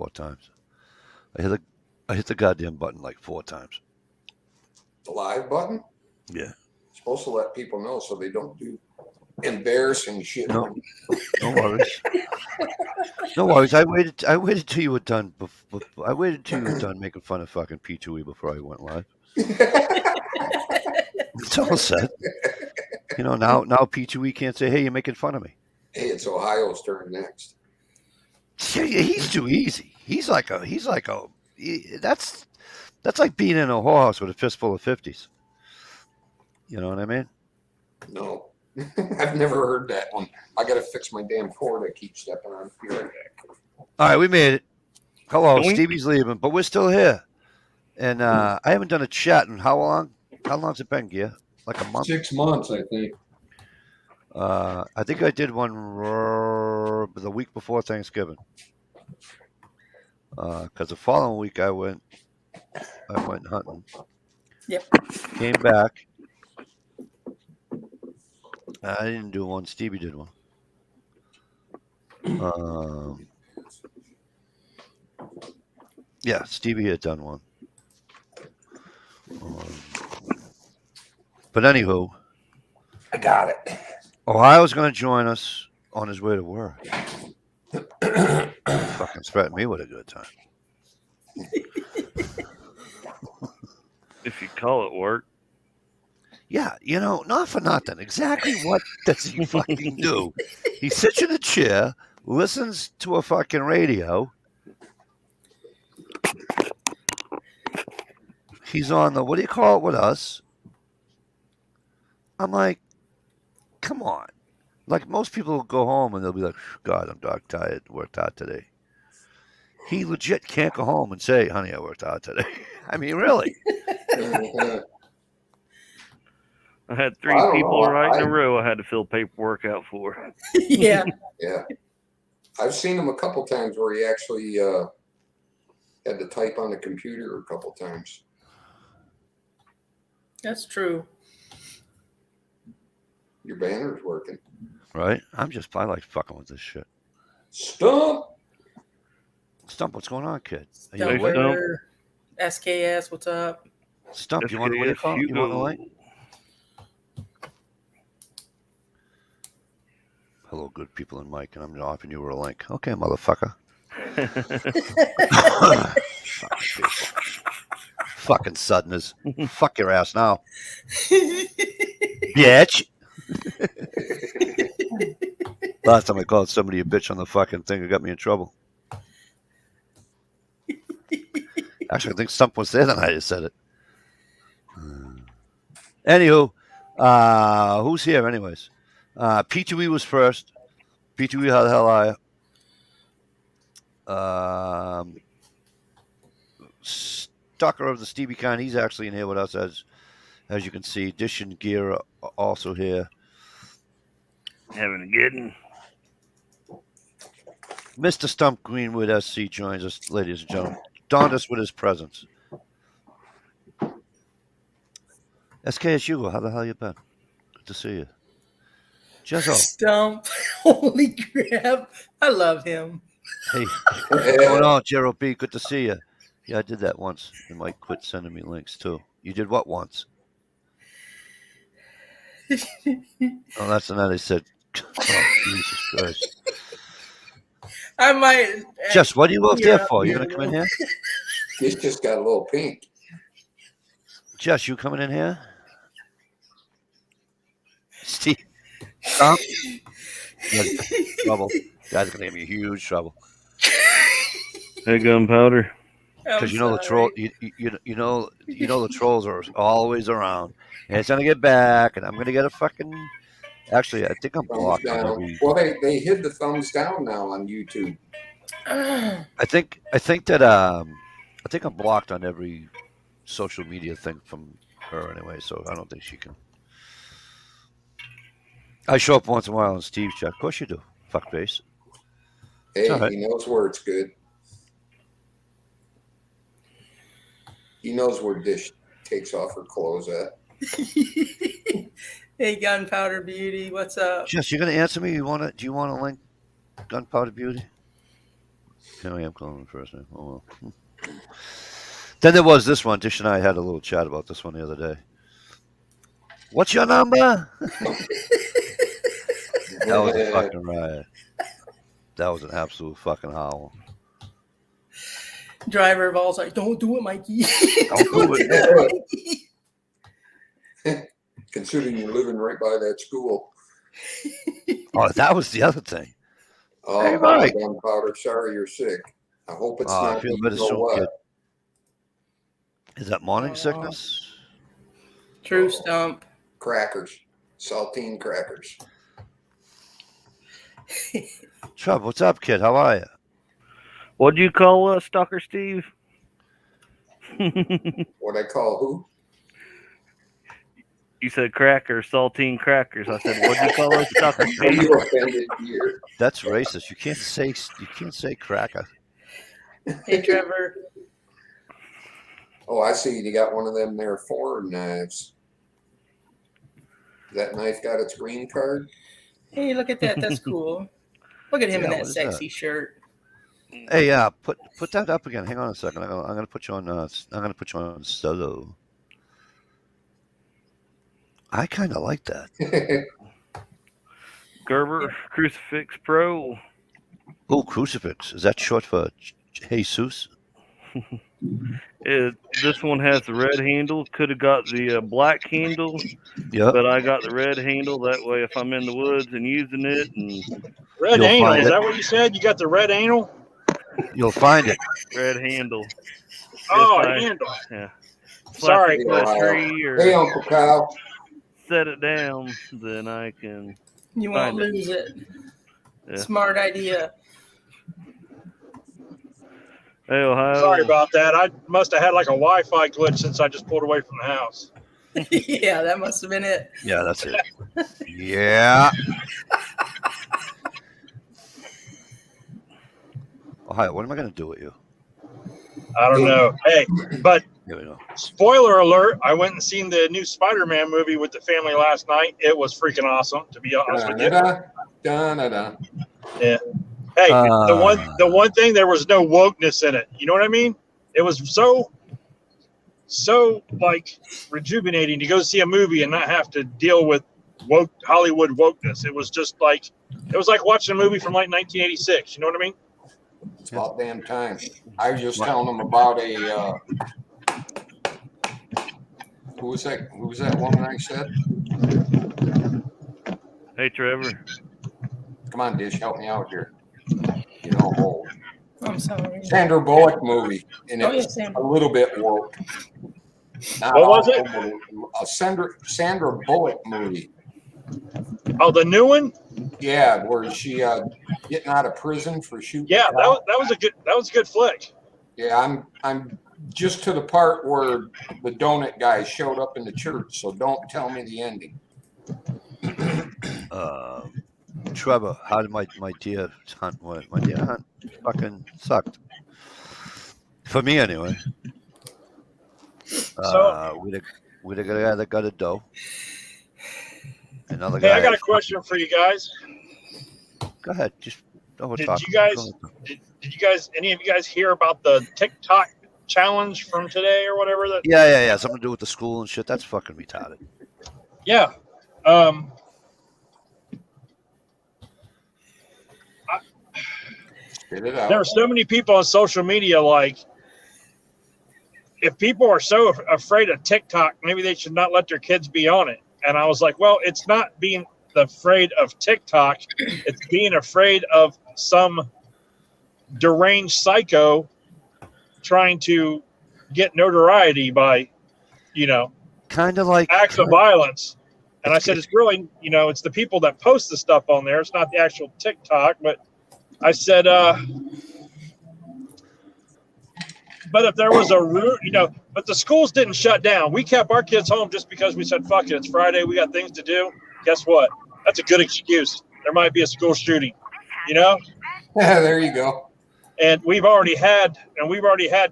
4 times. I hit the goddamn button like 4 times. The live button? Yeah. Supposed to let people know so they don't do embarrassing shit. No worries. No worries. I waited till you were done. I waited till you were done making fun of fucking P2E before I went live. It's all set. You know, now P2E can't say, "Hey, you're making fun of me." Hey, it's Ohio's turn next. He's too easy. That's like being in a whorehouse with a fistful of 50s. You know what I mean? No. I've never heard that one. I got to fix my damn Ford I keep stepping on. Be right back. All right, we made it. Hello, Doink. Stevie's leaving, but we're still here. And I haven't done a chat in how long? How long's it been, Gia? Like a month? 6 months, I think. I think I did one the week before Thanksgiving. Because the following week I went hunting. Yep. Came back. I didn't do one. Stevie did one. Yeah, Stevie had done one. But anywho, I got it. Ohio's going to join us on his way to work. Fucking threaten me with a good time. If you call it work. Yeah, you know, not for nothing. Exactly what does he fucking do? He sits in a chair, listens to a fucking radio. He's on the, what do you call it with us? I'm like, come on. Like most people will go home and they'll be like, God, I'm dog tired, worked hard today. He legit can't go home and say, honey, I worked hard today. I mean, really. I had 3 I don't people know. right in a row I had to fill paperwork out for. Yeah. Yeah. I've seen him a couple times where he actually had to type on the computer a couple times. That's true. Your banner's working. Right? I like fucking with this shit. Stump! Stump, what's going on, kid? Are you Hey, awake? Stump. SKS, what's up? Stump, you want to wake up? You want to like? Hello, good people in Mike, and I'm offering you a link. Okay, motherfucker. Fucking Southerners. Fuck your ass now. Bitch. Last time I called somebody a bitch on the fucking thing, it got me in trouble. Actually, I think Stump was there the night I said it. Anywho, who's here anyways? P2E was first. P2E, how the hell are you? Stucker of the Stevie kind, he's actually in here with us as you can see. Dish and Gear are also here. Having a good one. Mr. Stump Greenwood SC joins us, ladies and gentlemen. Donned us with his presence. SK, Hugo, how the hell you been? Good to see you. Jezzo. Stump. Holy crap. I love him. Hey, what's going on, Gerald B? Good to see you. Yeah, I did that once. You might quit sending me links too. You did what once? Oh, that's the night I said, oh, Jesus Christ. I might. Jess, what are you up there for? You going to come in here? He's just got a little pink. Jess, you coming in here? Steve, Tom? Trouble. Guys are going to give me huge trouble. Hey, Gunpowder. Because you know the troll, you know the trolls are always around, and it's gonna get back, and I'm gonna get a fucking. Actually, I think I'm Thumbs blocked on down. every. Well, they hid the thumbs down now on YouTube. I think I'm blocked on every social media thing from her anyway, so I don't think she can. I show up once in a while on Steve's chat. Of course you do, fuckface. Hey, all right. He knows where it's good. He knows where Dish takes off her clothes at. Hey, Gunpowder Beauty, what's up? Jess, you're gonna answer me? Do you want to link Gunpowder Beauty? Here I am calling him first name. Oh well. Then there was this one. Dish and I had a little chat about this one the other day. What's your number? That was a fucking riot. That was an absolute fucking howl. Driver of all's like, don't do it, Mikey. Don't do it. Mikey. Considering you're living right by that school. Oh, that was the other thing. Oh, Hey, Mike. Gunpowder, sorry you're sick. I hope it's I not feel you better know soon, what. kid. Is that morning Oh. sickness? True stump. Crackers. Saltine crackers. Chubb, what's up, kid? How are you? What'd you call us, Stalker Steve? What I call who? You said crackers, saltine crackers. I said, what'd you call us, Stalker Steve? You offended here. That's racist. You can't say cracker. Hey, Trevor. Oh, I see you got one of them there foreign knives. That knife got its green card? Hey, look at that. That's cool. Look at him in Yeah, that what is sexy shirt. Hey, put that up again. Hang on a second. I'm gonna put you on. I'm gonna put you on solo. I kind of like that. Gerber Crucifix Pro. Oh, crucifix. Is that short for Jesus? This one has the red handle. Could have got the black handle, Yep. but I got the red handle. That way, if I'm in the woods and using it, and Red You'll anal, find is it. that what you said? You got the red anal? You'll find it. red handle. Oh, If I- handle. Yeah. Sorry. Slap it to a tree or Hey, Uncle Kyle. set it down, then I can. You won't Find it. lose it. Yeah. Smart idea. Hey, Ohio. Sorry about that. I must have had like a Wi-Fi glitch since I just pulled away from the house. Yeah, that must have been it. Yeah, that's it. Yeah. Ohio, what am I gonna do with you? I don't know. Hey, but Here we go. spoiler alert, I went and seen the new Spider-Man movie with the family last night. It was freaking awesome, to be honest with you. Da-da-da. Yeah. Hey, the one thing, there was no wokeness in it. You know what I mean? It was so like rejuvenating to go see a movie and not have to deal with woke Hollywood wokeness. It was just like watching a movie from like 1986. You know what I mean? It's about damn time. I was just telling them about a who was that woman I said? Hey, Trevor. Come on, Dish, help me out here. You know, old. I'm sorry. Sandra Bullock movie, and Oh, it yeah, was Sam. a little bit woke. Not What was all, it? but a Sandra Bullock movie. Oh, the new one? Yeah, where she getting out of prison for shooting. Yeah, a cop. that was a good flick. Yeah, I'm just to the part where the donut guy showed up in the church, so don't tell me the ending. Trevor, how did my deer hunt went? My deer hunt fucking sucked. For me, anyway. We the guy that got a doe. Another guy. Hey, I got a question for you guys. Go ahead. Just don't Did talk. you guys, any of you guys hear about the TikTok challenge from today or whatever? That Yeah. Something to do with the school and shit. That's fucking retarded. yeah. Spit it out. There are so many people on social media, like, if people are so afraid of TikTok, maybe they should not let their kids be on it. And I was like, well, it's not being afraid of TikTok. It's being afraid of some deranged psycho trying to get notoriety by, Kind of like acts of violence. And I said, it's really, it's the people that post the stuff on there. It's not the actual TikTok. But I said, but if there was a root, but the schools didn't shut down. We kept our kids home just because we said, fuck it, it's Friday. We got things to do. Guess what? That's a good excuse. There might be a school shooting, There you go. And we've already had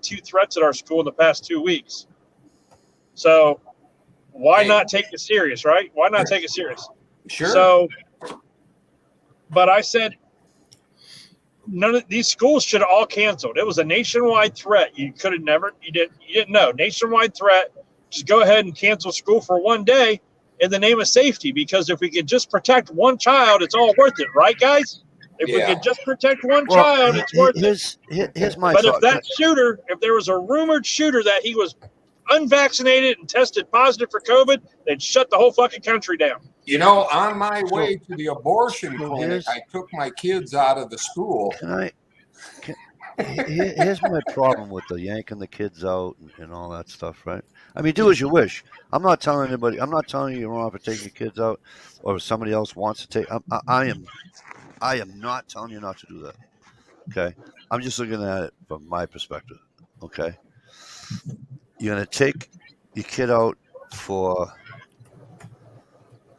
2 threats at our school in the past 2 weeks. So why not take it serious, right? Why not take it serious? Sure. So, but I said, none of these schools should have all canceled. It was a nationwide threat. You could have never, you didn't know. Nationwide threat. Just go ahead and cancel school for one day in the name of safety, because if we could just protect one child, it's all worth it, right, guys? If we Yeah. could just protect one Well, child, it's worth it. here's my But if thought. that shooter, if there was a rumored shooter that he was unvaccinated and tested positive for COVID, they'd shut the whole fucking country down. You know, on my way to the abortion so clinic, here's- I took my kids out of the school. Here's my problem with the yanking the kids out and all that stuff, right? I mean, do as you wish. I'm not telling anybody. I'm not telling you you're wrong for taking your kids out, or if somebody else wants to take. I am not telling you not to do that. Okay, I'm just looking at it from my perspective. Okay, you're gonna take your kid out for.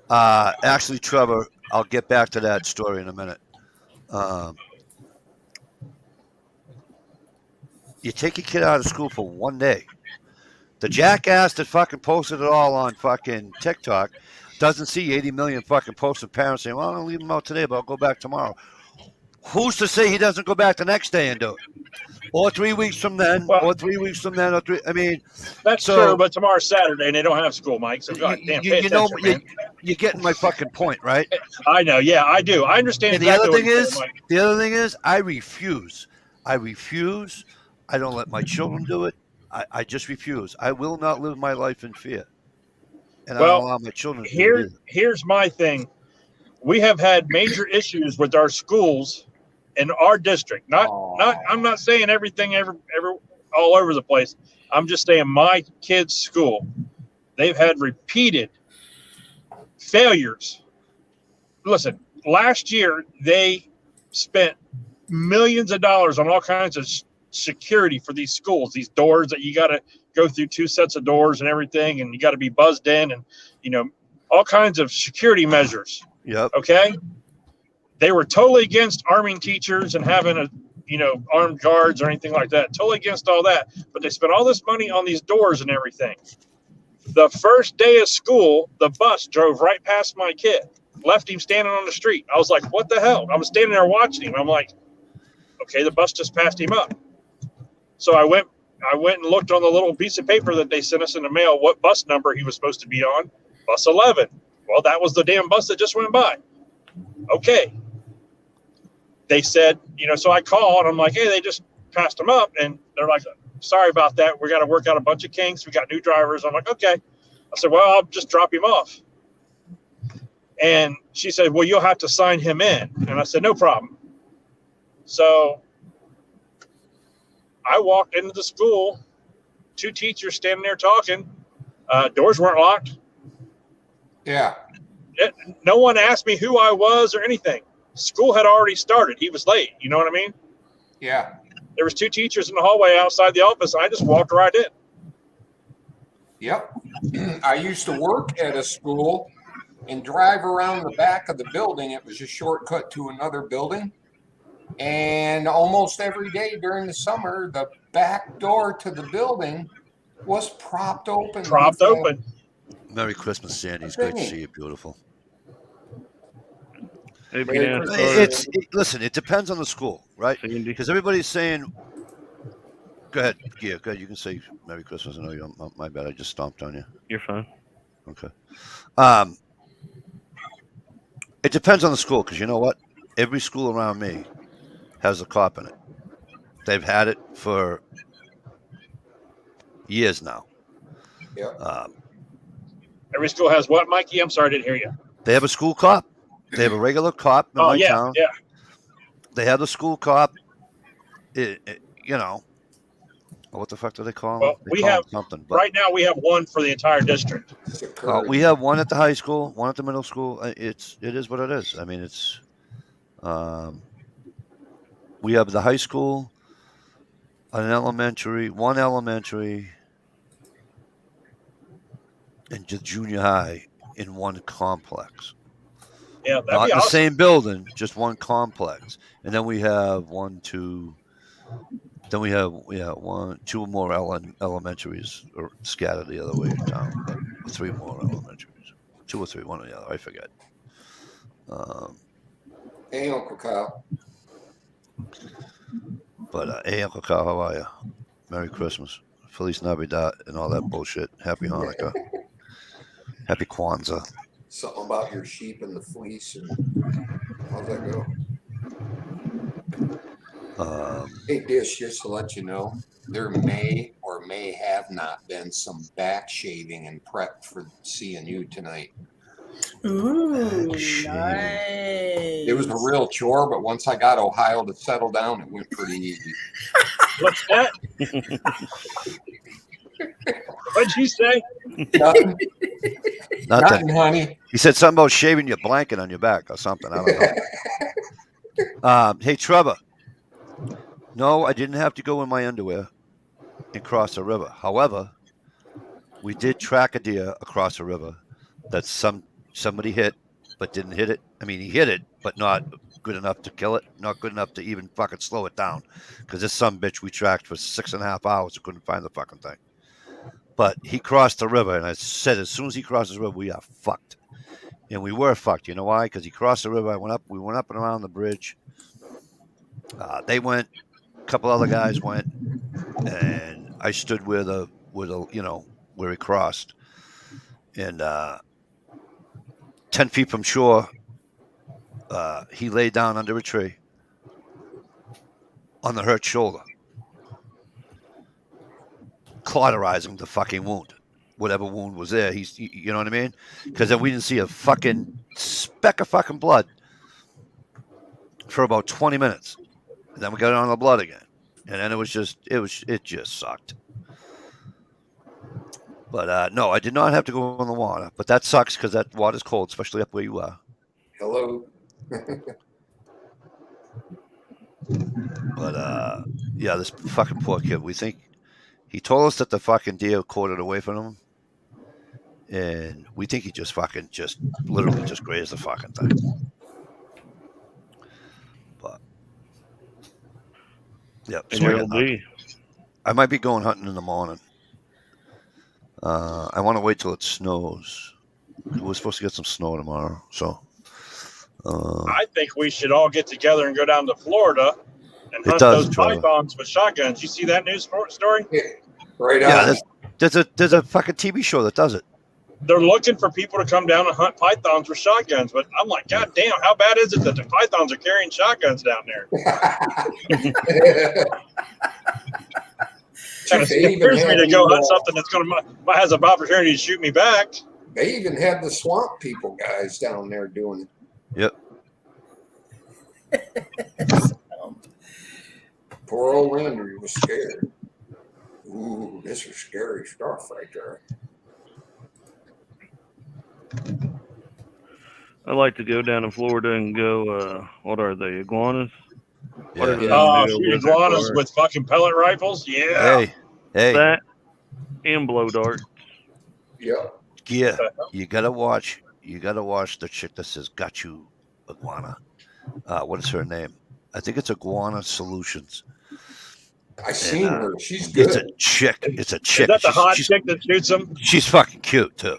Actually, Trevor, I'll get back to that story in a minute. You take your kid out of school for one day. The jackass that fucking posted it all on fucking TikTok doesn't see 80 million fucking posts of parents saying, well, I'm going to leave him out today, but I'll go back tomorrow. Who's to say he doesn't go back the next day and do it? Or 3 weeks from then, or 3 weeks from then, I mean, that's so, true, but tomorrow's Saturday and they don't have school, Mike. So goddamn, pay attention, man. You're getting my fucking point, right? I know, yeah, I do. I understand. And exactly the other thing is, I refuse. I don't let my children do it. I just refuse. I will not live my life in fear. And I don't allow my children to do it. Here's my thing. We have had major issues with our schools in our district. I'm not saying everything every all over the place. I'm just saying my kids' school, they've had repeated failures. Listen, last year they spent millions of dollars on all kinds of security for these schools, these doors that you got to go through 2 sets of doors and everything, and you got to be buzzed in, and all kinds of security measures. Yep. Okay. They were totally against arming teachers and having armed guards or anything like that. Totally against all that. But they spent all this money on these doors and everything. The first day of school, the bus drove right past my kid, left him standing on the street. I was like, what the hell? I was standing there watching him. I'm like, okay, the bus just passed him up. So I went and looked on the little piece of paper that they sent us in the mail, what bus number he was supposed to be on. Bus 11. Well, that was the damn bus that just went by. Okay. They said, so I called and I'm like, hey, they just passed him up. And they're like, sorry about that. We got to work out a bunch of kinks. We got new drivers. I'm like, okay. I said, well, I'll just drop him off. And she said, well, you'll have to sign him in. And I said, no problem. So I walked into the school, 2 teachers standing there talking. Doors weren't locked. Yeah. No one asked me who I was or anything. School had already started. He was late. You know what I mean? Yeah. There was 2 teachers in the hallway outside the office. I just walked right in. Yep. I used to work at a school and drive around the back of the building. It was a shortcut to another building. And almost every day during the summer, the back door to the building was propped open. Merry Christmas, Sandy. It's great to see you. Beautiful. Listen, it depends on the school, right? Because everybody's saying, go ahead. Yeah, go ahead. You can say Merry Christmas. I know you. My bad. I just stomped on you. You're fine. Okay. It depends on the school, because you know what? Every school around me has a cop in it. They've had it for years now. Yeah. Every school has what, Mikey? I'm sorry, I didn't hear you. They have a school cop. They have a regular cop in my town. Yeah. They have the school cop. What the fuck do they call him? Well, we have something. But right now we have one for the entire district. we have one at the high school, one at the middle school. It is what it is. I mean, it's. We have the high school, one elementary, and just junior high in one complex. Yeah, that'd not be in awesome. the same building, just one complex. And then we have two more elementaries scattered the other way in town. 3 more elementaries, 2 or 3, one or the other. I forget. Hey, Uncle Kyle. But hey, Uncle Carl, how are you? Merry Christmas, Feliz Navidad, and all that bullshit. Happy Hanukkah, Happy Kwanzaa. Something about your sheep and the fleece, and how's that go? Hey, Dish, just to let you know, there may or may have not been some back shaving and prep for seeing you tonight. Ooh, Shit. nice. It was a real chore, but once I got Ohio to settle down, it went pretty easy. What's that? What'd you say? Nothing, Nothing. honey. He said something about shaving your blanket on your back or something. I don't know. Hey, Trevor. No, I didn't have to go in my underwear and cross a river. However, we did track a deer across a river that somebody hit, but didn't hit it. I mean, he hit it, but not good enough to kill it. Not good enough to even fucking slow it down. Because this some bitch we tracked for 6.5 hours and couldn't find the fucking thing. But he crossed the river, and I said as soon as he crosses the river, we are fucked. And we were fucked. You know why? Because he crossed the river. We went up and around the bridge. They went. A couple other guys went, and I stood where where he crossed, and 10 feet from shore, he lay down under a tree on the hurt shoulder, cauterizing the fucking wound, whatever wound was there. You know what I mean? Because then we didn't see a fucking speck of fucking blood for about 20 minutes. And then we got on the blood again. And then it just sucked. But no, I did not have to go in the water. But that sucks because that water's cold, especially up where you are. Hello. But yeah, this fucking poor kid. We think he told us that the fucking deer quartered away from him. And we think he just literally grazed the fucking thing. But yeah, so I might be going hunting in the morning. I want to wait till it snows. We're supposed to get some snow tomorrow, so. I think we should all get together and go down to Florida and hunt those pythons with shotguns. You see that news story? Right on. Yeah, there's a fucking TV show that does it. They're looking for people to come down and hunt pythons with shotguns, but I'm like, God damn, how bad is it that the pythons are carrying shotguns down there? Kind of scares me to go hunt something that's might has an opportunity to shoot me back. They even had the swamp people guys down there doing it. Yep. Poor old Landry was scared. Ooh, this is scary stuff right there. I like to go down to Florida and go, what are they, iguanas? Yeah. Shoot iguanas with fucking pellet rifles? Yeah. Hey. That and blow darts. Yep. Yeah. You gotta watch the chick that says "Got You, Iguana." What is her name? I think it's Iguana Solutions. I seen her. She's good. It's a chick. Is that the hot chick that shoots them? She's fucking cute too.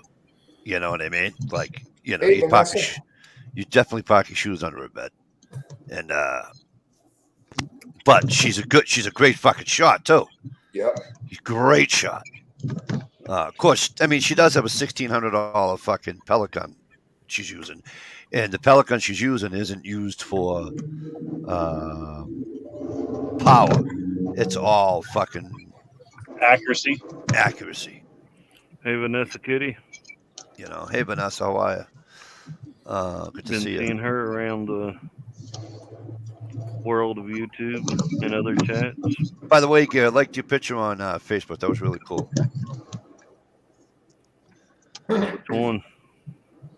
You know what I mean? Like, you know, you definitely park your shoes under her bed. And but she's a great fucking shot too. Yep. Great shot. Of course, I mean, she does have a $1,600 fucking pellet gun she's using, and the pellet gun she's using isn't used for power. It's all fucking accuracy. Hey, Vanessa Kitty. You know, hey Vanessa, how are you? Good to see you. Been seeing her around the world of YouTube and other chats. By the way, Gary, I liked your picture on Facebook. That was really cool. Which one?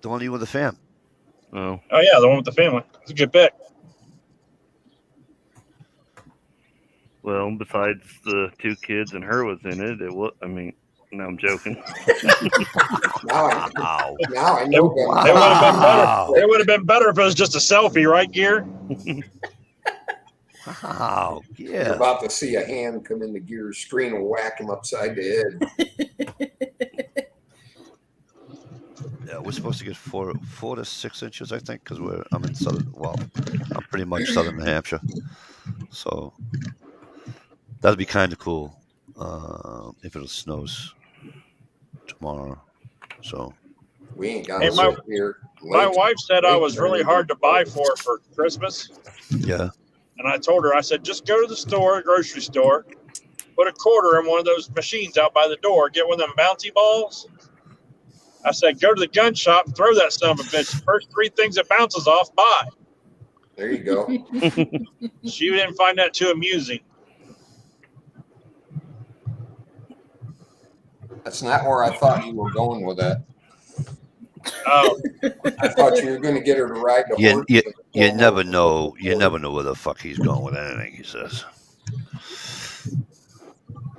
The one you with the fam. Oh yeah, the one with the family. It's a good pick. Well, besides the two kids and her was in it. No, I'm joking. Now I know them. It would have been better. It would have been better if it was just a selfie, right, Gear? Wow, yeah. You're about to see a hand come in the Gear's screen and whack him upside the head. Yeah, we're supposed to get 4 to 6 inches, I think, because I'm in I'm pretty much southern New Hampshire. So that'd be kind of cool if it snows tomorrow. So We ain't got Hey, to my- sit here. My Late- wife said I late was really night. hard to buy for Christmas. yeah, And I told her, I said, just go to the store, grocery store, put a quarter in one of those machines out by the door, get one of them bouncy balls. I said, go to the gun shop and throw that son of a bitch. First three things it bounces off, buy. There you go. She didn't find that too amusing. That's not where I thought you were going with that. Oh, I thought you were going to get her to ride the horse. you never know. You never know where the fuck he's going with anything he says.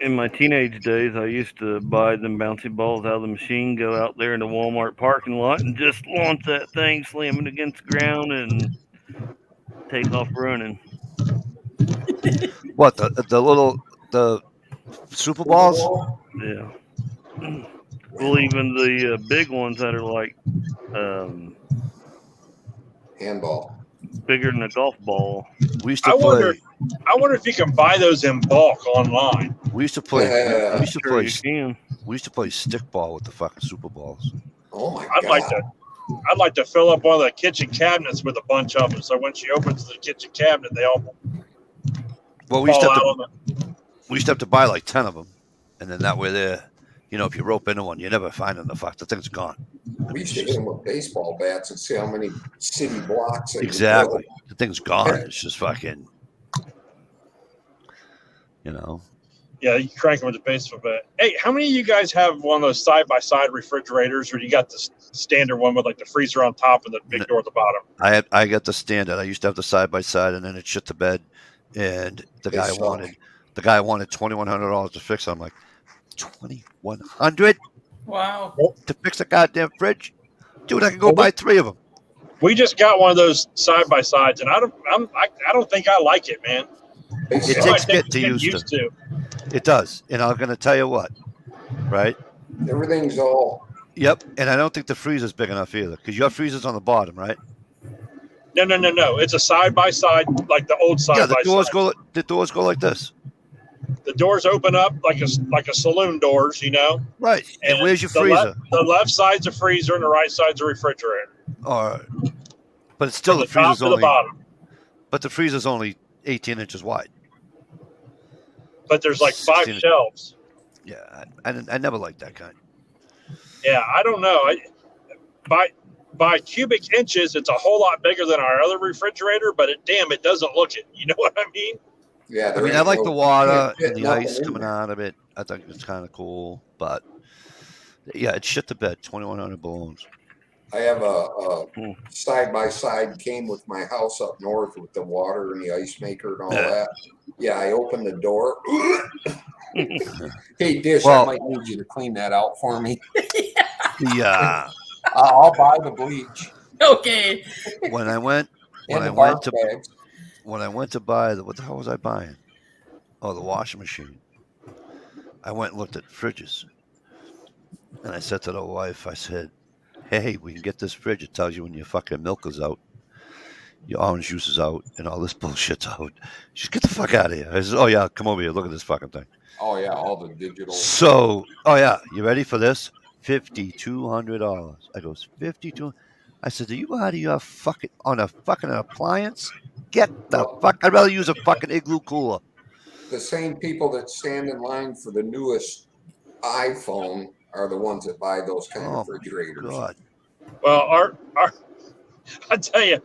In my teenage days, I used to buy them bouncy balls out of the machine, go out there in the Walmart parking lot, and just launch that thing, slam it against the ground, and take off running. What the Super Balls? Yeah. Well, even the big ones that are like Handball. bigger than a golf ball. We used I to wonder play. if you can buy those in bulk online. We used to play. We used to Sure, play. you can. We used to play stickball with the fucking Super Balls. Oh my I'd God. like to fill up one of the kitchen cabinets with a bunch of them. So when she opens the kitchen cabinet, they all Well, we used fall to have out to, on the. we used to have to buy like 10 of them, and then that way there, if you rope into one, you never find them. The fuck, the thing's gone. We used to hit them with baseball bats and see how many city blocks. they could Exactly, go. the thing's gone. It's just fucking, Yeah, you crank them with the baseball bat. Hey, how many of you guys have one of those side-by-side refrigerators, or you got the standard one with like the freezer on top and the big door at the bottom? I got the standard. I used to have the side by side, and then it shit the bed, and the They guy suck. wanted $2,100 to fix it. I'm like, $2,100 Wow. to fix a goddamn fridge, dude? I can go buy 3 of them. We just got one of those side-by-sides, and I don't think I like it, man. They It suck. takes I think get to get use to. It does, and I'm gonna tell you what, right? Everything's all. Yep, and I don't think the freezer's big enough either, because your freezer's on the bottom, right? No. It's a side-by-side, like the old Yeah, the side-by-side. doors go like this, The doors open up like a saloon doors, right? And where's your the freezer? The left side's a freezer, and the right side's a refrigerator. Or, but it's still From the the top freezer's to the only, bottom. but the freezer's only 18 inches wide. But there's like 5 16. shelves. Yeah, I never liked that kind. Yeah, I don't know. By cubic inches, it's a whole lot bigger than our other refrigerator, but it doesn't look it. You know what I mean? Yeah. I there mean, I ain't like no- the water can't fit and the nothing ice in coming there. out of it. I think it's kind of cool, but yeah, it shit the bed. 2,100 balloons. I have a side by side came with my house up north with the water and the ice maker and all Yeah. that. Yeah, I opened the door. Hey, Dish, Well- I might need you to clean that out for me. Yeah, I'll buy the bleach Okay. when I went and the I bark went to bags. when I went to buy what the hell was I buying? Oh, the washing machine. I went and looked at fridges, and I said to the wife, I said, "Hey, we can get this fridge. It tells you when your fucking milk is out, your orange juice is out, and all this bullshit's out. Just get the fuck out of here." I said, "Oh yeah, come over here. Look at this fucking thing." Oh yeah, all the digital. So, oh yeah, you ready for this? $5,200. I goes, 52. I said, "Are you out of your fucking on a fucking appliance? Get the fuck! I'd rather use a fucking igloo cooler." The same people that stand in line for the newest iPhone are the ones that buy those kind Oh of refrigerators. God, Well, our I tell you,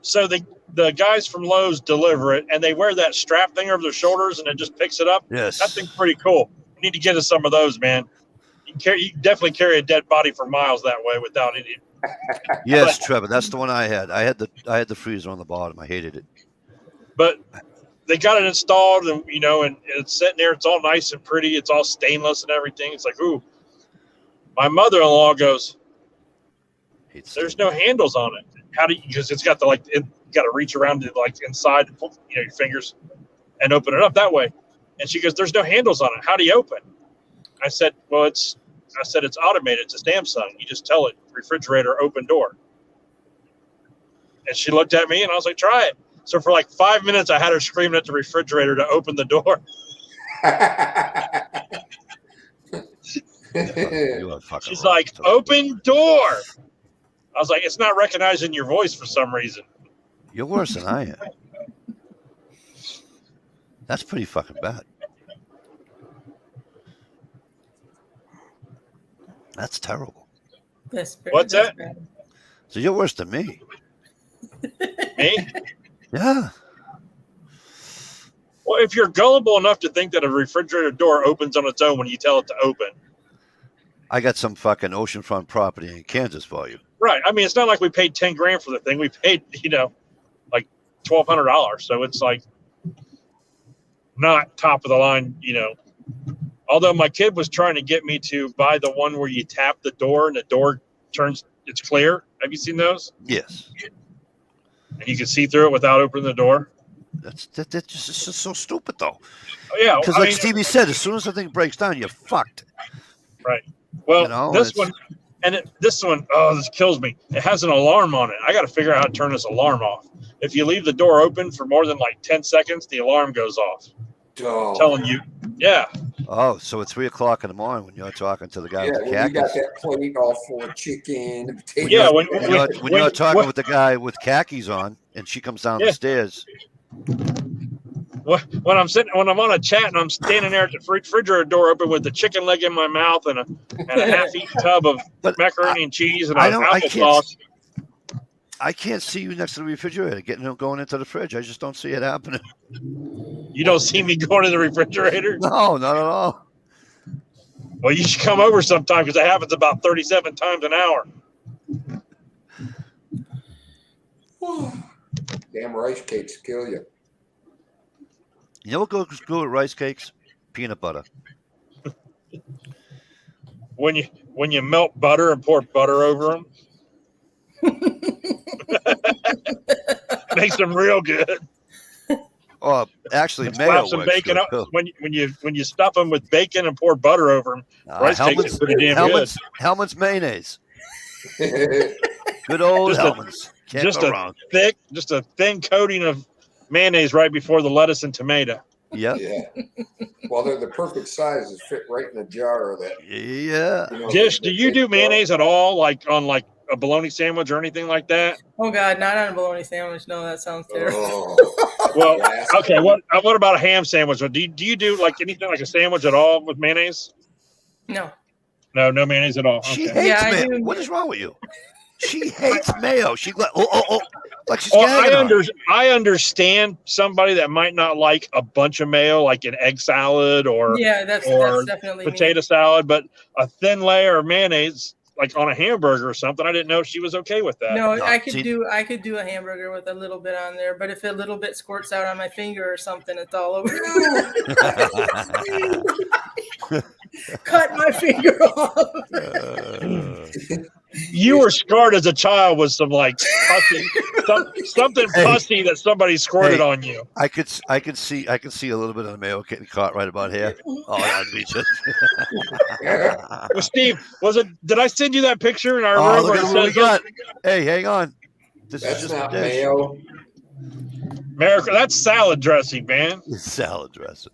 so the guys from Lowe's deliver it, and they wear that strap thing over their shoulders, and it just picks it up. yes, That thing's pretty cool. You need to get us some of those, man. You can definitely carry a dead body for miles that way without any. yes, Trevor. That's the one I had. I had the freezer on the bottom. I hated it. But they got it installed, and and it's sitting there. It's all nice and pretty. It's all stainless and everything. It's like, ooh. My mother-in-law goes, Hate "There's no handles on it. How do you?" Because it's got you got to reach around to inside, your fingers, and open it up that way. And she goes, "There's no handles on it. How do you open?" I said, "Well, it's automated. It's a Samsung. You just tell it refrigerator open door." And she looked at me, and I was like, "Try it." So for like 5 minutes, I had her screaming at the refrigerator to open the door. You are fucking She's wrong. like, open door. I was like, it's not recognizing your voice for some reason. You're worse than I am. That's pretty fucking bad. That's terrible. What's that? Bad. So you're worse than me. Me? Yeah. Well, if you're gullible enough to think that a refrigerator door opens on its own when you tell it to open. I got some fucking oceanfront property in Kansas for you. Right. I mean, it's not like we paid 10 grand for the thing. We paid, like $1,200. So it's like not top of the line, Although my kid was trying to get me to buy the one where you tap the door and the door turns, it's clear. Have you seen those? Yes. And you can see through it without opening the door. That's just so stupid though. Yeah. Because like Stevie said, as soon as the thing breaks down, you're fucked. Right. Well, this one, this one, this kills me. It has an alarm on it. I got to figure out how to turn this alarm off. If you leave the door open for more than like 10 seconds, the alarm goes off. Oh. Telling you. Yeah. Oh, so at 3 o'clock in the morning when you're talking to the guy with the when khakis. you got that plate all full of chicken and potatoes. Yeah, when you're talking with the guy with khakis on, and she comes down the stairs. When I'm on a chat and I'm standing there at the refrigerator door open with the chicken leg in my mouth and a half-eaten tub of macaroni and cheese and applesauce. I can't see you next to the refrigerator going into the fridge. I just don't see it happening. You don't see me going to the refrigerator? No, not at all. Well, you should come over sometime because it happens about 37 times an hour. Damn rice cakes kill you. You know what goes good with rice cakes? Peanut butter. When you melt butter and pour butter over them, makes them real good. Oh, actually, mayo Slap some bacon up when you stuff them with bacon and pour butter over them. Rice cakes is pretty damn good. Hellman's mayonnaise. Good old Hellman's. Just a thin coating of mayonnaise right before the lettuce and tomato. Yep. Yeah. Well, they're the perfect size to fit right in the jar of that. Yeah. Dish, do you do mayonnaise at all, like on like a bologna sandwich or anything like that? Oh God, not on a bologna sandwich. No, that sounds terrible. Oh. Well, okay. What about a ham sandwich? Do you do like anything like a sandwich at all with mayonnaise? No. No mayonnaise at all. She Okay. hates mayo. What is wrong with you? She hates mayo. She like like she's I understand somebody that might not like a bunch of mayo, like an egg salad or that's definitely potato salad, but a thin layer of mayonnaise, like on a hamburger or something. I didn't know she was okay with that. No, I could do a hamburger with a little bit on there, but if a little bit squirts out on my finger or something, it's all over. Cut my finger off. You were scarred as a child with some like pussy, something pussy that somebody squirted on you. I could see a little bit of the mayo getting caught right about here. Oh, that'd be just. Well, Steve, did I send you that picture in our room? Look at what we got. Hey, hang on. That's just not mayo. America, that's salad dressing, man. It's salad dressing.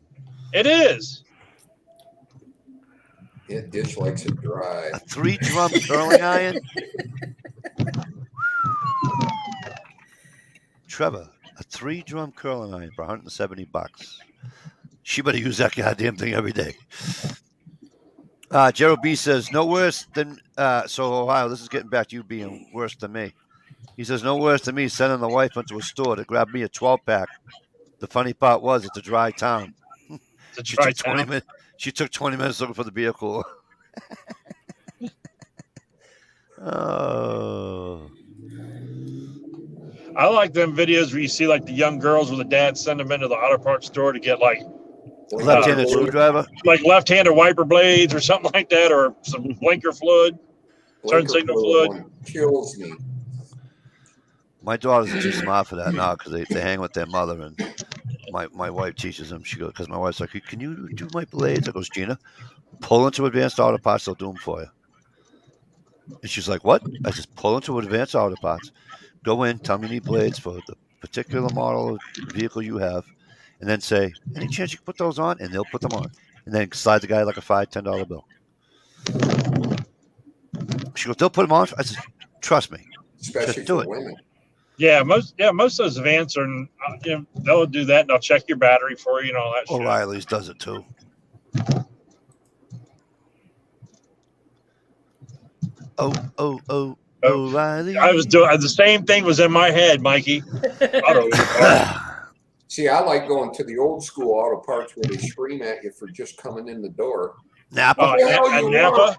It is. Yeah, dish likes it dry. A 3-drum curling iron. Trevor, a 3-drum curling iron for $170. She better use that goddamn thing every day. Gerald B says, no worse than, so Ohio, this is getting back to you being worse than me. He says, no worse than me sending the wife into a store to grab me a 12-pack. The funny part was, it's a dry town. She took 20 minutes looking for the beer cooler. Oh. I like them videos where you see like the young girls with the dad send them into the auto parts store to get like left-handed screwdriver, like left-handed wiper blades or something like that, or some blinker fluid, turn signal fluid. Kills me. My daughters are too smart for that now because they hang with their mother, and my wife teaches them. She goes, because my wife's like, can you do my blades? I goes, Gina, pull into Advanced Auto Parts, they'll do them for you. And she's like, what? I just pull into Advanced Auto Parts, go in, tell me you need blades for the particular model of vehicle you have, and then say, any chance you can put those on? And they'll put them on. And then slide the guy like a $5, $10 bill. She goes, they'll put them on. I said, trust me. Especially Just do for it. women. Yeah, most of those events are, they'll do that and they'll check your battery for you and all that shit. O'Reilly's does it too. O'Reilly. I was doing the same thing was in my head, Mikey. See, I like going to the old school auto parts where they scream at you for just coming in the door. Napa. Napa.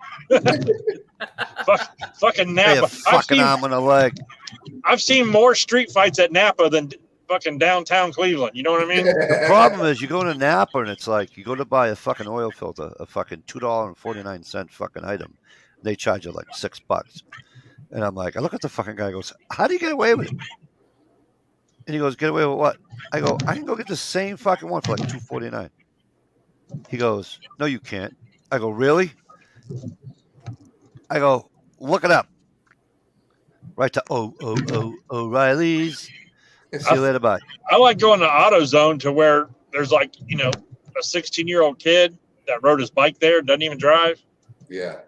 Fucking Napa. Fucking arm on the leg. I've seen more street fights at Napa than fucking downtown Cleveland. You know what I mean? The problem is you go to Napa and it's like you go to buy a fucking oil filter, a fucking $2.49 fucking item. They charge you like $6. And I'm like, I look at the fucking guy, goes, how do you get away with it? And he goes, get away with what? I go, I can go get the same fucking one for like $2.49. He goes, no, you can't. I go, really? I go, look it up. Right to O'Reilly's. See you later, bye. I like going to AutoZone to where there's like, a 16-year-old kid that rode his bike there, doesn't even drive. Yeah.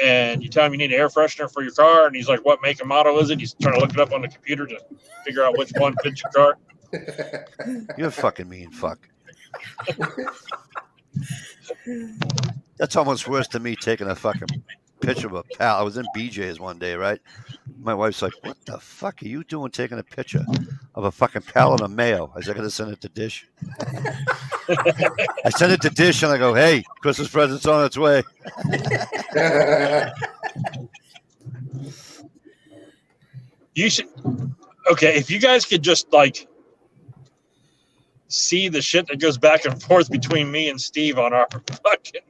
And you tell him you need an air freshener for your car, and he's like, what make and model is it? He's trying to look it up on the computer to figure out which one fits your car. You're a fucking mean fuck. That's almost worse than me taking a fucking picture of a pal. I was in BJ's one day, right? My wife's like, what the fuck are you doing taking a picture of a fucking pallet of mayo? I said, I got to send it to Dish. I send it to Dish and I go, hey, Christmas present's on its way. You should. Okay, if you guys could just like see the shit that goes back and forth between me and Steve on our fucking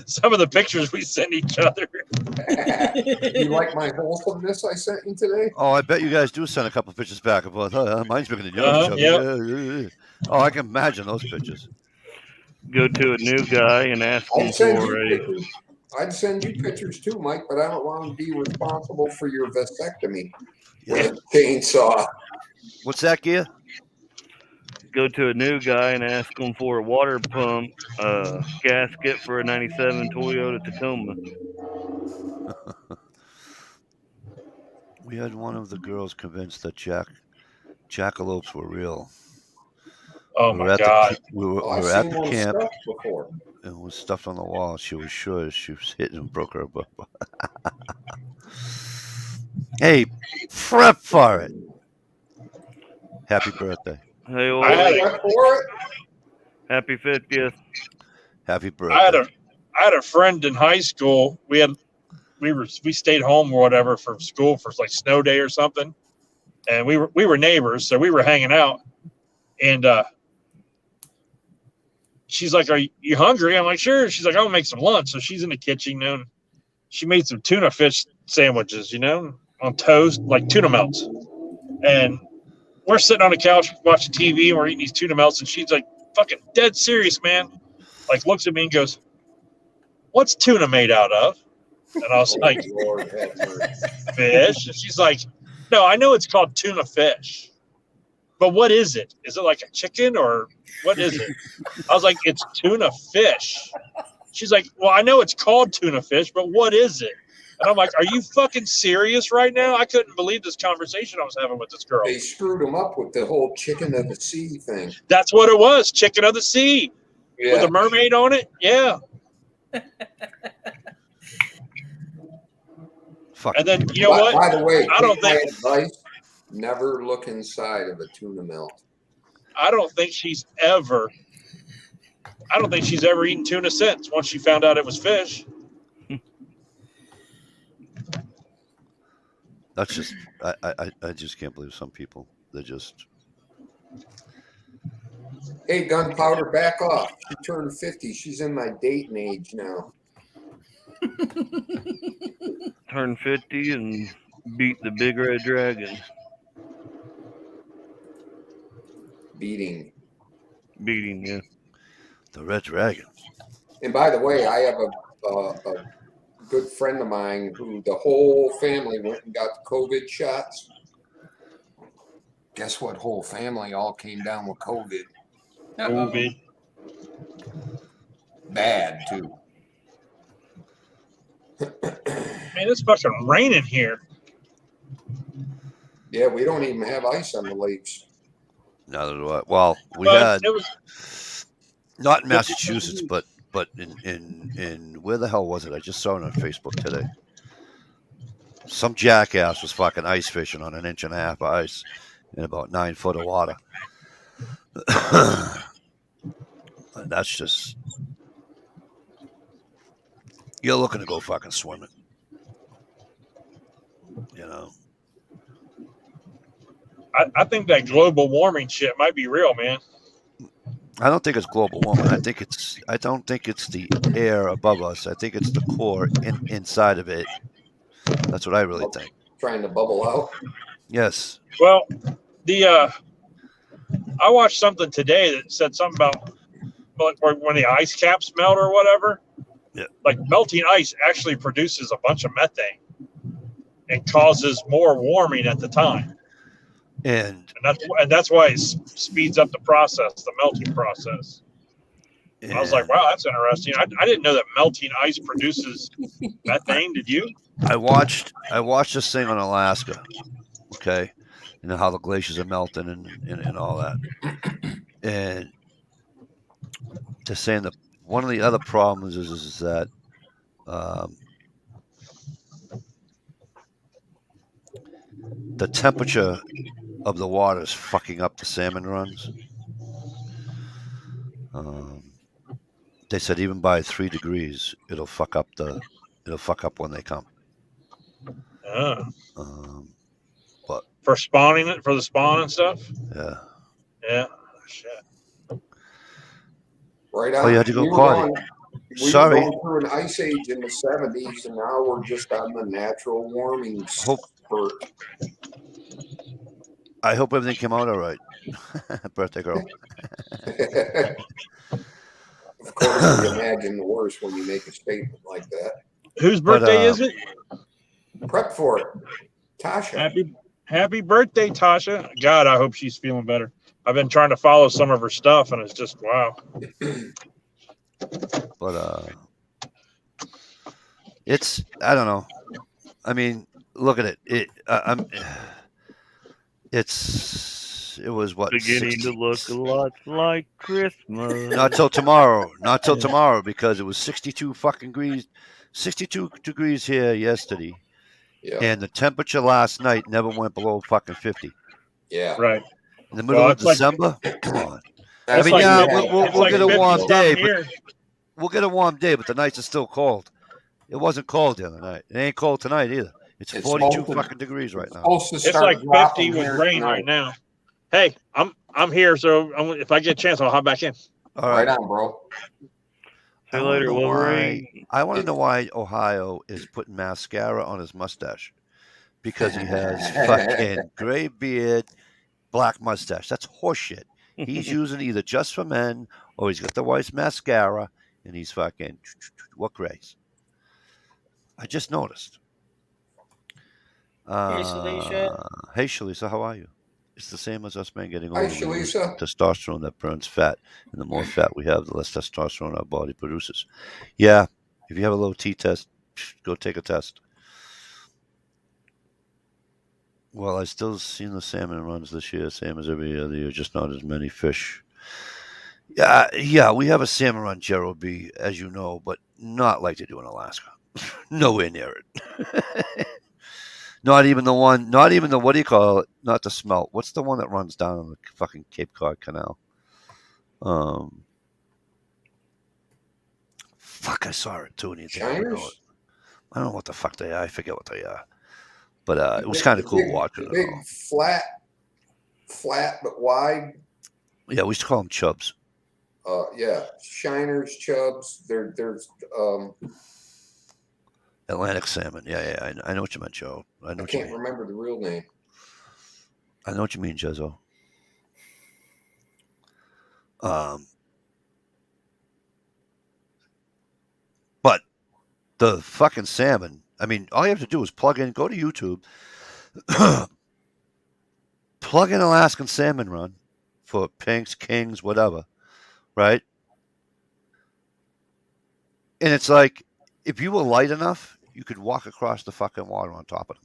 some of the pictures we send each other. You like my wholesomeness I sent you today? Oh, I bet you guys do send a couple pictures back and forth. Mine's bigger than yours. Yep. Oh, I can imagine those pictures. Go to a new guy and ask him for a. I'd send you pictures too, Mike, but I don't want to be responsible for your vasectomy with a chainsaw. What's that, Gear? Go to a new guy and ask him for a water pump gasket for a 97 Toyota Tacoma. We had one of the girls convinced that jackalopes were real. Oh my God. We were at the camp. It was stuffed on the wall. She was sure she was hitting and broke her butt. Hey, prep for it. Happy birthday. Hey, happy 50th. Happy birthday. I had a friend in high school. We stayed home or whatever from school for like snow day or something, and we were neighbors, so we were hanging out. And she's like, "Are you hungry?" I'm like, "Sure." She's like, "I'll make some lunch." So she's in the kitchen, and she made some tuna fish sandwiches, on toast, like tuna melts. And we're sitting on the couch watching TV, and we're eating these tuna melts, and she's like, fucking dead serious, man. Like, looks at me and goes, "What's tuna made out of?" And I was like, "Fish." And she's like, "No, I know it's called tuna fish, but what is it? Is it like a chicken or what is it?" I was like, "It's tuna fish." She's like, "Well, I know it's called tuna fish, but what is it?" And I'm like, "Are you fucking serious right now?" I couldn't believe this conversation I was having with this girl. They screwed him up with the whole chicken of the sea thing. That's what it was, chicken of the sea. Yeah. With a mermaid on it. Yeah. Fuck. And then, you know what? By the way, I don't think advice, never look inside of a tuna melt. I don't think she's ever eaten tuna since once she found out it was fish. That's just I just can't believe some people. They're just. Hey, Gunpowder, back off. She turned 50. She's in my dating age now. Turn 50 and beat the big red dragon. Beating, yeah. The red dragon. And by the way, I have a good friend of mine who the whole family went and got the COVID shots. Guess what? Whole family all came down with COVID. Uh-oh. Movie. Bad too. Man, it's fucking raining here. Yeah, we don't even have ice on the lakes. Neither do I. Well, we But had it was not in Massachusetts, but in where the hell was it? I just saw it on Facebook today. Some jackass was fucking ice fishing on 1.5 inches of ice in about 9 foot of water. That's just, you're looking to go fucking swimming. You know. I think that global warming shit might be real, man. I don't think it's global warming. I don't think it's the air above us. I think it's the core inside of it. That's what I really think. Trying to bubble out. Yes. Well, I watched something today that said something about like when the ice caps melt or whatever. Yeah. Like melting ice actually produces a bunch of methane and causes more warming at the time. And that's why it speeds up the process, the melting process. I was like, wow, that's interesting. I didn't know that melting ice produces methane. Did you? I watched this thing on Alaska. Okay, you know how the glaciers are melting and all that. And they're saying that one of the other problems is that the temperature of the water is fucking up the salmon runs. They said even by 3 degrees, it'll fuck up when they come. But for spawning it, for the spawn and stuff. Yeah. Shit. Right on. Oh, you had to go party. Sorry. We were going through an ice age in the 70s, and now we're just on the natural warming spurt. I hope everything came out all right. Birthday girl. Of course, we imagine the worst when you make a statement like that. Whose birthday is it? Prep for it. Tasha. Happy birthday, Tasha. God, I hope she's feeling better. I've been trying to follow some of her stuff, and it's just, wow. But it's, I don't know. I mean, look at it. It was what? Beginning to look a lot like Christmas. Not till tomorrow. Not till tomorrow, because it was 62 fucking degrees. 62 degrees here yesterday. Yeah. And the temperature last night never went below fucking 50. Yeah. Right. In the middle of December? Come on. I mean, we'll get a warm day, but we'll get a warm day, but the nights are still cold. It wasn't cold the other night. It ain't cold tonight either. It's 42 fucking degrees right now. It's like 50 with rain right now. Hey, I'm here, so if I get a chance, I'll hop back in. All right. Right on, bro. See you later, Wolverine. I want to know why Ohio is putting mascara on his mustache. Because he has fucking gray beard, black mustache. That's horseshit. He's using either just for men or he's got the white mascara and he's fucking what grays. I just noticed. Hey, Shalisha. Hey, Shalisha, how are you? It's the same as us men getting older. Hi, Shalisha. Testosterone that burns fat. And the more fat we have, the less testosterone our body produces. Yeah, if you have a low T test, go take a test. Well, I still seen the salmon runs this year, same as every other year, just not as many fish. Yeah, we have a salmon run, Gerald B, as you know, but not like they do in Alaska. Nowhere near it. Not even the, what do you call it? Not the smelt. What's the one that runs down on the fucking Cape Cod Canal? Fuck, I saw it too. And I don't know what the fuck they are. I forget what they are. But it was kind of cool watching it. Big, flat but wide. Yeah, we used to call them chubs. Yeah, shiners, chubs. There's Atlantic salmon. Yeah. I know what you meant, Joe. I can't remember the real name. I know what you mean, Jezzo. But the fucking salmon, I mean, all you have to do is plug in, go to YouTube, plug in Alaskan salmon run for pinks, kings, whatever, right? And it's like if you were light enough, you could walk across the fucking water on top of them.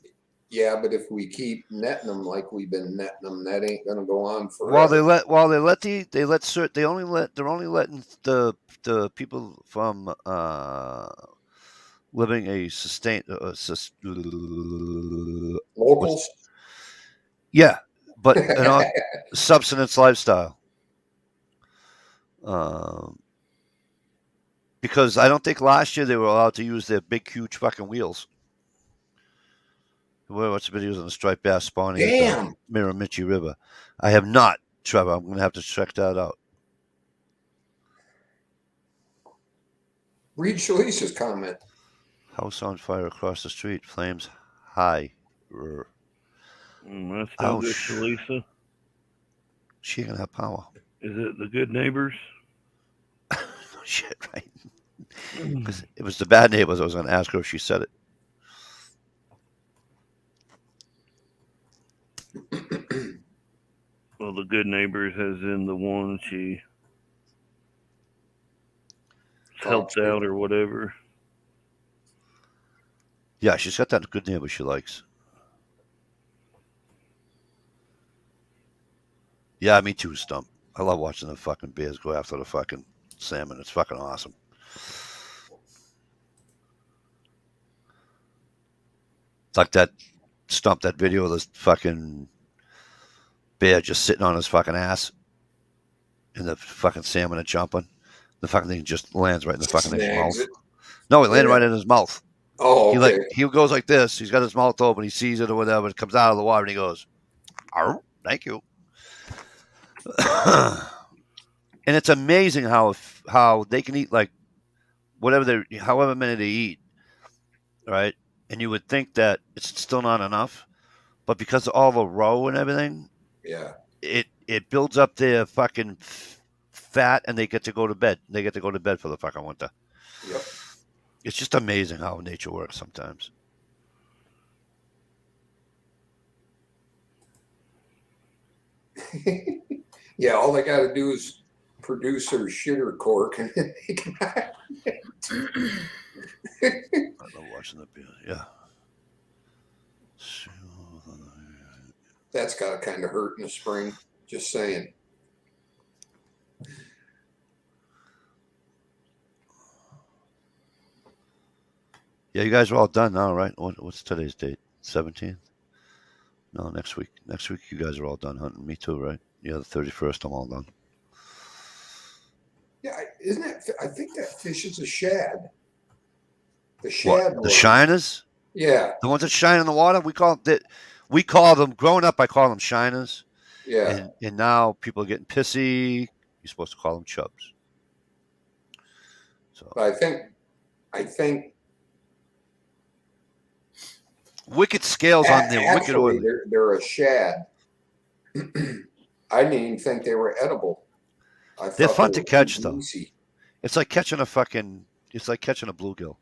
Yeah, but if we keep netting them like we've been netting them, that ain't gonna go on While forever. they're only letting the people from living a sustained Locals. yeah, but an subsistence lifestyle. Because I don't think last year they were allowed to use their big, huge fucking wheels. What's the videos on the striped bass spawning at the Damn. Miramichi River? I have not, Trevor. I'm going to have to check that out. Read Shalisa's comment. House on fire across the street. Flames high. That's no good, Ouch. Lisa. She ain't gonna have power. Is it the good neighbors? Shit, right? Because it was the bad neighbors. I was going to ask her if she said it. Well, the good neighbors, as in the one she helped out or whatever. Yeah, she's got that good neighbor she likes. Yeah, me too, Stump. I love watching the fucking bears go after the fucking salmon. It's fucking awesome. It's like that Stump, that video of this fucking bear just sitting on his fucking ass and the fucking salmon are jumping. The fucking thing just lands right in the fucking thing's mouth. It. No, it landed right in his mouth. Oh, okay. He goes like this. He's got his mouth open. He sees it or whatever. It comes out of the water and he goes, "Arr, thank you." And it's amazing how they can eat like however many they eat, right? And you would think that it's still not enough, but because of all the roe and everything, Yeah. it builds up their fucking fat, and they get to go to bed. They get to go to bed for the fucking winter. Yep. It's just amazing how nature works sometimes. Yeah, all they got to do is produce their shitter cork, and then they can. I love watching the beer. Yeah. That's got to kind of hurt in the spring. Just saying. Yeah, you guys are all done now, right? What's today's date? 17th? No, next week. Next week you guys are all done hunting. Me too, right? Yeah, the 31st I'm all done. Yeah, isn't that? I think that fish is a shad. The shad. What? The shiners? Yeah. The ones that shine in the water? We call them, growing up, I call them shiners. Yeah. And now people are getting pissy. You're supposed to call them chubs. So But I think wicked scales on them. Wicked actually oily. they're a shad. I didn't even think they were edible. They're fun to were catch, though. greasy. It's like catching a bluegill.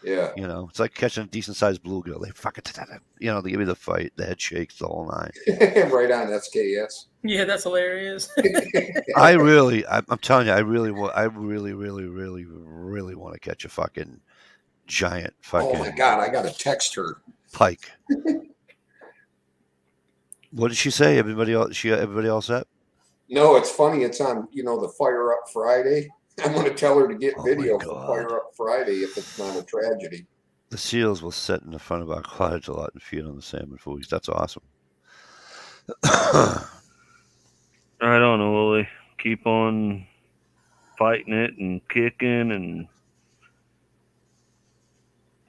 Yeah. You know, it's like catching a decent sized bluegill. They fucking, they give you the fight, the head shakes, the whole nine. Right on SKS. Yeah, that's hilarious. I'm telling you, I really want to catch a fucking giant fucking. Oh my God, I got to text her. Pike. What did she say? Everybody all set? No, it's funny. It's on, the Fire Up Friday. I'm going to tell her to get video for God. Fire Up Friday if it's not a tragedy. The seals will sit in the front of our cottage a lot and feed on the salmon foods. That's awesome. I don't know, Willie. Keep on fighting it and kicking and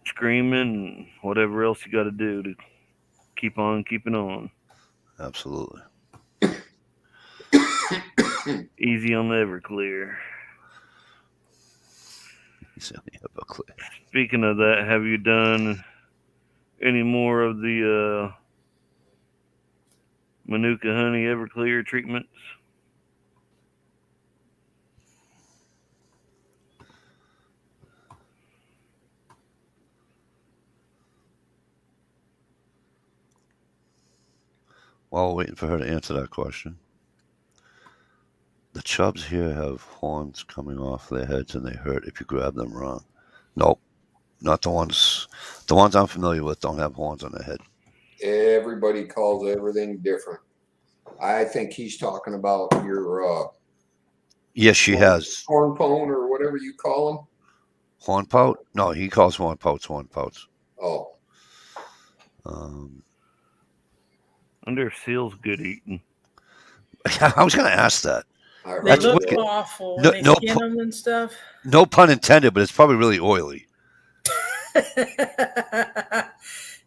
screaming and whatever else you got to do to keep on keeping on. Absolutely. Easy on the Everclear. Speaking of that, have you done any more of the Manuka honey Everclear treatments? While we're waiting for her to answer that question, the chubs here have horns coming off their heads and they hurt if you grab them wrong. Nope, not the ones. The ones I'm familiar with don't have horns on their head. Everybody calls everything different. I think he's talking about your Yes, she has. horn pone or whatever you call them. Horn pout? No, he calls horn pouts horn pouts. Oh, I wonder if seal's good eating. I was going to ask that. I heard They That's look wicked. awful when No- they no skin pu- them and stuff. No pun intended, but it's probably really oily.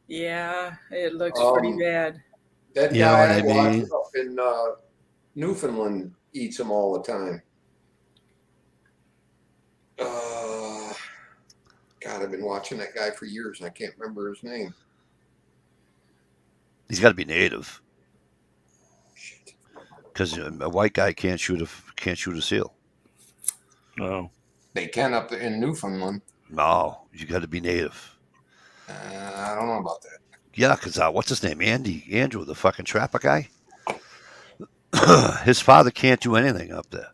Yeah, it looks pretty bad. that You know guy what I watch mean? up in Newfoundland eats them all the time. God, I've been watching that guy for years and I can't remember his name. He's got to be native Shit. because a white guy can't shoot a seal. Oh, They can up in Newfoundland. No, you got to be native. I don't know about that. Yeah, because what's his name? Andrew, the fucking trapper guy. His father can't do anything up there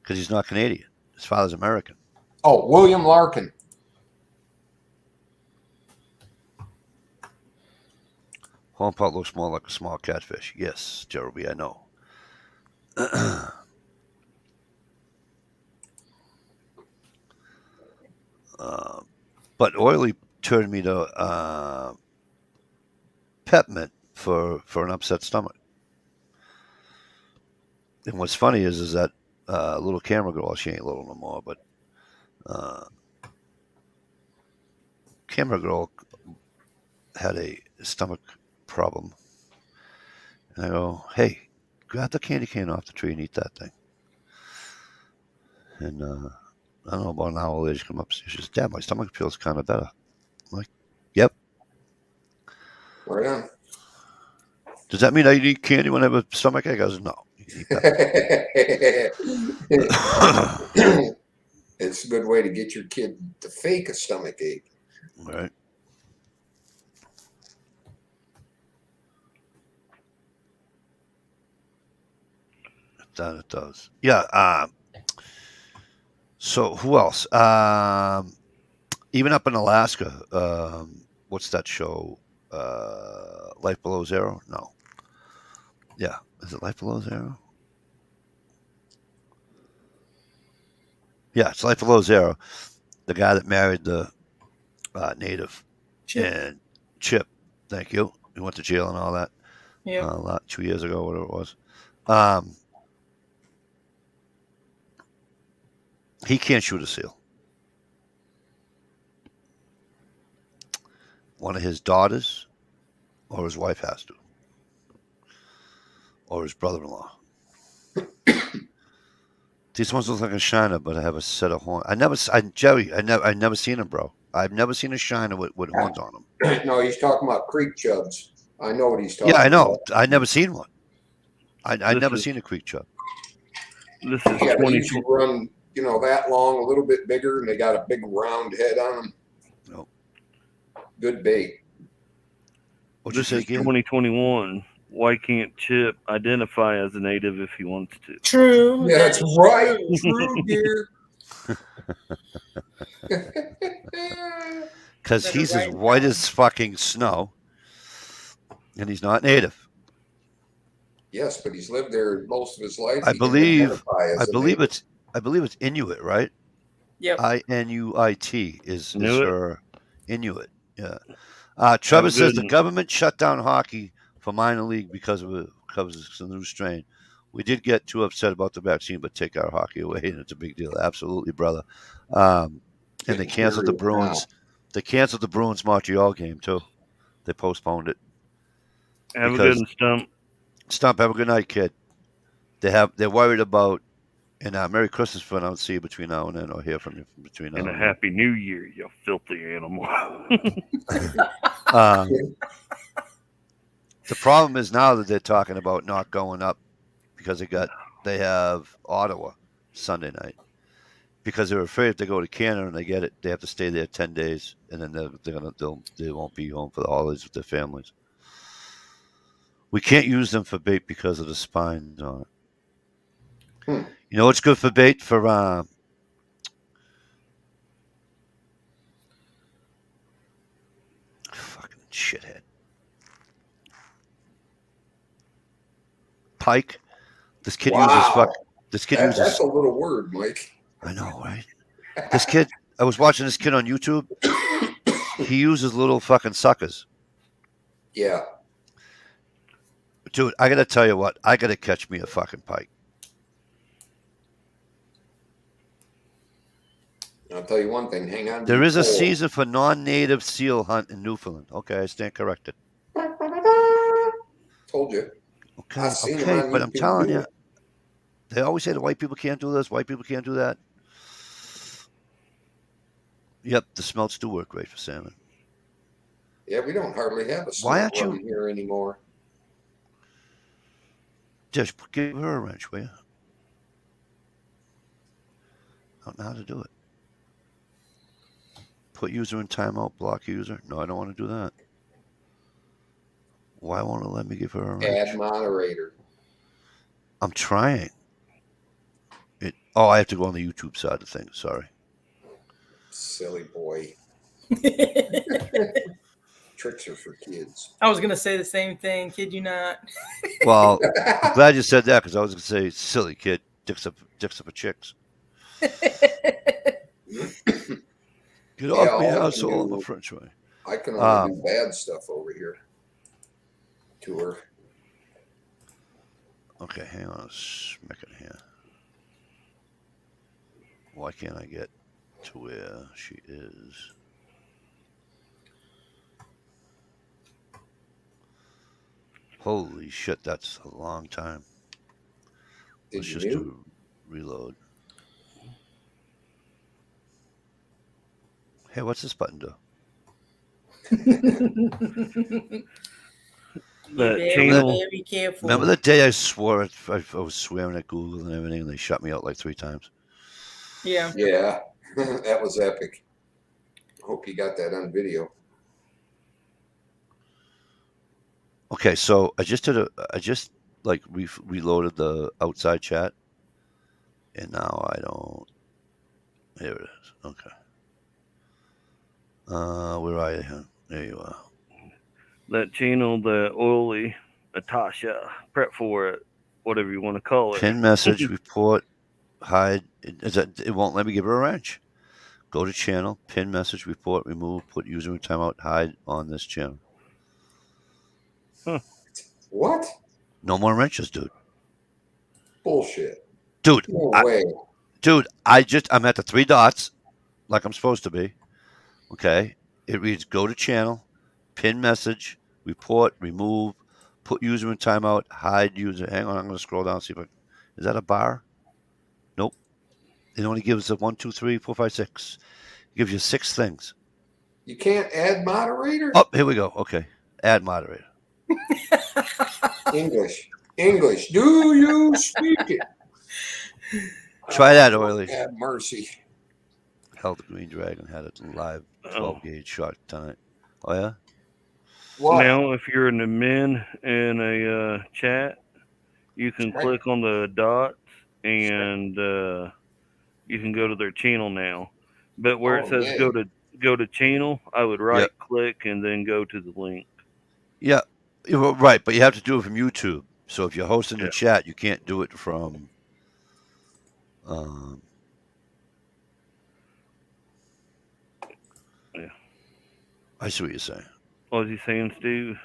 because he's not Canadian. His father's American. Oh, William Larkin. Horn pout looks more like a small catfish. Yes, Jeremy, I know. But oily turned me to peppermint for an upset stomach. And what's funny is that little camera girl, she ain't little no more, but camera girl had a stomach problem. And I go, hey, grab the candy cane off the tree and eat that thing. And I don't know, about an hour later, she come upstairs. She says, Dad, my stomach feels kind of better. I'm like, yep. Right on. Does that mean I eat candy when I have a stomach ache? I goes, no. You can eat that. It's a good way to get your kid to fake a stomach ache. Right. That it does. Yeah. So who else? Even up in Alaska, what's that show? Life Below Zero? No. Yeah. Is it Life Below Zero? Yeah, it's Life Below Zero. The guy that married the native. Chip. And Chip, thank you. He went to jail and all that. Yeah. 2 years ago, whatever it was. He can't shoot a seal. One of his daughters or his wife has to, or his brother-in-law. These ones look like a shiner, but I have a set of horns. I've never seen them, bro. I've never seen a shiner with horns on them. No, he's talking about creek chubs. I know what he's talking Yeah, I know. about. I've never seen one. I've never is- seen a creek chub. this is Yeah, they 20. usually run, that long, a little bit bigger, and they got a big round head on them. Nope. Good bait. What'd you This say is again? 2021. Why can't Chip identify as a native if he wants to? True. That's that is right. true. True, dear. Because Better he's as write it white down. as fucking snow, and he's not native. Yes, but he's lived there most of his life. I He can believe identify as a native. it's Inuit, right? Yep. Inuit is Inuit. her Inuit. Yeah. Trevor Have a says good the one. government shut down hockey for minor league because it's a new strain. We did get too upset about the vaccine, but take our hockey away, and it's a big deal. Absolutely, brother. And they Getting canceled the serious Bruins. They canceled the Bruins Montreal game too. They postponed it. Have a Because- good one, Stump. Stump, have a good night, kid. They're worried about. And Merry Christmas for I don't see you between now and then, or hear from you between now And and a then. Happy New Year, you filthy animal. The problem is now that they're talking about not going up because they have Ottawa Sunday night because they're afraid if they go to Canada and they get it, they have to stay there 10 days, and then they won't be home for the holidays with their families. We can't use them for bait because of the spines on it. Hmm. You know what's good for bait for fucking shithead. Pike. This kid uses Wow. This kid uses. That's a little word, Mike. I know, right? This kid. I was watching this kid on YouTube. He uses little fucking suckers. Yeah. Dude, I gotta tell you what. I gotta catch me a fucking pike. I'll tell you one thing. Hang on. There is a season for non-native seal hunt in Newfoundland. Okay, I stand corrected. Told you. Okay, I've seen them okay, on but I'm YouTube telling do you, it. they always say the white people can't do this, white people can't do that. Yep, the smelts do work great for salmon. Yeah, we don't hardly have a Why smelt aren't you- run here anymore. Just give her a wrench, will you? I don't know how to do it. Put user in timeout, block user. No, I don't want to do that. Why won't it let me give her a wrench? Add moderator. I'm trying. I have to go on the YouTube side of things. Sorry. Silly boy. Tricks are for kids. I was gonna say the same thing. Kid you not. Well, I'm glad you said that because I was going to say, silly kid, dicks up for chicks. Get off me, all I can asshole. I'm a do- French way. I can only do bad stuff over here to her. Okay, hang on a second here. Why can't I get to where she is? Holy shit, that's a long time. Did Let's you just mute? do reload. Hey, what's this button do? That Very, channel. very careful. Remember the day I swore I was swearing at Google and everything, and they shut me out like 3 times? Yeah. Yeah, that was epic. Hope you got that on video. Okay, so I just reloaded the outside chat, and now I don't. Here it is. Okay. Where are you? There you are. That channel, the oily Natasha, prep for it, whatever you want to call it. Pin message, report, hide. It won't let me give her a wrench. Go to channel, pin message, report, remove, put user in timeout, hide on this channel. What? No more wrenches, dude. Bullshit. Dude, No way. I'm at the 3 dots, like I'm supposed to be. Okay. It reads go to channel, pin message, report, remove, put user in timeout, hide user. Hang on, I'm going to scroll down and see if is that a bar? Nope. It only gives a 1, 2, 3, 4, 5, 6. It gives you 6 things. You can't add moderator? Oh, here we go. Okay. Add moderator. English. English. Do you speak it? Try that, Oily. Have mercy. Held the Green Dragon had it live 12 gauge shot tonight. Oh, yeah? What? Now, if you're an admin in a chat, you can click on the dots and you can go to their channel now. But where it says go to channel, I would right click and then go to the link. Yeah, right. But you have to do it from YouTube. So if you're hosting the chat, you can't do it from. Yeah. I see what you're saying. What was he saying, Steve?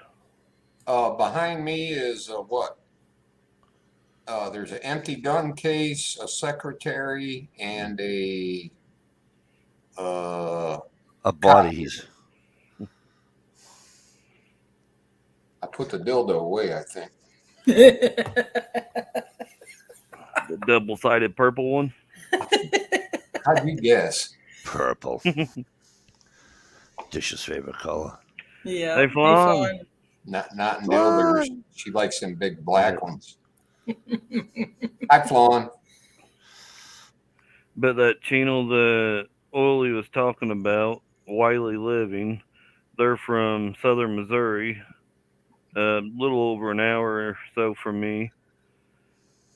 Behind me is what? There's an empty gun case, a secretary, and a body. I put the dildo away, I think. The double-sided purple one? How'd you guess? Purple. Dish's favorite color. Yeah. Hey, Fawn. Not in dildos. She likes them big black ones. Hi, Flawn. But that channel that Oily was talking about, Wiley Living, they're from southern Missouri, a little over an hour or so from me.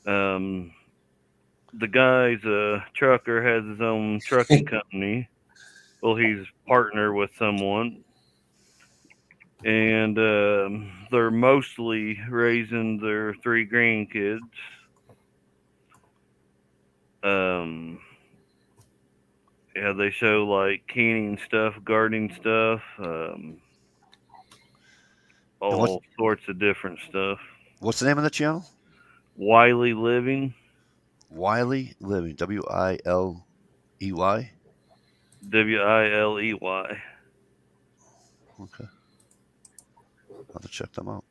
Um, the guy's a trucker, has his own trucking company. Well, he's partner with someone, and they're mostly raising their 3 grandkids. Um, yeah, they show like canning stuff, gardening stuff, And all sorts of different stuff. what's the name of the channel? Wiley Living, Wiley Living. Wiley. Wiley. Okay, I'll have to check them out.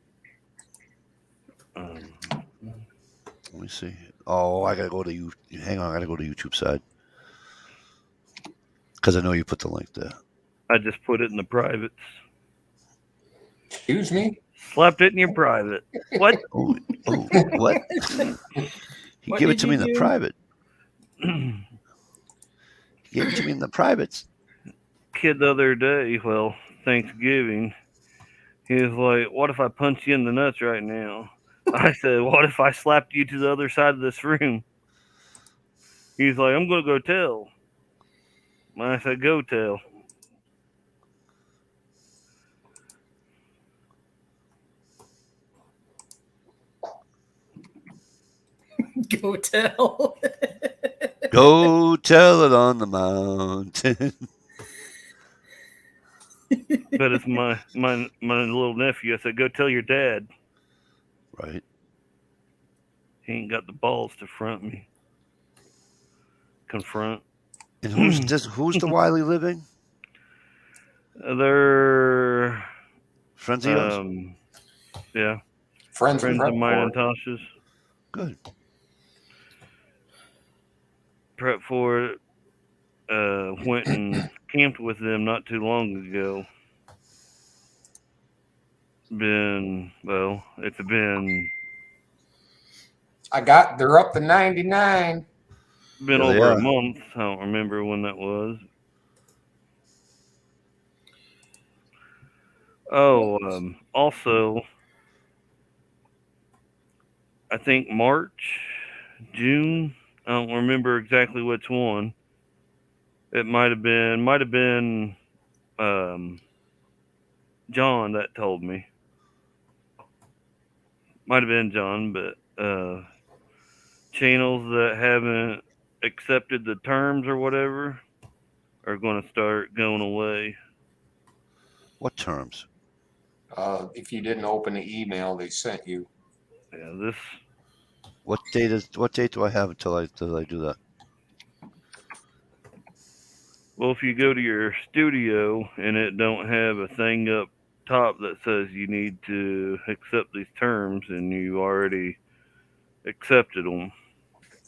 Um, Let me see. Oh, I gotta go to you. Hang on, I gotta go to YouTube side because I know you put the link there. I just put it in the privates. Excuse me? Slapped it in your private. What? Oh, what? He What gave it did to you me in the do? private. He gave it to me in the privates. Kid the other day, well, Thanksgiving, he was like, "What if I punch you in the nuts right now?" I said, "What if I slapped you to the other side of this room?" He's like, "I'm gonna go tell." I said, "Go tell." Go tell. Go tell it on the mountain. But it's my little nephew. I said, "Go tell your dad." Right. He ain't got the balls to confront. And who's this? Who's the Wiley Living? They're Friends of yours? yeah, Friends of friends of mine and Prepcore. Tasha's. Good. Prep for it. Went and camped with them not too long ago. It's been They're up to 99. been Yeah, they over a are. month. I don't remember when that was. Oh, also, I think March, June. I don't remember exactly which one. It might have been um, John that told me. Might have been John, but channels that haven't accepted the terms or whatever are going to start going away. What terms? If you didn't open the email they sent you. Yeah, this What date do I have until I do that? well, if you go to your studio and it don't have a thing up top that says you need to accept these terms and you already accepted them.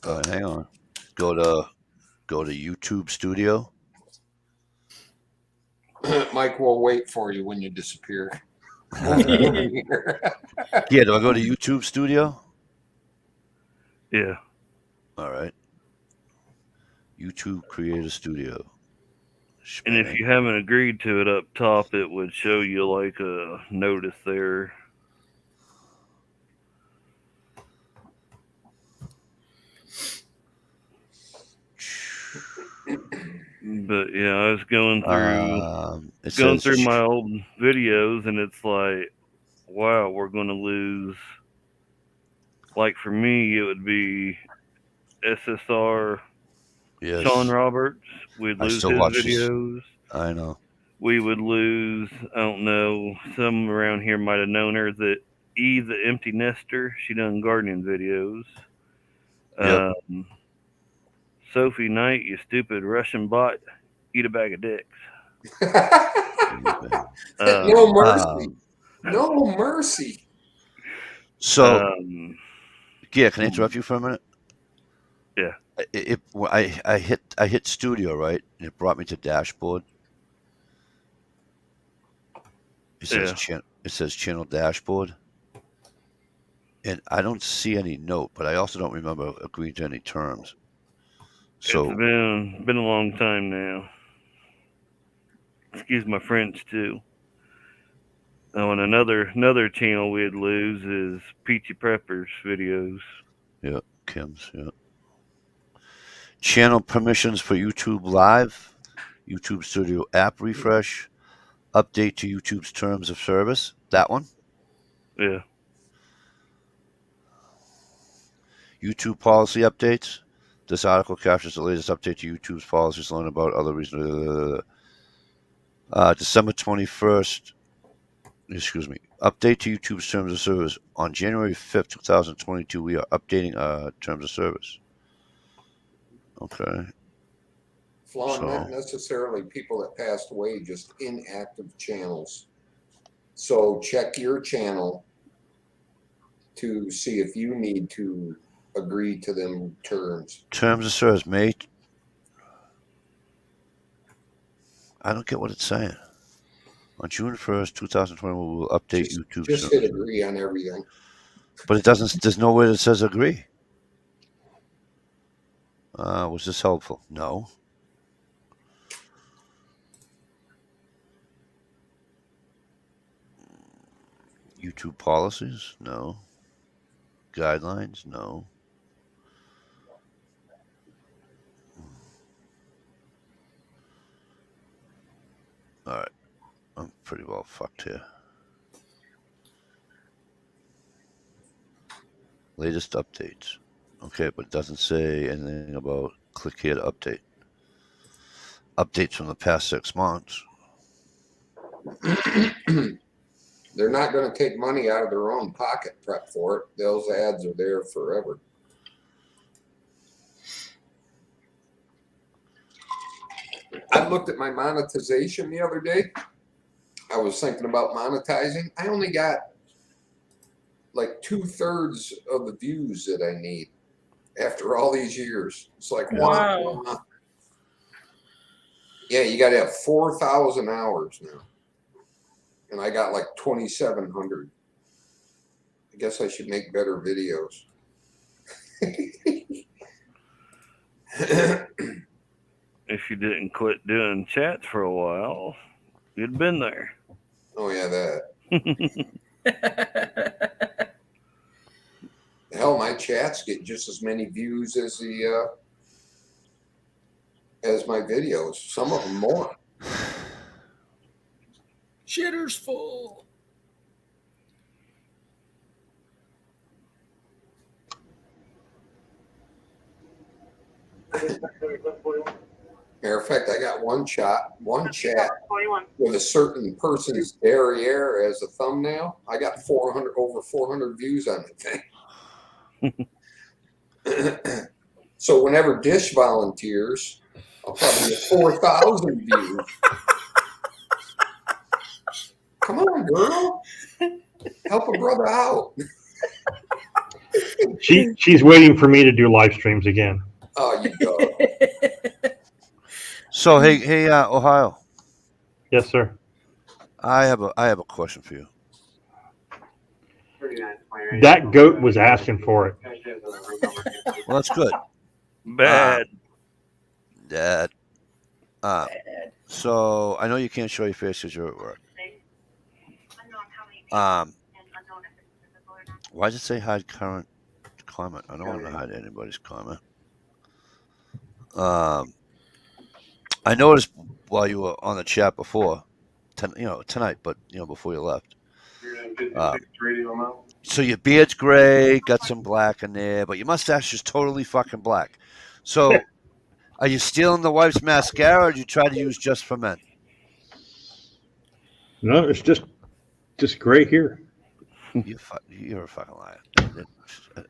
All right, hang on. Go to YouTube Studio. Mike will wait for you when you disappear. Yeah, do I go to YouTube Studio? Yeah. All right. YouTube Creator Studio. And if you haven't agreed to it up top, it would show you like a notice there. But yeah, I was going through my old videos, and it's like, wow, we're going to lose. Like for me, it would be SSR, yes. Sean Roberts. We'd lose his videos. I know. We would lose, I don't know, some around here might have known her, that the Empty Nester. She done gardening videos. Yep. Sophie Knight, you stupid Russian bot, eat a bag of dicks. No mercy. No mercy. So, yeah, can I interrupt you for a minute? Yeah. I hit studio, right, and it brought me to dashboard. It says channel dashboard, and I don't see any note, but I also don't remember agreeing to any terms. So it's been a long time now. Excuse my French too. Oh, and another channel we'd lose is Peachy Preppers videos. Yeah, Kim's. Yeah. Channel permissions for YouTube Live, YouTube Studio app refresh, update to YouTube's terms of service. That one. Yeah. YouTube policy updates. This article captures the latest update to YouTube's policies. Learn about other reasons. December 21st. Excuse me. Update to YouTube's terms of service. On January 5th, 2022, we are updating terms of service. Okay. Flaw, not necessarily people that passed away, just inactive channels. So check your channel to see if you need to agree to them terms. Terms of service, mate. I don't get what it's saying. On June 1st, 2021, we will update YouTube. Just hit agree on everything. But it doesn't. There's nowhere that says agree. Was this helpful? No. YouTube policies? No. Guidelines? No. All right. I'm pretty well fucked here. Latest updates. Okay, but it doesn't say anything about click here to update. Updates from the past 6 months. They're not going to take money out of their own pocket, prep for it. Those ads are there forever. I looked at my monetization the other day. I was thinking about monetizing. I only got like 2/3 of the views that I need after all these years. It's like, wow. Yeah, you got to have 4,000 hours now. And I got like 2,700. I guess I should make better videos. If you didn't quit doing chats for a while, you'd been there. Oh yeah, that. Hell, my chats get just as many views as as my videos. Some of them more. Shitter's full. Matter of fact, I got one chat with a certain person's derriere as a thumbnail. I got over 400 views on the thing. So whenever Dish volunteers, I'll probably get 4,000 views. Come on, girl. Help a brother out. She's waiting for me to do live streams again. Oh, you go. So hey, Ohio. Yes, sir. I have a question for you. That goat was asking for it. Well, that's good. Bad. Dad. So I know you can't show your face because you're at work. Why does it say hide current comment? I don't want to hide anybody's comment. I noticed while you were on the chat before, tonight, but before you left. So your beard's gray, got some black in there, but your mustache is totally fucking black. So, are you stealing the wife's mascara, or do you try to use just for men? No, it's just gray here. You're a fucking liar.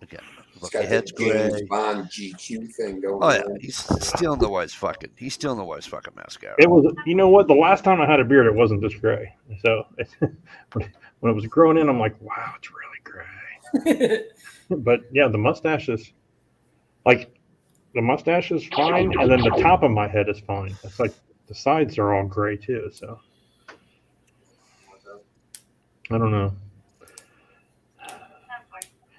Again, Look, your head's gray. James Bond GQ thing going Oh yeah, on. he's stealing the wife's fucking mascara. It was, you know what? The last time I had a beard, it wasn't this gray. So when it was growing in, I'm like, wow, it's really gray. But yeah, the mustache is fine, and then the top of my head is fine. It's like the sides are all gray too. So I don't know.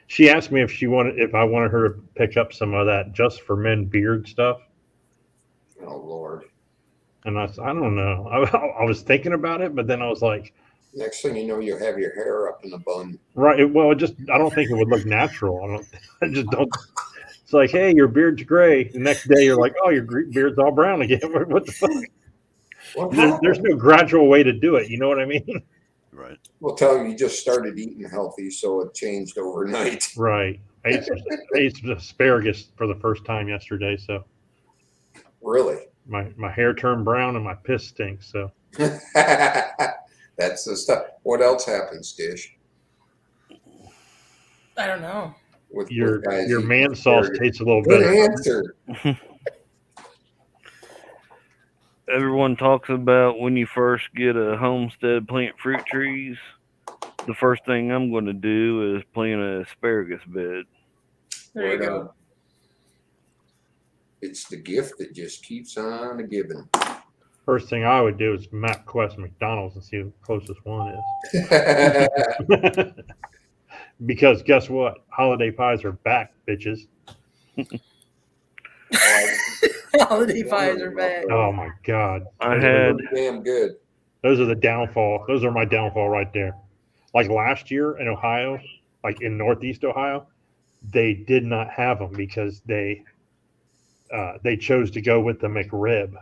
She asked me if I wanted her to pick up some of that Just for Men beard stuff. Oh Lord. And I don't know. I was thinking about it, but then I was like, Next thing you know, you'll have your hair up in a bun. Right. Well, I don't think it would look natural. I just don't. It's like, hey, your beard's gray. The next day, you're like, oh, your beard's all brown again. What the fuck? There's no gradual way to do it. You know what I mean? Right. We'll tell you just started eating healthy, so it changed overnight. Right. I ate some asparagus for the first time yesterday, so Really? my hair turned brown and my piss stinks. So That's the stuff. What else happens, Dish? I don't know. With your guys eating man sauce asparagus? tastes a little Good better. answer. Everyone talks about when you first get a homestead, plant fruit trees. The first thing I'm going to do is plant an asparagus bed. There you go. It's the gift that just keeps on giving. First thing I would do is map quest McDonald's and see who the closest one is. Because guess what? Holiday pies are back, bitches. Holiday pies are back. Oh my god. I had Damn good. Those are the downfall. Those are my downfall right there. Like last year in Ohio, like in Northeast Ohio, they did not have them because they chose to go with the McRib,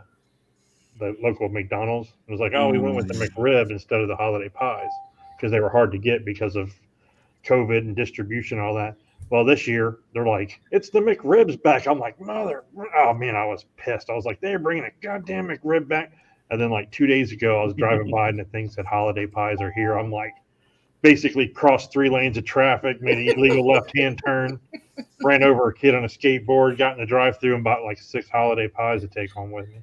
the local McDonald's. It was like, oh, we went with the McRib instead of the holiday pies because they were hard to get because of COVID and distribution and all that. Well, this year they're like, it's the McRib's back. I'm like, oh man, I was pissed. I was like, they're bringing a goddamn McRib back. And then like 2 days ago, I was driving by and the thing said holiday pies are here. I'm like, basically crossed 3 lanes of traffic, made an illegal left-hand turn, ran over a kid on a skateboard, got in the drive-through and bought like 6 holiday pies to take home with me.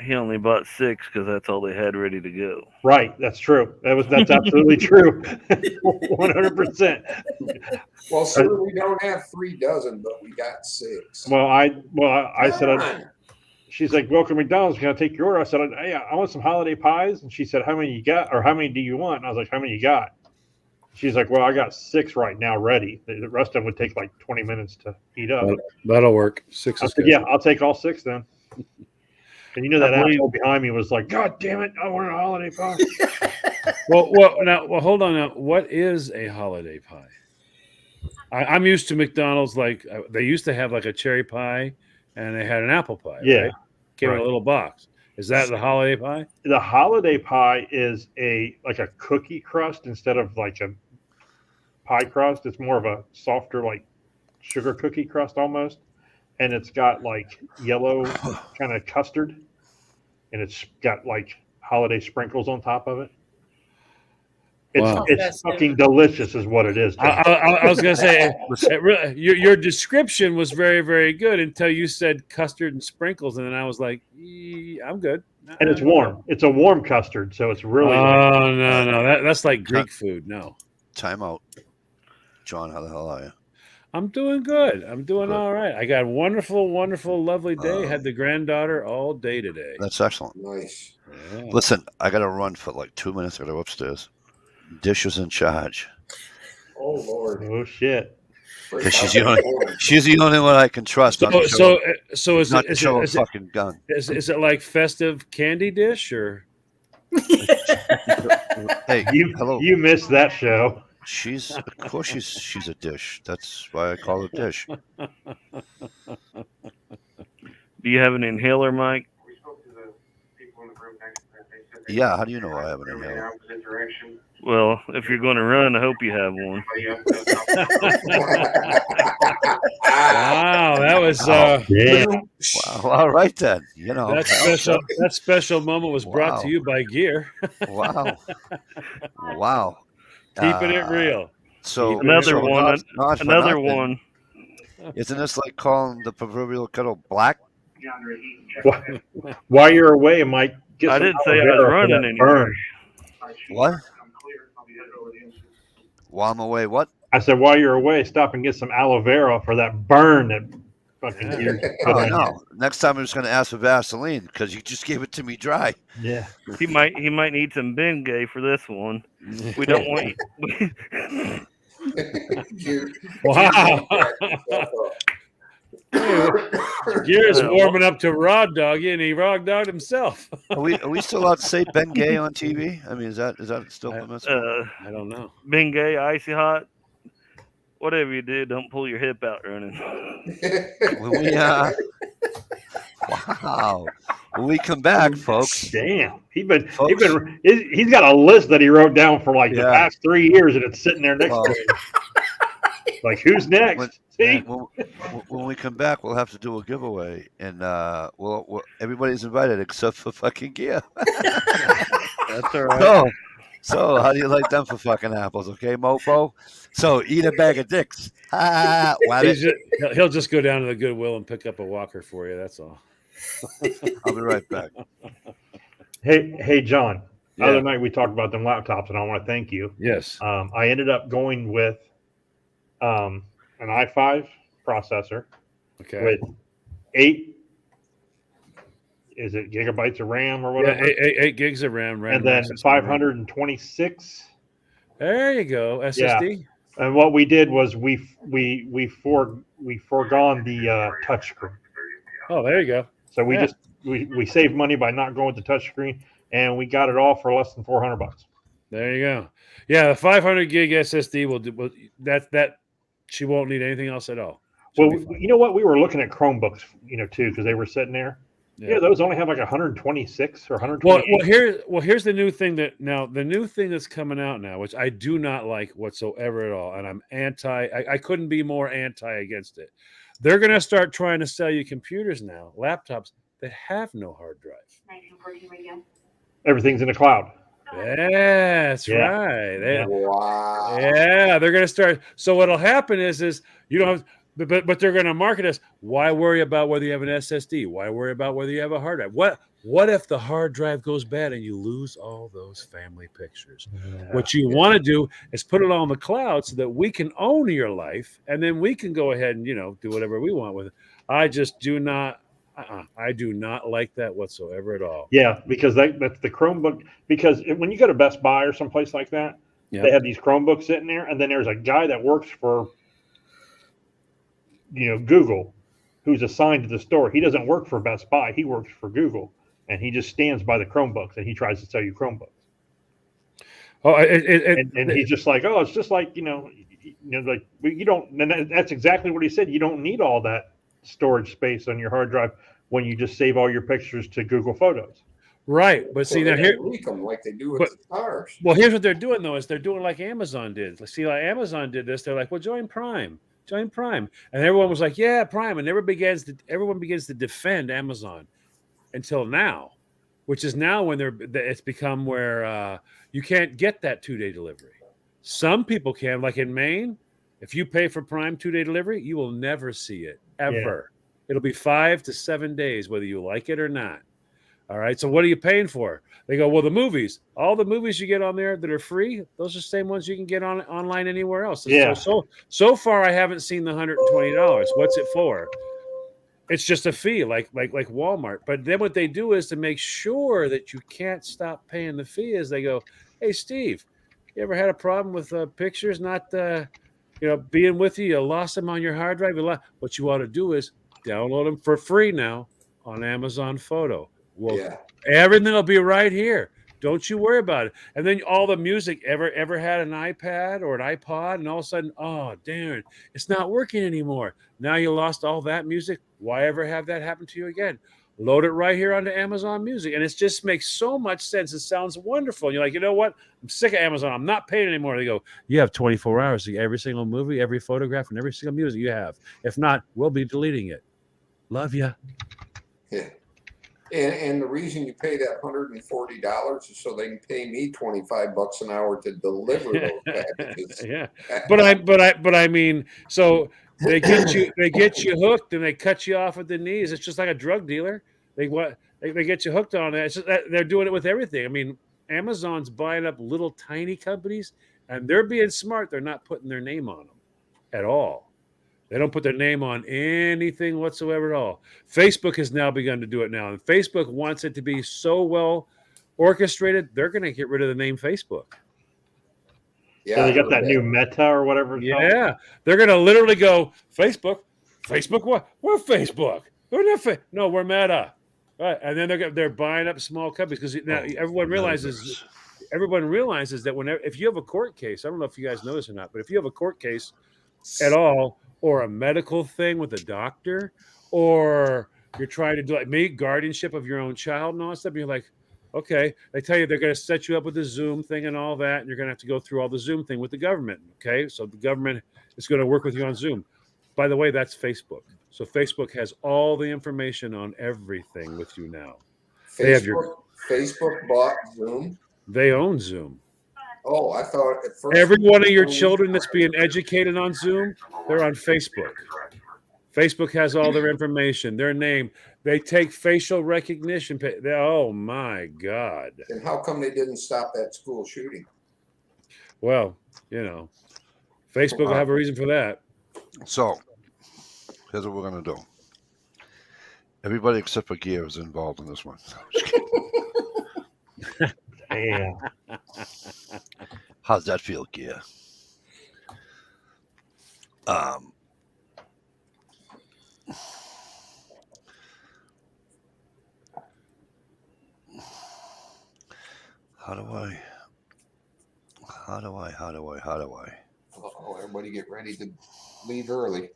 he only bought 6 because that's all they had ready to go. Right, that's true. That's absolutely true. 100%. Well, sir, we don't have 3 dozen, but we got 6. Well, I said, she's like, welcome to McDonald's. Can I take your order? I said, hey, I want some holiday pies. And she said, how many you got? Or how many do you want? And I was like, how many you got? She's like, well, I got 6 right now ready. The rest of them would take like 20 minutes to heat up. That'll work. 6 I is said, good. yeah, I'll take all 6 then. And you know that asshole behind me was like, God damn it, I want a holiday pie. Well, hold on now. What is a holiday pie? I'm used to McDonald's, like they used to have like a cherry pie and they had an apple pie. Yeah. Right? Came in a little box. Is that the holiday pie? The holiday pie is like a cookie crust instead of like a pie crust. It's more of a softer, like sugar cookie crust almost. And it's got like yellow kind of custard. And it's got like holiday sprinkles on top of it. Wow. It's fucking delicious is what it is. I was going to say, your description was very, very good until you said custard and sprinkles. And then I was like, I'm good. And it's warm. It's a warm custard. So it's really. Oh, no. That's like Greek food. No. Time out. John, how the hell are you? I'm doing good. I'm doing all right. I got a wonderful, wonderful, lovely day. Had the granddaughter all day today. That's excellent. Nice. Yeah. Listen, I got to run for like 2 minutes. I got to go upstairs. Dish is in charge. Oh, Lord. Oh, shit. Because she's the only one I can trust. So is not it show a fucking gun. is it like festive candy dish or? Hey, hello. You missed that show. Of course she's a dish. That's why I call her Dish. Do you have an inhaler, Mike? Yeah, how do you know I have an inhaler? Well, if you're going to run, I hope you have one. Wow, that was Yeah. Wow, all right then. You know. that special moment was brought to Wow. you by Gear. Wow. Wow. Keeping it real. So Another one. not for Another nothing. one. Isn't this like calling the proverbial kettle black? While you're away, Mike, get I some didn't say I aloe was vera for running that anywhere. burn. What? While I'm away, what? I said, while you're away, stop and get some aloe vera for that burn that fucking Yeah. Gear put Oh on you. no! Next time I'm just going to ask for Vaseline because you just gave it to me dry. Yeah. He might need some Bengay for this one. We don't want you. Wow. Gear's Yeah, warming up to raw doggy, and he raw dogged himself. Are we still allowed to say Ben Gay on TV? I mean, is that still I- permissible? I don't know. Bengay, icy hot. Whatever you do, don't pull your hip out running. When we wow. When we come back, folks. Damn, he's Folks. got a list that he wrote down for like the Yeah. past 3 years, and it's sitting there next Well, to him. Like, who's next? When- See, when we come back, we'll have to do a giveaway, and we'll everybody's invited except for fucking Gear. That's all right. So how do you like them for fucking apples? Okay, mofo. So eat a bag of dicks. Whack it. He'll just go down to the Goodwill and pick up a walker for you. That's all. I'll be right back. hey, John. Yeah. Other night we talked about them laptops, and I want to thank you. Yes. I ended up going with an i5 processor Okay. with 8 gigabytes of RAM or Yeah, whatever, 8 gigs of RAM, and then access 526. There you go. SSD. And what we did was we foregone the touchscreen. Oh, there you go. So we Yeah. just we saved money by not going with the touchscreen, and we got it all for less than $400. There you go. Yeah, the 500 gig SSD will do. That she won't need anything else at all. She'll Well, be fine. you know what? We were looking at Chromebooks, too, because they were sitting there. Yeah, those only have like 126 or 128. Here's the new thing the new thing that's coming out now, which I do not like whatsoever at all, and I'm anti. I couldn't be more anti against it. They're going to start trying to sell you computers now, laptops that have no hard drive. Everything's in the cloud. Yeah, that's Yeah. right. Wow. Yeah, they're going to start. So what'll happen is you don't have, but they're going to market us. Why worry about whether you have an SSD? Why worry about whether you have a hard drive? What if the hard drive goes bad and you lose all those family pictures? What you want to do is put it on the cloud so that we can own your life, and then we can go ahead and do whatever we want with it. I just do not. I do not like that whatsoever at all. Yeah, because that's the Chromebook. Because when you go to Best Buy or someplace like that, they have these Chromebooks sitting there, and then there's a guy that works for Google, who's assigned to the store. He doesn't work for Best Buy. He works for Google, and he just stands by the Chromebooks, and he tries to sell you Chromebooks. Oh, And he's just like, oh, it's just like like you don't. And that's exactly what he said. You don't need all that storage space on your hard drive when you just save all your pictures to Google Photos. Right, but see now here, leak them like they do with the stars. well, here's what they're doing though: is they're doing like Amazon did. See, like Amazon did this. They're like, well, join Prime, and everyone was like, yeah, Prime, and everyone begins to defend Amazon until now, which is now when it's become where you can't get that 2-day delivery. Some people can, like in Maine. If you pay for Prime 2-day delivery, you will never see it, ever. Yeah. It'll be 5 to 7 days, whether you like it or not. All right, so what are you paying for? They go, well, the movies. All the movies you get on there that are free, those are the same ones you can get online anywhere else. Yeah. So far, I haven't seen the $120. What's it for? It's just a fee, like Walmart. But then what they do is to make sure that you can't stop paying the fee is they go, hey, Steve, you ever had a problem with pictures not being with you? You lost them on your hard drive. What you ought to do is download them for free now on Amazon Photo. Well, everything will be right here. Don't you worry about it. And then all the music ever had an iPad or an iPod, and all of a sudden, oh, damn, it's not working anymore. Now you lost all that music. Why ever have that happen to you again? Load it right here onto Amazon Music. And it just makes so much sense. It sounds wonderful. And you're like, you know what? I'm sick of Amazon. I'm not paying anymore. They go, you have 24 hours to get every single movie, every photograph, and every single music you have. If not, we'll be deleting it. Love you. Yeah. And the reason you pay that $140 is so they can pay me $25 an hour to deliver those packages. Yeah, but I mean, so they get you hooked and they cut you off at the knees. It's just like a drug dealer. They get you hooked on it. It's just that they're doing it with everything. I mean, Amazon's buying up little tiny companies, and they're being smart. They're not putting their name on them at all. They don't put their name on anything whatsoever at all. Facebook has now begun to do it now. And Facebook wants it to be so well orchestrated, they're going to get rid of the name Facebook. Yeah, so they got that new Meta or whatever. Yeah, they're going to literally go, Facebook what? We're Facebook. We're not no, we're Meta. Right. And then they're buying up small companies because now everyone realizes that whenever if you have a court case, I don't know if you guys know this or not, but if you have a court case at all, or a medical thing with a doctor, or you're trying to do like me, guardianship of your own child and all that stuff, you're like, okay, they tell you they're going to set you up with the Zoom thing and all that, and you're going to have to go through all the Zoom thing with the government. Okay, so the government is going to work with you on Zoom. By the way, that's Facebook. So Facebook has all the information on everything with you now. Facebook bought Zoom. They own Zoom. Oh, I thought at first Every one of your children that's being educated on Zoom, they're on Facebook. Facebook has all their information, their name. They take facial recognition. Oh my God! And how come they didn't stop that school shooting? Well, Facebook will have a reason for that. So, here's what we're going to do. Everybody except for Gear is involved in this one. Damn. How's that feel, Gear? How do I? Oh, everybody get ready to leave early.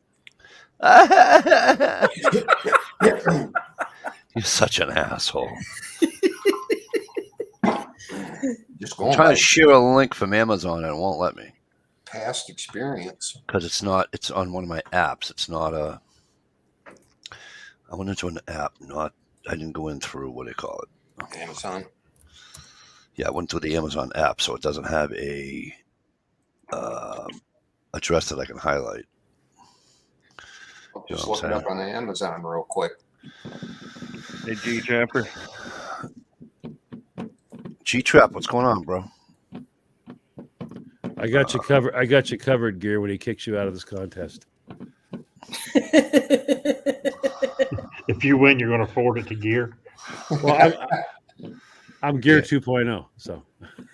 You're such an asshole. Just I'm going trying by to share a link from Amazon and it won't let me. past experience. Because it's on one of my apps. It's not I went into an app, I didn't go in through, what do you call it? Amazon. Yeah, I went through the Amazon app, so it doesn't have a address that I can highlight. I'll You just know what look I'm it up on Amazon real quick. Hey, G Trapper. G-Trap, what's going on, bro? I got you covered. I got you covered, Gear, when he kicks you out of this contest. If you win, you're going to forward it to Gear. Well, I'm Gear 2.0, so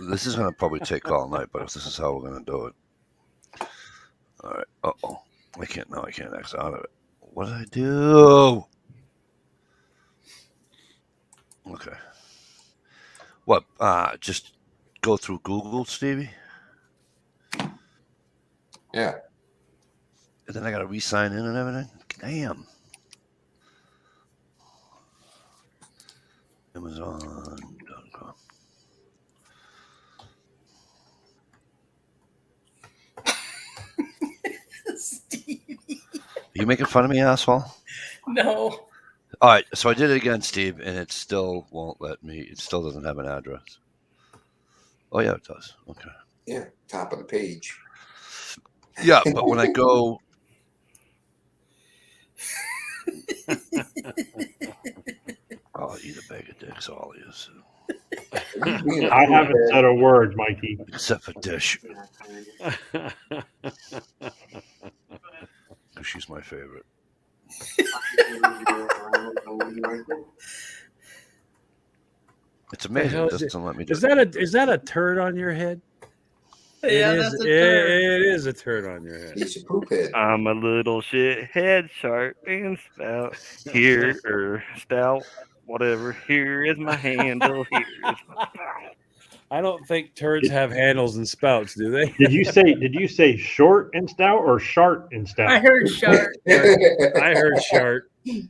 This is going to probably take all night, but if this is how we're going to do it. All right. Uh-oh. I can't exit out of it. What did I do? Okay. What? Just go through Google, Stevie? Yeah. And then I got to re-sign in and everything? Damn. Amazon.com. Stevie. Are you making fun of me, asshole? No. All right, so I did it again, Steve, and it still won't let me. It still doesn't have an address. Oh, yeah, it does. Okay. Yeah. Top of the page. Yeah, but when I go... I'll eat a bag of dicks, all he is. I haven't said a word, Mikey. Except for Dish. Because she's my favorite. It's amazing. It doesn't let me do it. Is that a turd on your head? Yeah, it that's is, a turd. It is a turd on your head. He's a poop head. I'm a little shithead, sharp and spout. Here, or stout, whatever. Here is my handle. Here is my spout. I don't think turds have handles and spouts, do they? Did you say short and stout or shart and stout? I heard shark. I heard shart. And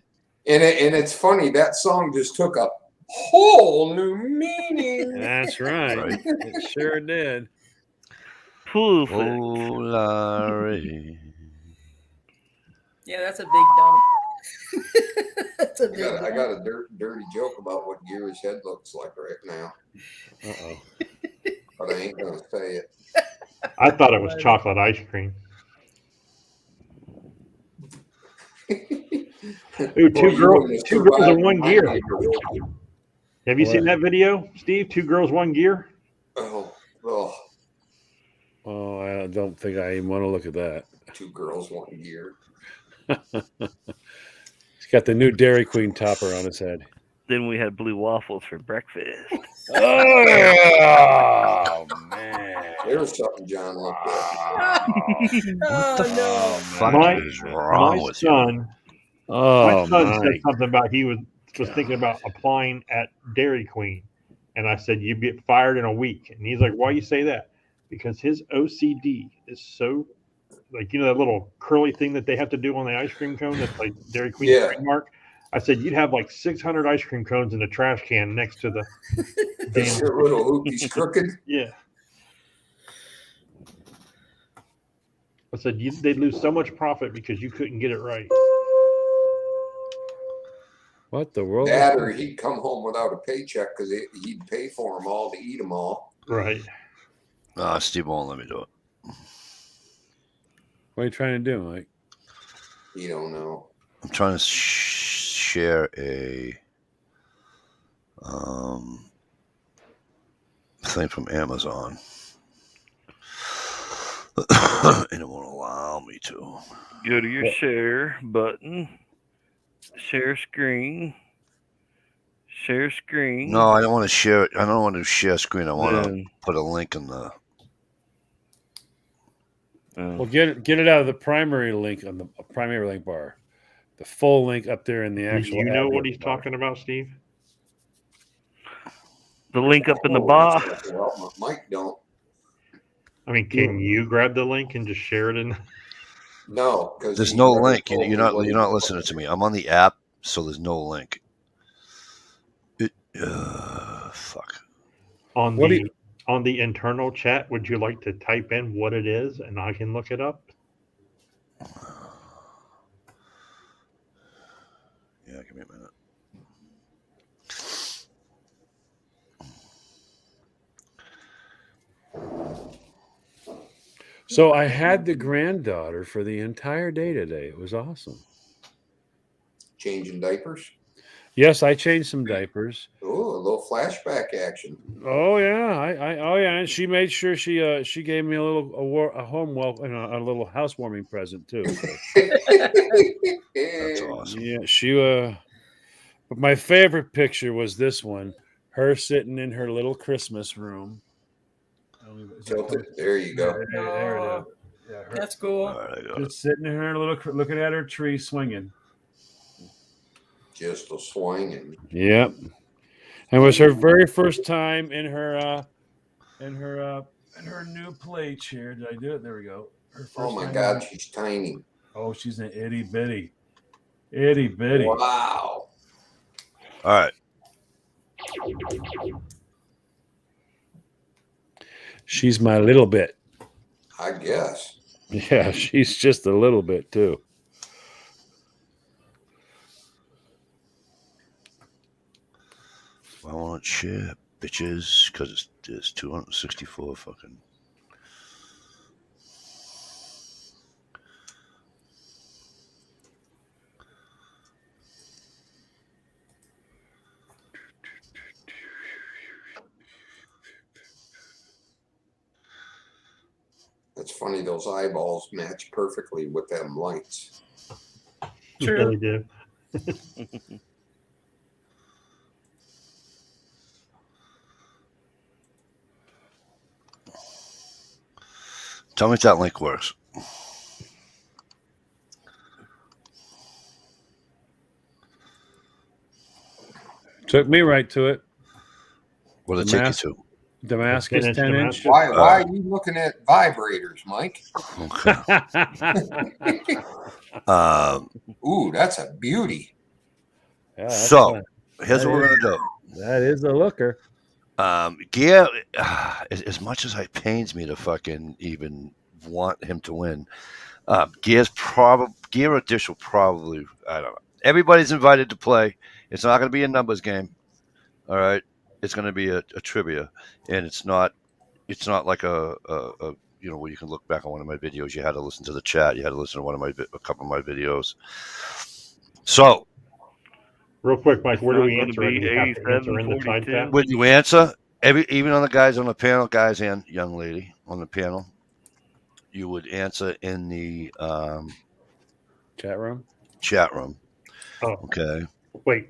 it's funny, that song just took a whole new meaning. That's right. It sure did. Poof. Oh, Larry. Yeah, that's a big dump. That's a big I dump. got a dirty joke about what Geary's head looks like right now, Uh-oh. but I ain't gonna say it. I thought it was chocolate ice cream. Ooh, two girls in one gear. Have you seen that video, Steve? 2 girls, 1 gear. Oh, Oh, I don't think I even want to look at that. 2 girls, 1 gear. He's got the new Dairy Queen topper on his head. Then we had blue waffles for breakfast. Oh, man. There's something John looked at. What the Oh, no. fuck My- is wrong My with you? son Oh my son said my! something about he was thinking about applying at Dairy Queen, and I said you'd get fired in a week. And he's like, "Why you say that?" Because his OCD is so like that little curly thing that they have to do on the ice cream cone that's like Dairy Queen's Yeah. trademark. I said you'd have like 600 ice cream cones in the trash can next to the Because your little hoopie's crooked. yeah. I said they'd lose so much profit because you couldn't get it right. What the world? That or he'd come home without a paycheck because he'd pay for them all to eat them all. Right. Steve won't let me do it. What are you trying to do, Mike? You don't know. I'm trying to share a thing from Amazon. And it won't allow me to. Go to your share button. Share screen. Share screen. No, I don't want to share it. I don't want to share screen. I want to Then- put a link in the. Well, get it out of the primary link on the primary link bar. The full link up there in the Do actual. you know what admin he's bar. talking about, Steve? The link up in the Oh, bar. that's not well, Mike don't. I mean, can you grab the link and just share it in? No, because There's no link. You're not listening to me. I'm on the app, so there's no link. Fuck. On What do the on the internal chat, would you like to type in what it is and I can look it up? Yeah, give me a minute. So I had the granddaughter for the entire day today. It was awesome. Changing diapers. Yes, I changed some diapers. Oh, a little flashback action. Oh yeah, oh yeah, and she made sure she gave me a home a little housewarming present too. So. That's awesome. Yeah, but my favorite picture was this one. Her sitting in her little Christmas room. There you go. There it is. Yeah, That's cool. All right, I got it. just sitting in her looking at her tree swinging. Just a swinging. Yep. And it was her very first time in her new play chair. Did I do it? There we go. Her first Oh my time God, she's tiny. Oh, she's an itty bitty. Itty bitty. Wow. All right. She's my little bit. I guess. Yeah, she's just a little bit too. I want share, bitches, because there's 264 fucking. That's funny. Those eyeballs match perfectly with them lights. True. They do. Tell me if that link works. Took me right to it. What did it take you to? Damascus 10-inch 10 inch. Why are you looking at vibrators, Mike? Okay. Ooh, that's a beauty. Yeah, that's So fun. here's what we're gonna do. That is a looker. Gear, as much as it pains me to fucking even want him to win, Gear or Dish will probably, I don't know. Everybody's invited to play. It's not going to be a numbers game. All right, it's going to be a trivia, and it's not like a where you can look back on one of my videos. You had to listen to the chat. You had to listen to a couple of my videos. So. Real quick, Mike, where do we It's not answer gonna it? be We have to answer in the side 87-42. chat. When you answer, even on the guys on the panel, guys and young lady on the panel, you would answer in the Chat room. chat room. Oh, Okay. wait.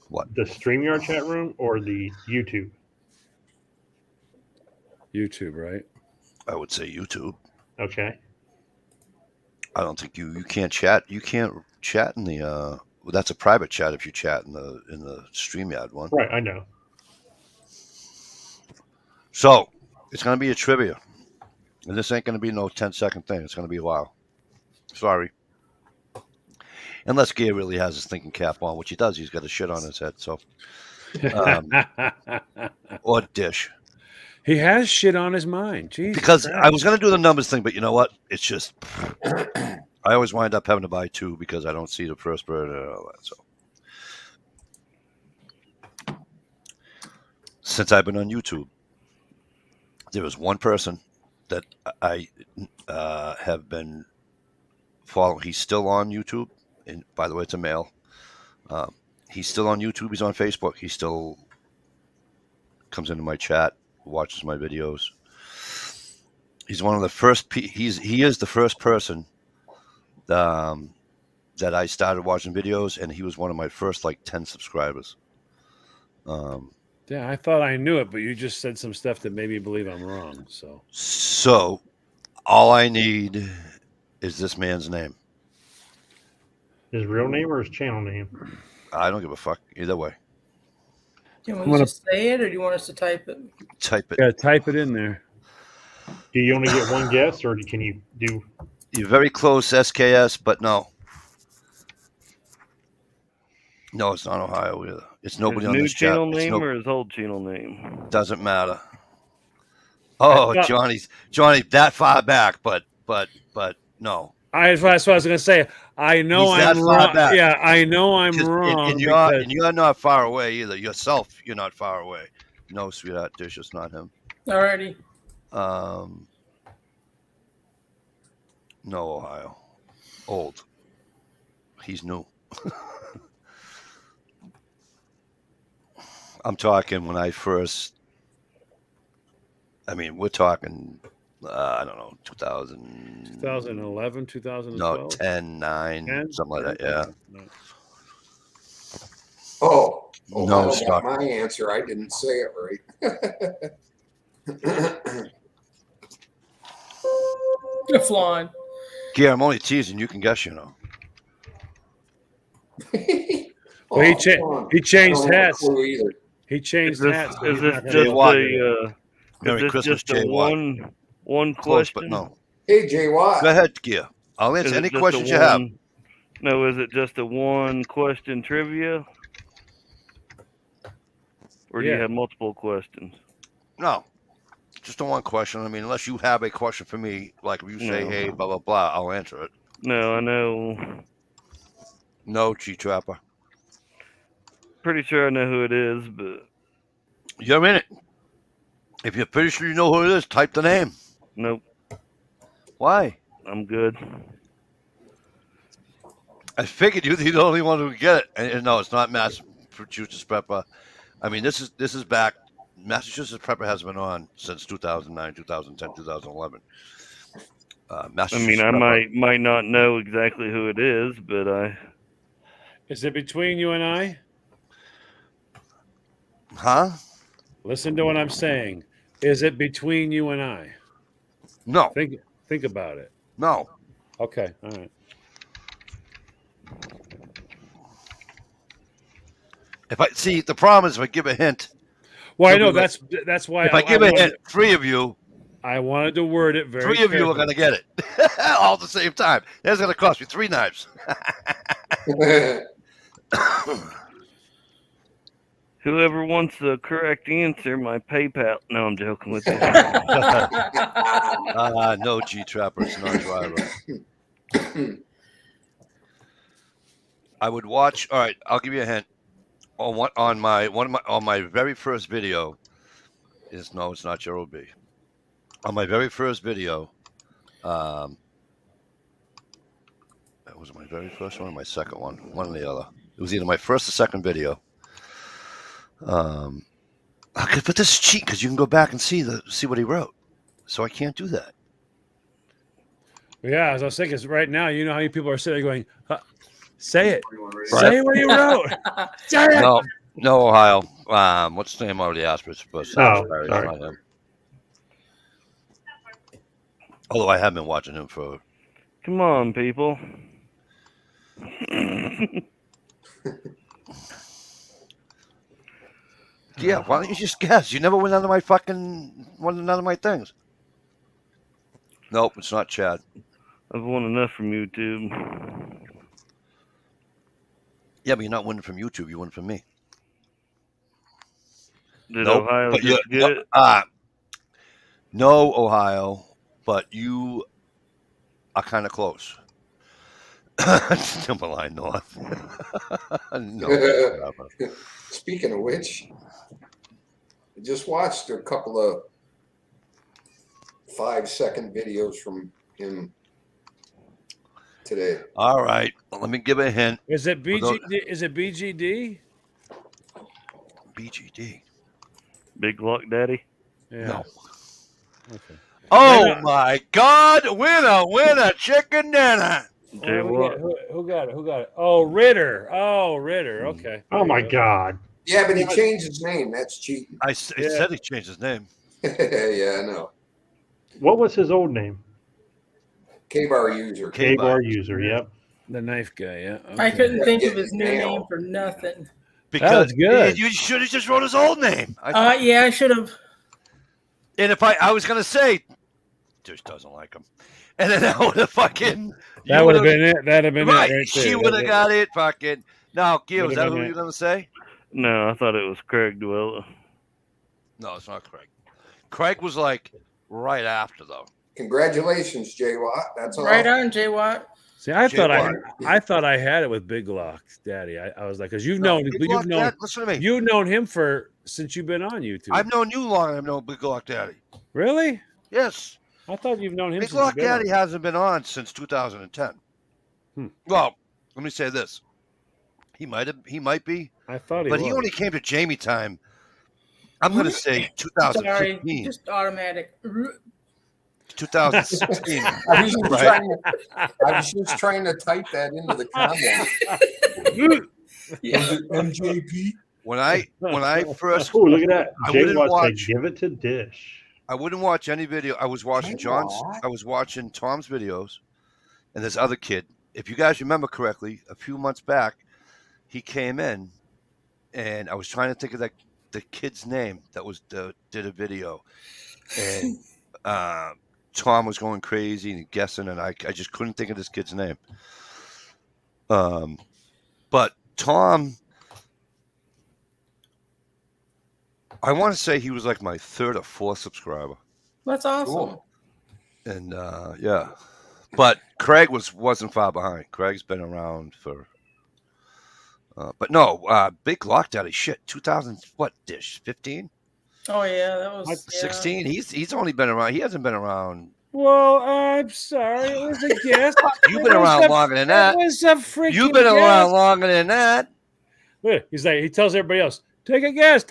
What? The StreamYard chat room or the YouTube? YouTube, right? I would say YouTube. Okay. I don't think you can't chat. You can't chat in the. Well, that's a private chat if you chat in the StreamYard one. Right, I know. So it's gonna be a trivia, and this ain't gonna be no 10-second thing. It's gonna be a while. Sorry. Unless Gear really has his thinking cap on, which he does. He's got a shit on his head. So or dish. He has shit on his mind. Jesus Because Christ. I was gonna do the numbers thing, but you know what? It's just I always wind up having to buy two because I don't see the first bird and all that. So since I've been on YouTube, there was one person that I have been following. He's still on YouTube, and by the way, it's a male. He's still on YouTube. He's on Facebook. He still comes into my chat, watches my videos. He's one of the first. He is the first person that I started watching videos, and he was one of my first 10 subscribers. Yeah, I thought I knew it, but you just said some stuff that made me believe I'm wrong. So all I need is this man's name. His real name or his channel name? I don't give a fuck either way. Do you want me to just say it, or do you want us to type it? Type it. Yeah, type it in there. Do you only get one guess, or can you do? You're very close, SKS, but no. No, it's not Ohio either. It's nobody his on new this chat. channel It's name or his old channel name? doesn't matter. Oh, Johnny, that far back, but no. That's what I was going to say. I know He's that I'm far wrong. back. Yeah, I know I'm 'Cause- wrong. and you're not far away either. Yourself, you're not far away. No, sweetheart, Dish, it's not him. Alrighty. No, Ohio. Old. He's new. I'm talking when I first. I mean, we're talking. I don't know, 2000. 2011, 2012. No, 10, 9, 10? something like that. Yeah. No. Oh, No, I stop. got my answer. I didn't say it right. Flan. Gear, I'm only teasing. You can guess, you know. Well, he changed I don't have a hats. clue either. He changed hats. so Is he's this not just gonna- Jay Watt. a Merry is this Christmas, just a Jay Watt. one Close, question? but no. Hey, Jay Watt. Go ahead, Gear. I'll Is answer it any just a questions you have. No, is it just a one question trivia? Or do you Yeah. have multiple questions? No, just a one question. I mean, unless you have a question for me, like if you say, No. hey, blah, blah, blah, I'll answer it. No, I know. No, G-Trapper. Pretty sure I know who it is, but You're in it. If you're pretty sure you know who it is, type the name. nope, Why? I'm good. I figured you're the only one who would get it. And no, it's not Massachusetts Prepper. I mean, this is back. Massachusetts Prepper has been on since 2009, 2010, 2011. I mean, Massachusetts I Prepper. might not know exactly who it is, but Is it between you and I? Huh? Listen to what I'm saying. Is it between you and I? No. Think about it. No. Okay. All right. If I see the problem is if I give a hint, Well, I You'll know be that's why if I give a hint, three of you wanted to word it very. Three of you are going to get it all at the same time. That's going to cost me 3 knives. whoever wants the correct answer, my PayPal. No, I'm joking with you. No, G-Trapper, it's not driver. I would watch. All right, I'll give you a hint. On my very first video it's not Gerald B. On my very first video, that was my very first one or my second one or the other. It was either my first or second video. But this is cheat because you can go back and see what he wrote. So I can't do that. Yeah, as I was saying, because right now, you know how many people are sitting there going, say it. Right. Say what you wrote. Say it. No, Ohio. What's the name already asked? But sorry. Although I have been watching him for Come on, people. Yeah, why don't you just guess? You never went none of my none of my things. Nope, it's not Chad. I've won enough from YouTube. Yeah, but you're not winning from YouTube. You're winning from me. Did Nope. Ohio But just get it? No, Ohio, but you are kind of close. Timberline North. No. Speaking of which, I just watched a couple of 5-second videos from him today. All right. Well, let me give a hint. Is it BGD? Is it BGD? BGD. Big Lock Daddy? Yeah. No. Okay. Oh my God! Winner, chicken dinner. Jay Who Watt. got it? Who got it? Oh, Ritter. Okay. Oh my God. Yeah, but he changed his name. That's cheating. He said he changed his name. Yeah, I know. What was his old name? K-bar user. K-bar user. Yep. The knife guy. Yeah. I Okay. couldn't think of Getting his new nailed. name for nothing. Because was good. you should have just wrote his old name. Yeah, I should have. And if I was gonna say, just doesn't like him, and then I would have fucking. That would have been it. That'd have been right. it right She there. would have got it. Fucking. Now, Gil, is Would've that been who it. you're gonna say? No, I thought it was Craig Dwella. No, it's not Craig. Craig was like right after though. Congratulations, Jay Watt. That's all. Right on, Jay Watt. See, I Jay thought I had it with Big Lock Daddy. I was like, because Big Lock Dad, listen to me. you've known him since you've been on YouTube. I've known you long. I've known Big Lock Daddy. Really? Yes. I thought you've known him. Big since Lock you've been on. Daddy hasn't been on since 2010. Well, let me say this. He might be. I thought he But was. he only came to Jamie time. I'm going to say Sorry, 2015. just automatic. 2016. I was, just Right. I was just trying to type that into the comments. Yeah. MJP. When I first, Oh, look at that. I Jay wouldn't Watt said, watch- give it to Dish. I wouldn't watch any video. I was watching I was watching Tom's videos, and this other kid. If you guys remember correctly, a few months back, he came in, and I was trying to think of the kid's name that did a video, and Tom was going crazy and guessing, and I just couldn't think of this kid's name. But Tom, I want to say he was like my third or fourth subscriber. That's awesome. Cool. And yeah, but Craig wasn't far behind. Craig's been around for, but no, Big Lock Daddy, shit, 2000 what Dish 15, Oh yeah, that was 16. He's only been around. He hasn't been around. Well, I'm sorry. It was a guess. You've been around longer than that. It was a freaking You've been guess. around longer than that. Look, he's like, he tells everybody else, take a guess.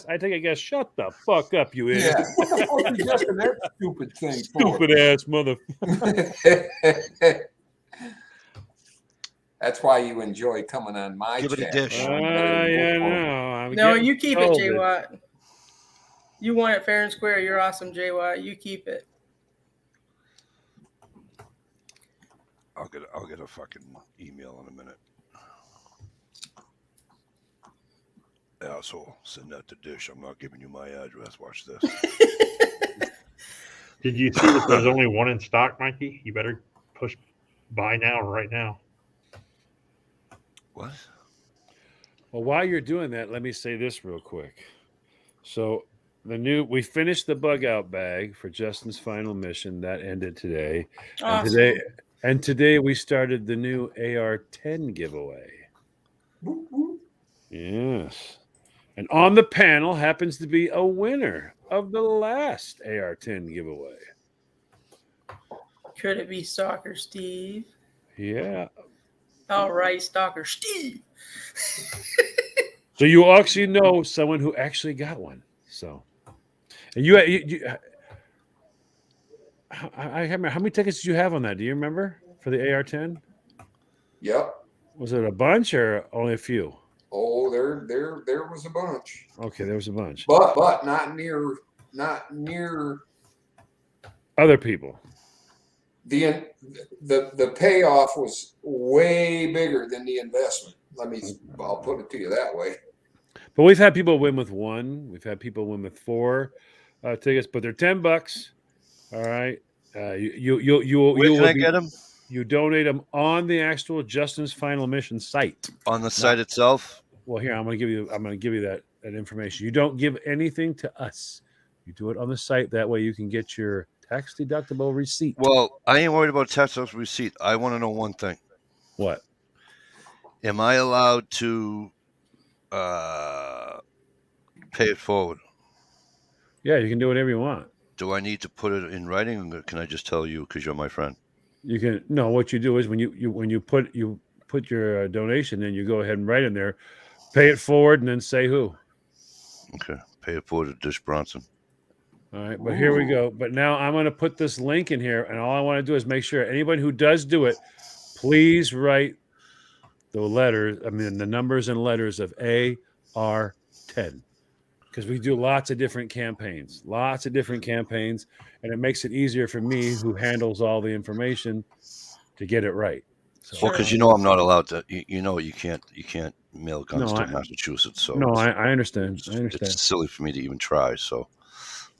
I take a guess. Shut the fuck up, you idiot. Yeah. What the fuck are you guessing that stupid thing for? Stupid ass mother. That's why you enjoy coming on my Give it a channel. dish. Yeah, no. I'm No, getting you keep it, Jay COVID. Watt. You won it fair and square. You're awesome, Jay Watt. You keep it. I'll get a fucking email in a minute. Asshole, send that to Dish. I'm not giving you my address. Watch this. Did you see that there's only one in stock, Mikey? You better push buy now, right now. What? Well, while you're doing that, let me say this real quick. So we finished the bug out bag for Justin's final mission. That ended today. Awesome. And today we started the new AR-10 giveaway. Yes. And on the panel happens to be a winner of the last AR-10 giveaway. Could it be Stalker Steve? Yeah. All right, Stalker Steve. So you actually know someone who actually got one. So, and I remember, how many tickets did you have on that? Do you remember for the AR-10? Yep. Was it a bunch or only a few? Oh, there was a bunch, Okay, there was a bunch. but not near. Other people. the payoff was way bigger than the investment. I'll put it to you that way. But we've had people win with 1. We've had people win with 4 tickets, but they're $10. All right. You Where can will I be, get them? you donate them on the actual Justin's Final Mission site. On the site itself? Well, here I'm going to give you that information. You don't give anything to us. You do it on the site. That way you can get your tax deductible receipt. Well, I ain't worried about tax receipt. I want to know one thing. What? Am I allowed to pay it forward? Yeah, you can do whatever you want. Do I need to put it in writing, or can I just tell you because you're my friend? You can no. What you do is when you put your donation in, you go ahead and write in there, pay it forward, and then say who. Okay, pay it forward to Dish Bronson. All right, but here we go. But now I'm going to put this link in here, and all I want to do is make sure anybody who does do it, please write the letters. I mean, the numbers and letters of AR10, because we do lots of different campaigns, and it makes it easier for me, who handles all the information, to get it right. So, Well, because I'm not allowed to. You can't mail guns to Massachusetts. So no, I understand. It's silly for me to even try. So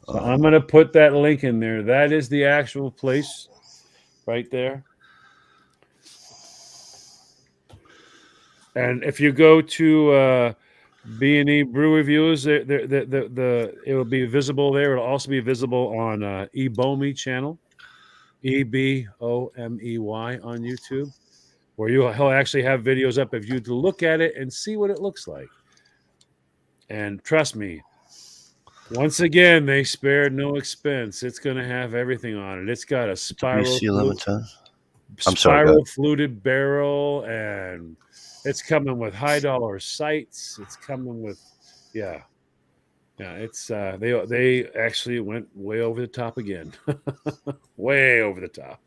I'm going to put that link in there. That is the actual place, right there. And if you go to B&E Brew Reviews, it will be visible there. It'll also be visible on eBomey channel, EBOMEY on YouTube, where he'll actually have videos up of you to look at it and see what it looks like. And trust me, once again, they spared no expense. It's going to have everything on it. It's got a spiral fluted barrel, and it's coming with $high sights. It's coming with, it's they actually went way over the top again, way over the top.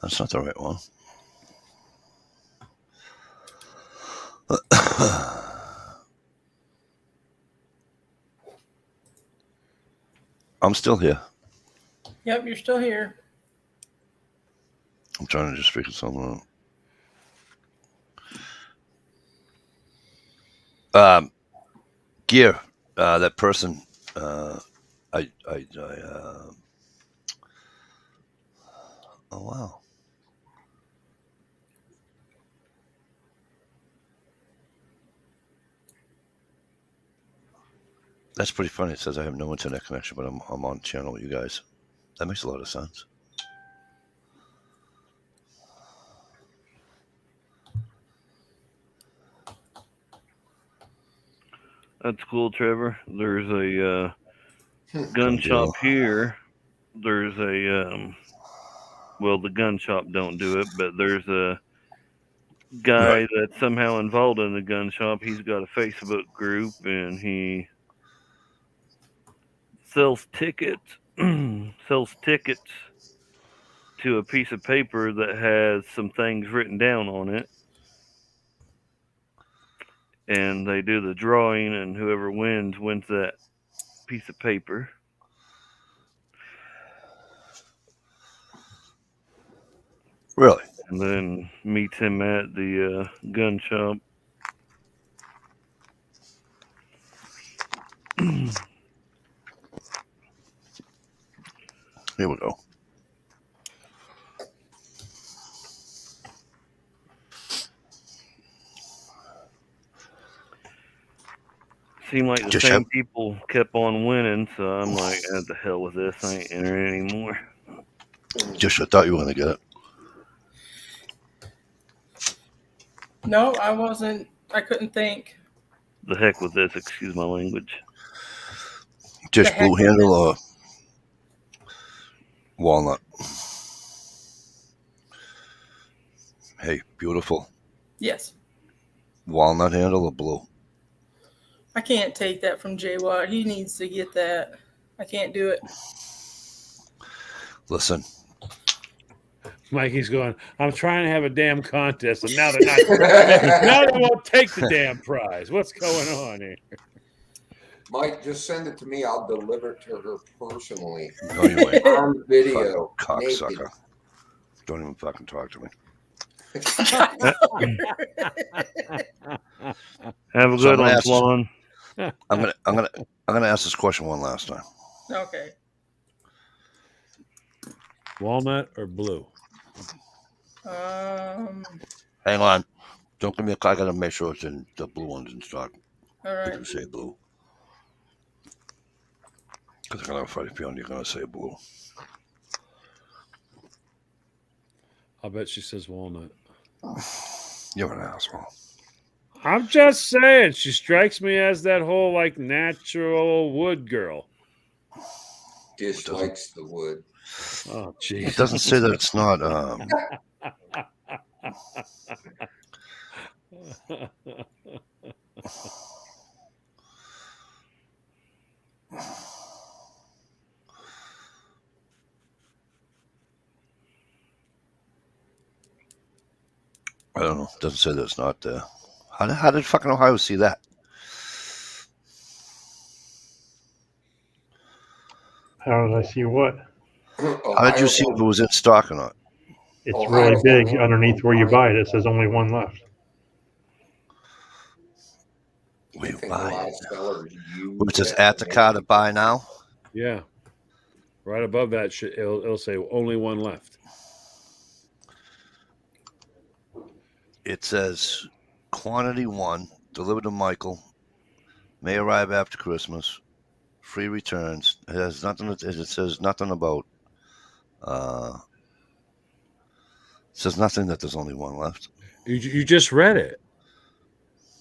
That's not the right one. I'm still here. Yep, you're still here. I'm trying to just figure something out. Gear. That person. Oh wow. That's pretty funny. It says I have no internet connection, but I'm on channel with you guys. That makes a lot of sense. That's cool, Trevor. There's a gun shop here. There's a well, the gun shop don't do it, but there's a guy that's somehow involved in the gun shop. He's got a Facebook group, and he sells tickets to a piece of paper that has some things written down on it. And they do the drawing, and whoever wins that piece of paper. Really? And then meets him at the gun shop. Here we go. Seemed like the same people kept on winning, so I'm like, what the hell with this? I ain't entering anymore. Just I thought you were going to get it. No, I wasn't. I couldn't think. The heck with this, excuse my language. Just blue handle or walnut? Hey, beautiful. Yes. Walnut handle or blue? I can't take that from Jay Watt. He needs to get that. I can't do it. Listen. Mikey's going, I'm trying to have a damn contest, and now they're not. Now they won't take the damn prize. What's going on here? Mike, just send it to me. I'll deliver it to her personally. No, you ain't. On video. Fucking Naked. cocksucker. Don't even fucking talk to me. Have a So I'm good gonna one, ask- Flan. I'm gonna ask this question one last time. Okay. Walnut or blue? Hang on. Don't give me I gotta make sure it's in the blue ones in stock. All Did right. you say blue? Because I'm gonna have a funny feeling you're gonna say blue. I'll bet she says walnut. You're an asshole. I'm just saying, she strikes me as that whole like natural wood girl. Dislikes the wood. Oh, It jeez. doesn't say that it's not. I don't know. It doesn't say that it's not there. How did fucking Ohio see that? How did I see what? How did you see if it was in stock or not? It's Ohio. really big underneath where you buy it. It says only one left. Where I you think a buy lot it? of sellers use Where it says that at the car to buy now? Yeah. Right above that, it'll say only one left. It says quantity 1, delivered to Michael, may arrive after Christmas, free returns. It has nothing. It says nothing about. It says nothing that there's only one left. You just read it.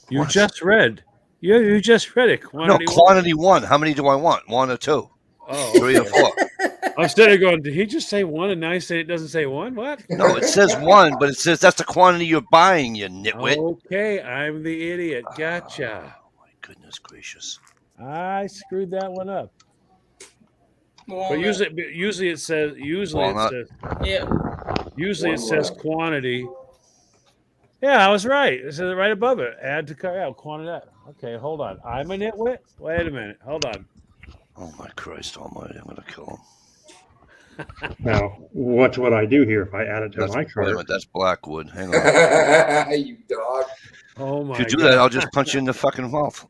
You What? just read. You just read it. No, quantity 1. How many do I want? 1 or 2? Oh, 3 or okay. 4? I'm sitting there going, did he just say one and now he say it doesn't say one? What? No, it says 1, but it says that's the quantity you're buying, you nitwit. Okay, I'm the idiot. Gotcha. Oh, my goodness gracious. I screwed that one up. But Walnut. usually it says Walnut. Yeah. it says quantity. Yeah, I was right. It says it right above it. Add to cart. Yeah, quantity. Okay, hold on. I'm a nitwit. Wait a minute. Hold on. Oh my Christ Almighty! I'm gonna kill him. Now, what would I do here if I add it to That's, my wait a cart? minute, that's Blackwood. Hang on. You dog. Oh my If you do God. that, I'll just punch you in the fucking mouth.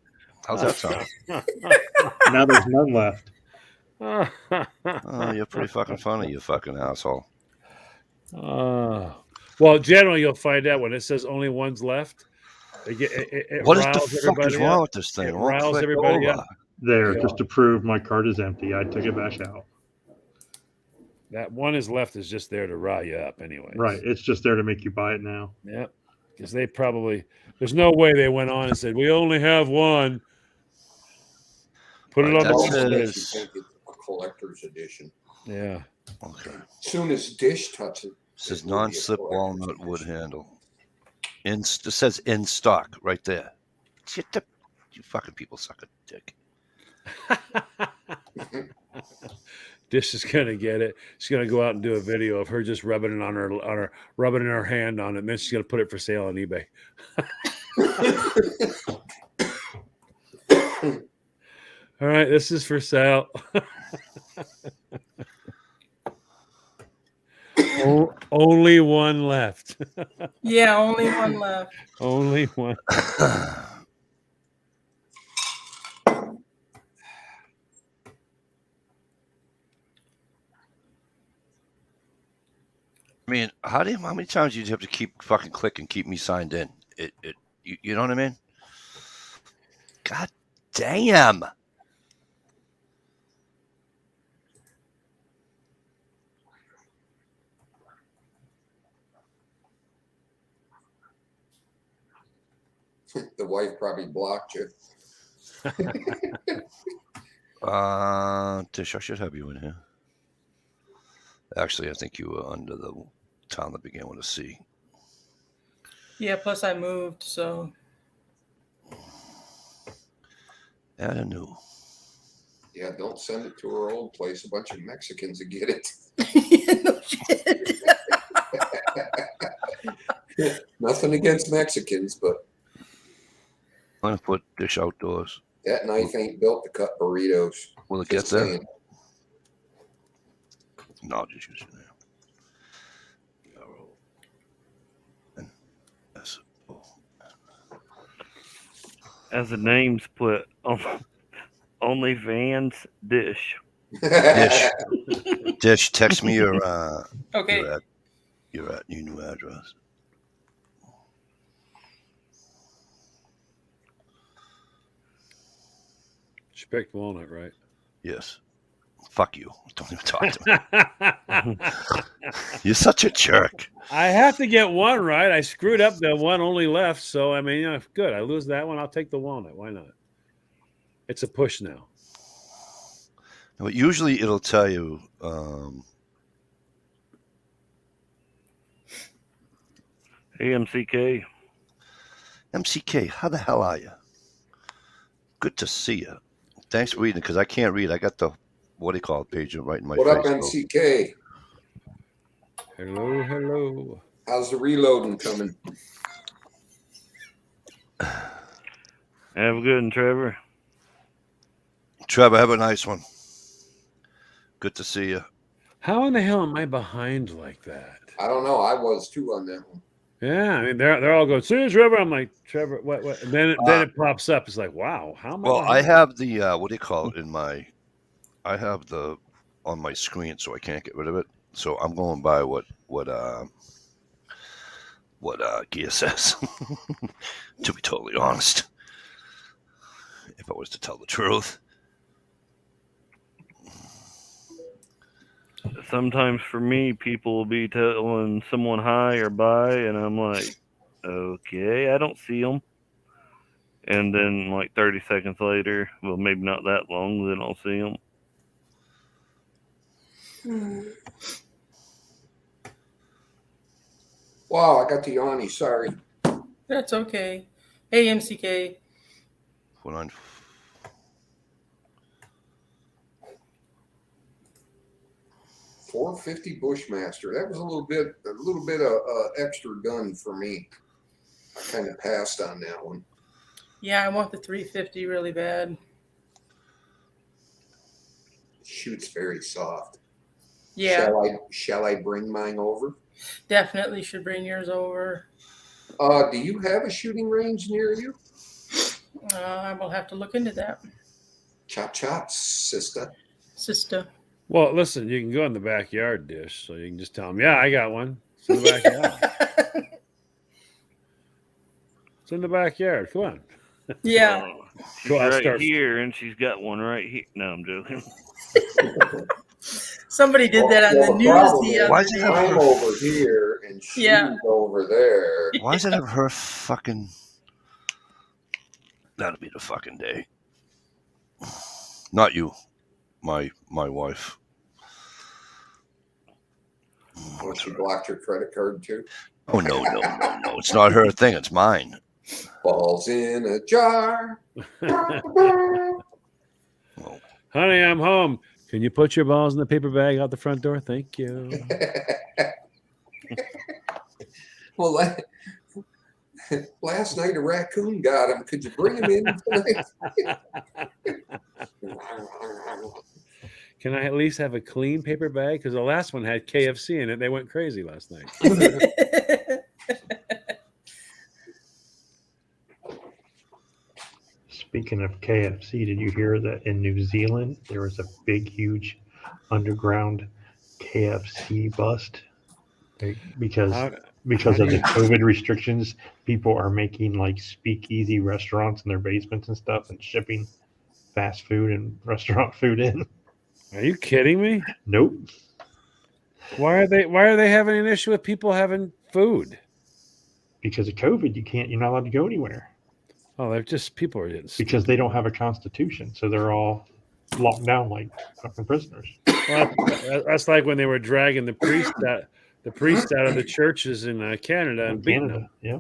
How's that sound? Now there's none left. Oh, you're pretty fucking funny, you fucking asshole. Well, generally you'll find out when it says only one's left. It What the riles fuck everybody is wrong up. with this thing? It It won't riles click everybody over. up. There, Yeah. just to prove my cart is empty. I took it back out. That one is left is just there to rile you up, anyways. Right. It's just there to make you buy it now. Yep. Because they probably there's no way they went on and said we only have one. Put it Right, on Most the that's website. makes you think it's a collector's edition. Yeah. Okay. As soon as Dish touches it, It says it will be a non-slip collector's walnut wood edition. handle. It says in stock right there. You fucking people suck a dick. Dish is gonna get it. She's gonna go out and do a video of her just rubbing it on her rubbing her hand on it, and then she's gonna put it for sale on eBay. All right, this is for sale. Only one left. Yeah, only one left. Only one. I mean, how many times do you have to keep fucking click and keep me signed in? You know what I mean? God damn. The wife probably blocked you. Tish, I should have you in here. Actually, I think you were under the town that began with a C. Yeah, plus I moved, so. Add a new. Yeah, don't send it to her old place. A bunch of Mexicans would get it. No shit. Nothing against Mexicans, but I'm going to put Dish outdoors. That knife ain't built to cut burritos. Will it Just get there? saying. No, I'll just use it now. As the names put, OnlyFans dish. Dish, text me your Okay. your new address. She picked walnut, right? Yes. Fuck you. Don't even talk to me. You're such a jerk. I have to get one right. I screwed up the one only left. So, I mean, good. I lose that one. I'll take the walnut. Why not? It's a push now. But usually it'll tell you Hey, MCK. MCK, how the hell are you? Good to see you. Thanks for reading because I can't read. I got the what do you call it page right in my What up, face. MCK? Hello, hello. How's the reloading coming? Have a good one, Trevor. Trevor, have a nice one. Good to see you. How in the hell am I behind like that? I don't know. I was too on that one. Yeah, I mean they're all going, see Trevor. I'm like, Trevor, what? And then it pops up. It's like, wow, how am I? Well, I behind? have the what do you call it I have the on my screen, so I can't get rid of it. So I'm going by what Gear says. To be totally honest, if I was to tell the truth. Sometimes for me, people will be telling someone hi or bye, and I'm like, okay, I don't see them. And then, like 30 seconds later, well, maybe not that long, then I'll see them. Wow, I got the yawny. Sorry. That's okay. Hey, MCK. When I'm 450 Bushmaster. That was a little bit of extra gun for me. I kind of passed on that one. Yeah, I want the 350 really bad. Shoots very soft. Yeah, Shall I bring mine over? definitely should bring yours over. Do you have a shooting range near you? I will have to look into that. Chop chop, sister. Sister. Well, listen, you can go in the backyard dish, so you can just tell them, yeah, I got one. It's in the backyard. It's in the backyard. Come on. Yeah. She's Cool, I'll right start- here, and she's got one right here. No, I'm joking. Somebody did that on Well, the the news problem the is, Why other is it day. have I'm over here and she's Yeah. over there. why does it have her fucking? That'll be the fucking day. Not you, my wife. Oh, she blocked her credit card too. Oh no! It's not her thing. It's mine. Balls in a jar. Well, Honey, I'm home. Can you put your balls in the paper bag out the front door? Thank you. Well, last night a raccoon got him. Could you bring him in tonight? Can I at least have a clean paper bag? Because the last one had KFC in it. They went crazy last night. Speaking of KFC, did you hear that in New Zealand there was a big, huge underground KFC bust? Because How of do the you- COVID restrictions, people are making like speakeasy restaurants in their basements and stuff and shipping fast food and restaurant food in. Are you kidding me? Nope. Why are they having an issue with people having food? Because of COVID, you're not allowed to go anywhere Oh, they're just people are getting stupid. because they don't have a constitution. So they're all locked down like fucking prisoners. Well, that's like when they were dragging the priest out of the churches in Canada and beating them. Yeah.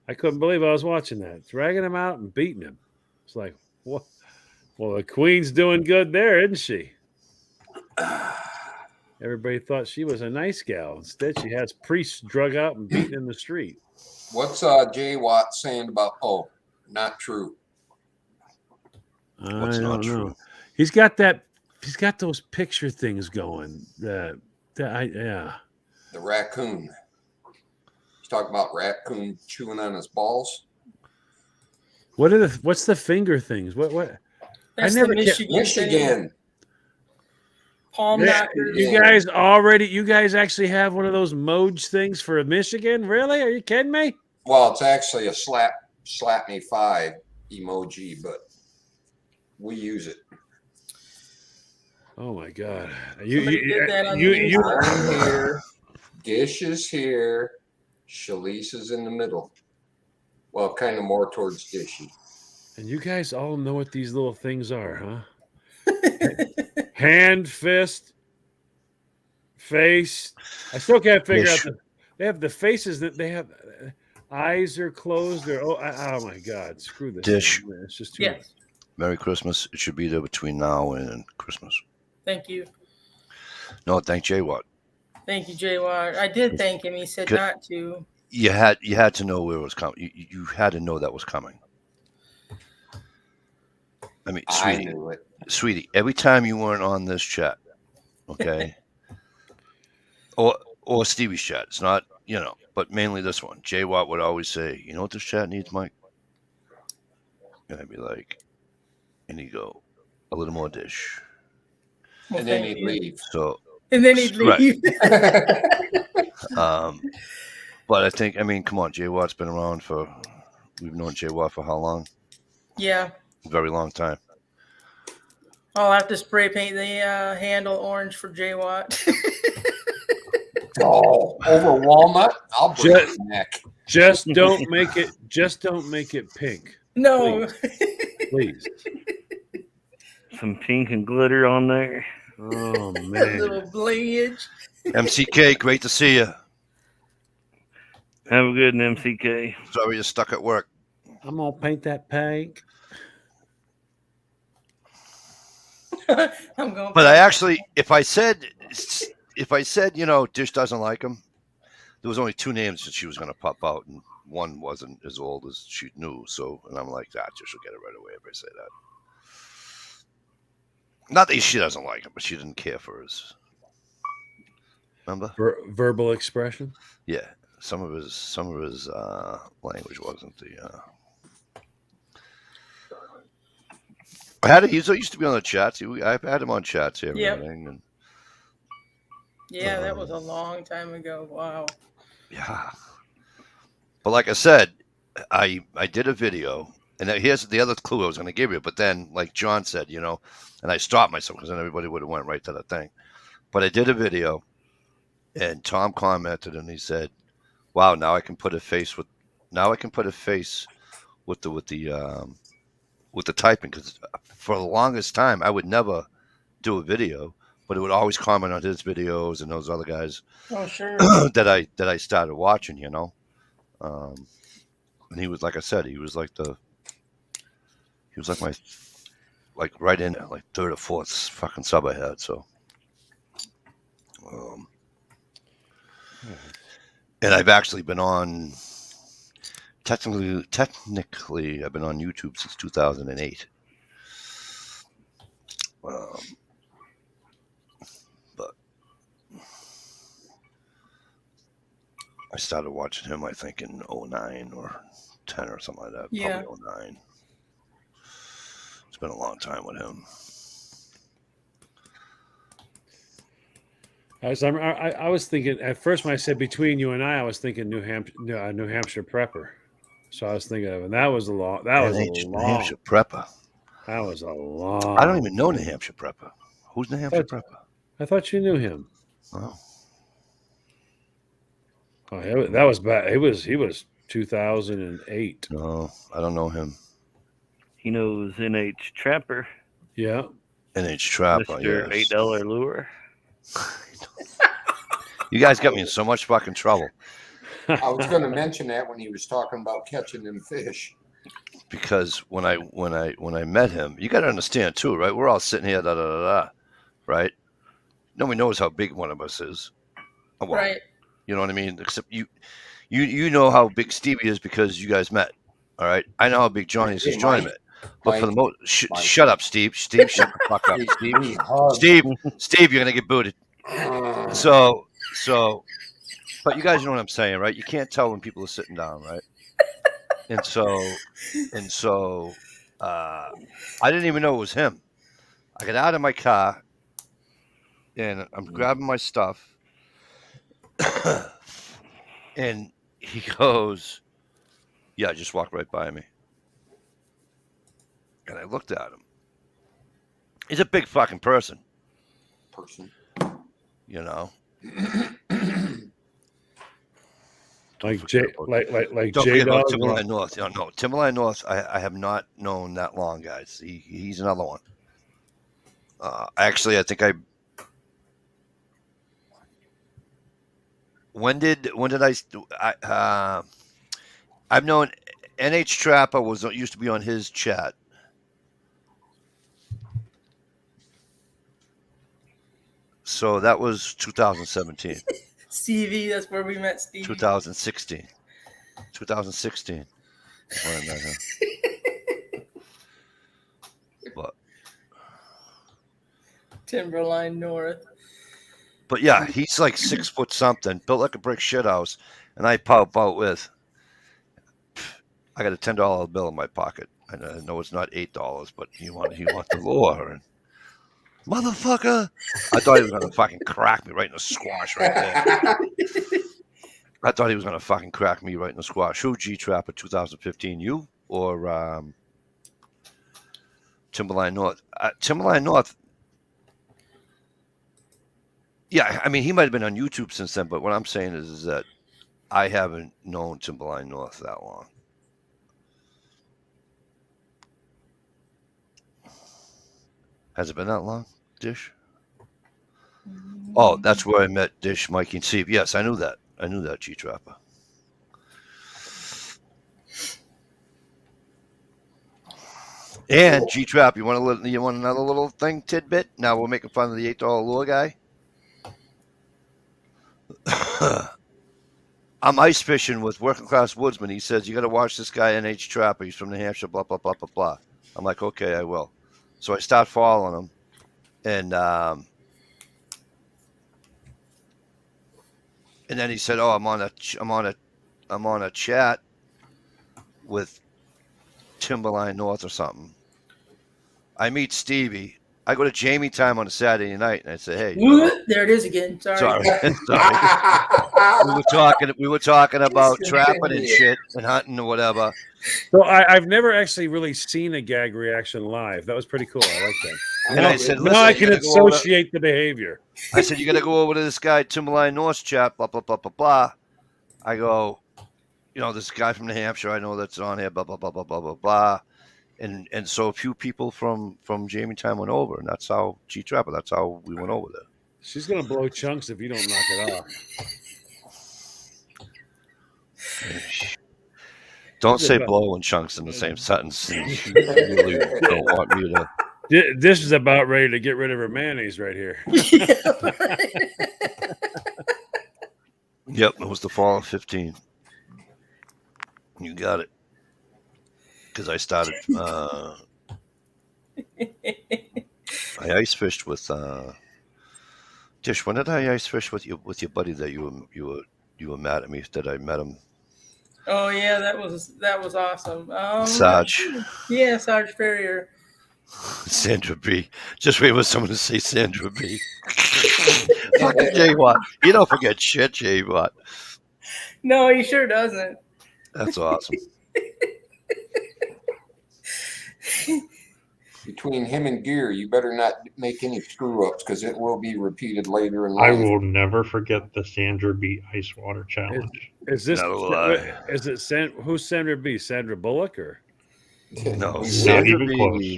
I couldn't believe I was watching that, dragging them out and beating them. It's like, what? Well, the queen's doing good there, isn't she? Everybody thought she was a nice gal. Instead, she has priests drug out and beaten in the street. What's Jay Watt saying about? Oh, not true. What's not true? He's got that. He's got those picture things going. Yeah. The raccoon. He's talking about raccoon chewing on his balls. What's the finger things? What? That's never the kept- Michigan. Michigan. Palm Yeah, knockers. you guys actually have one of those Moj things for Michigan? Really? Are you kidding me? Well, it's actually a slap me 5 emoji, but we use it. Oh my God! Somebody did that on the news. I'm here. Dish is here. Shalice is in the middle. Well, kind of more towards Dishy. And you guys all know what these little things are, huh? Hand, fist, face. I still can't figure out. They have the faces that they have. Eyes are closed. Oh my God! Screw this. Dish. Thing, man. It's just too. Yes. Merry Christmas. It should be there between now and Christmas. Thank you. No, thank Jay Watt. Thank you, Jay Watt. I did thank him. He said Good. not to. You had to know where it was coming. You had to know that was coming. I mean, I knew it. sweetie, every time you weren't on this chat, okay, or Stevie's chat, it's not, but mainly this one. Jay Watt would always say, "You know what this chat needs, Mike?" And I'd be like, and he'd go, "A little more Dish." Well, And then thank he'd you. leave. So, And then he'd Right. leave. but I think, come on, Jay Watt's been around we've known Jay Watt for how long? Yeah. A very long time. I'll have to spray paint the handle orange for Jay Watt. Oh, over walnut? I'll break his neck. Just don't make it. Just don't make it pink, No. please. Some pink and glitter on there. Oh A man. little blingage. MCK, great to see you. Have a good one, MCK. Sorry you're stuck at work. I'm gonna paint that pink. I'm going. But I actually, if I said, Dish doesn't like him, there was only 2 names that she was going to pop out, and one wasn't as old as she knew. So, and I'm like, Dish will get it right away if I say that. Not that she doesn't like him, but she didn't care for his. Remember? Verbal expression. Yeah, some of his language wasn't the. He used to be on the chats. I've had him on chats here. Yep. And Yeah, that was a long time ago. Wow. yeah, but like I said, I did a video, and here's the other clue I was going to give you. But then, like John said, and I stopped myself because then everybody would have went right to the thing. But I did a video, and Tom commented, and he said, "Wow, now I can put a face with the typing, because for the longest time I would never do a video, but it would always comment on his videos and those other guys Oh, sure. that I started watching, and he was, like I said, he was like my right in there, like 3rd or 4th fucking sub I had. So, and I've actually been on. Technically, I've been on YouTube since 2008. But I started watching him, I think, in 09 or 10 or something like that. Yeah. Probably 09. It's been a long time with him. I was thinking at first when I said between you and I was thinking New Hampshire prepper. So I was thinking of, and that was a long. New Hampshire prepper. That was a long. I don't even know New Hampshire prepper. Who's New Hampshire prepper? I thought you knew him. Oh, that was bad. He was 2008. no, I don't know him. He knows NH Trapper. Yeah. NH Trapper, Mr. yes. $8 lure. You guys got me in so much fucking trouble. I was going to mention that when he was talking about catching them fish. Because when I met him, you got to understand too, right? We're all sitting here, right? Nobody knows how big one of us is. Well, Right. You know what I mean? Except you know how big Stevie is because you guys met. All right. I know how big Johnny is because Johnny met. But for the Mike, most, Mike. shut up, Steve. Steve, shut the fuck up, Steve. We hug. Steve, you're gonna get booted. So, but you guys know what I'm saying, right? You can't tell when people are sitting down, right? And so, I didn't even know it was him. I got out of my car, and I'm grabbing my stuff, and he goes, "Yeah, just walk right by me." And I looked at him. He's a big fucking person, you know. Like J, like Don't J forget about Dog. Timberline North. No, Timberline North. I have not known that long, guys. He's another one. Actually, I think when did I've known NH Trapper used to be on his chat. So that was 2017. Stevie, that's where we met Stevie. 2016. 2016 is when I met him. But Timberline North. But yeah, he's like 6 foot something, built like a brick shithouse, and I pop out with, I got a $10 bill in my pocket. I know it's not $8, but he want the lure, and motherfucker, I thought he was gonna fucking crack me right in the squash right there. I thought he was gonna fucking crack me right in the squash. Who G-Trapper 2015? You or Timberline North? Timberline North. Yeah, I mean, he might have been on YouTube since then, but what I'm saying is that I haven't known Timberline North that long. Has it been that long, Dish? Oh, that's where I met Dish, Mikey, and Steve. Yes, I knew that. I knew that, G-Trapper. And G-Trap, you want another little thing, tidbit? Now we're making fun of the $8 lure guy. I'm ice fishing with Working Class Woodsman. He says, you got to watch this guy, NH Trapper. He's from New Hampshire, blah, blah, blah, blah, blah. I'm like, okay, I will. So I start following him. And then he said, oh, I'm on a chat with Timberline North or something. I meet Stevie. I go to Jamie time on a Saturday night, and I say, "Hey, there it is again." Sorry. We were talking about trapping and shit and hunting or whatever." So I've never actually really seen a gag reaction live. That was pretty cool. I like that. And I said, now I can associate the behavior. I said, "You got to go over to this guy Timberline North's chat." Blah blah blah blah blah. I go, this guy from New Hampshire. I know that's on here. Blah blah blah blah blah blah blah. And so a few people from Jamie time went over, and that's how G-Trapper. That's how we went over there. She's gonna blow chunks if you don't knock it off. Don't say blow and chunks in the same sentence. You really don't want me to. This is about ready to get rid of her mayonnaise right here. Yep, it was the fall of 15. You got it. Because I started, I ice fished with Dish. When did I ice fish with your buddy that you were mad at me that I met him? Oh yeah, that was awesome. Sarge. Yeah, Sarge Ferrier. Sandra B. Just wait for someone to say Sandra B. Fucking J Watt. You don't forget shit, J Watt. No, he sure doesn't. That's awesome. Between him and Gear, you better not make any screw ups because it will be repeated later in life. I will never forget the Sandra B ice water challenge. Is this? Not a lie. Is it who's Sandra B? Sandra Bullock or? No, Not Sandra even B. close.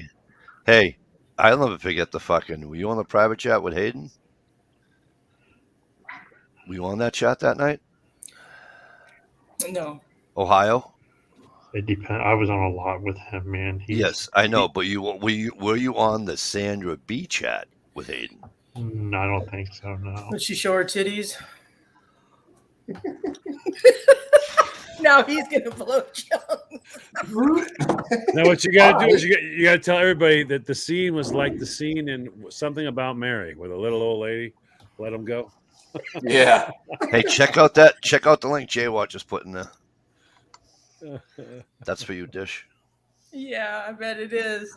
Hey, I'll never forget the fucking. Were you on the private chat with Hayden? Were you on that chat that night? No. Ohio? It depends. I was on a lot with him, man. Yes, I know, but were you on the Sandra B chat with Hayden? I don't think so. No. Would she show her titties? Now he's gonna blow chunks. Now what you got to do is you got to tell everybody that the scene was like the scene in Something About Mary with a little old lady. Let them go. Yeah. Hey, check out the link J-Watch just put in there. That's for you, Dish. Yeah, I bet it is.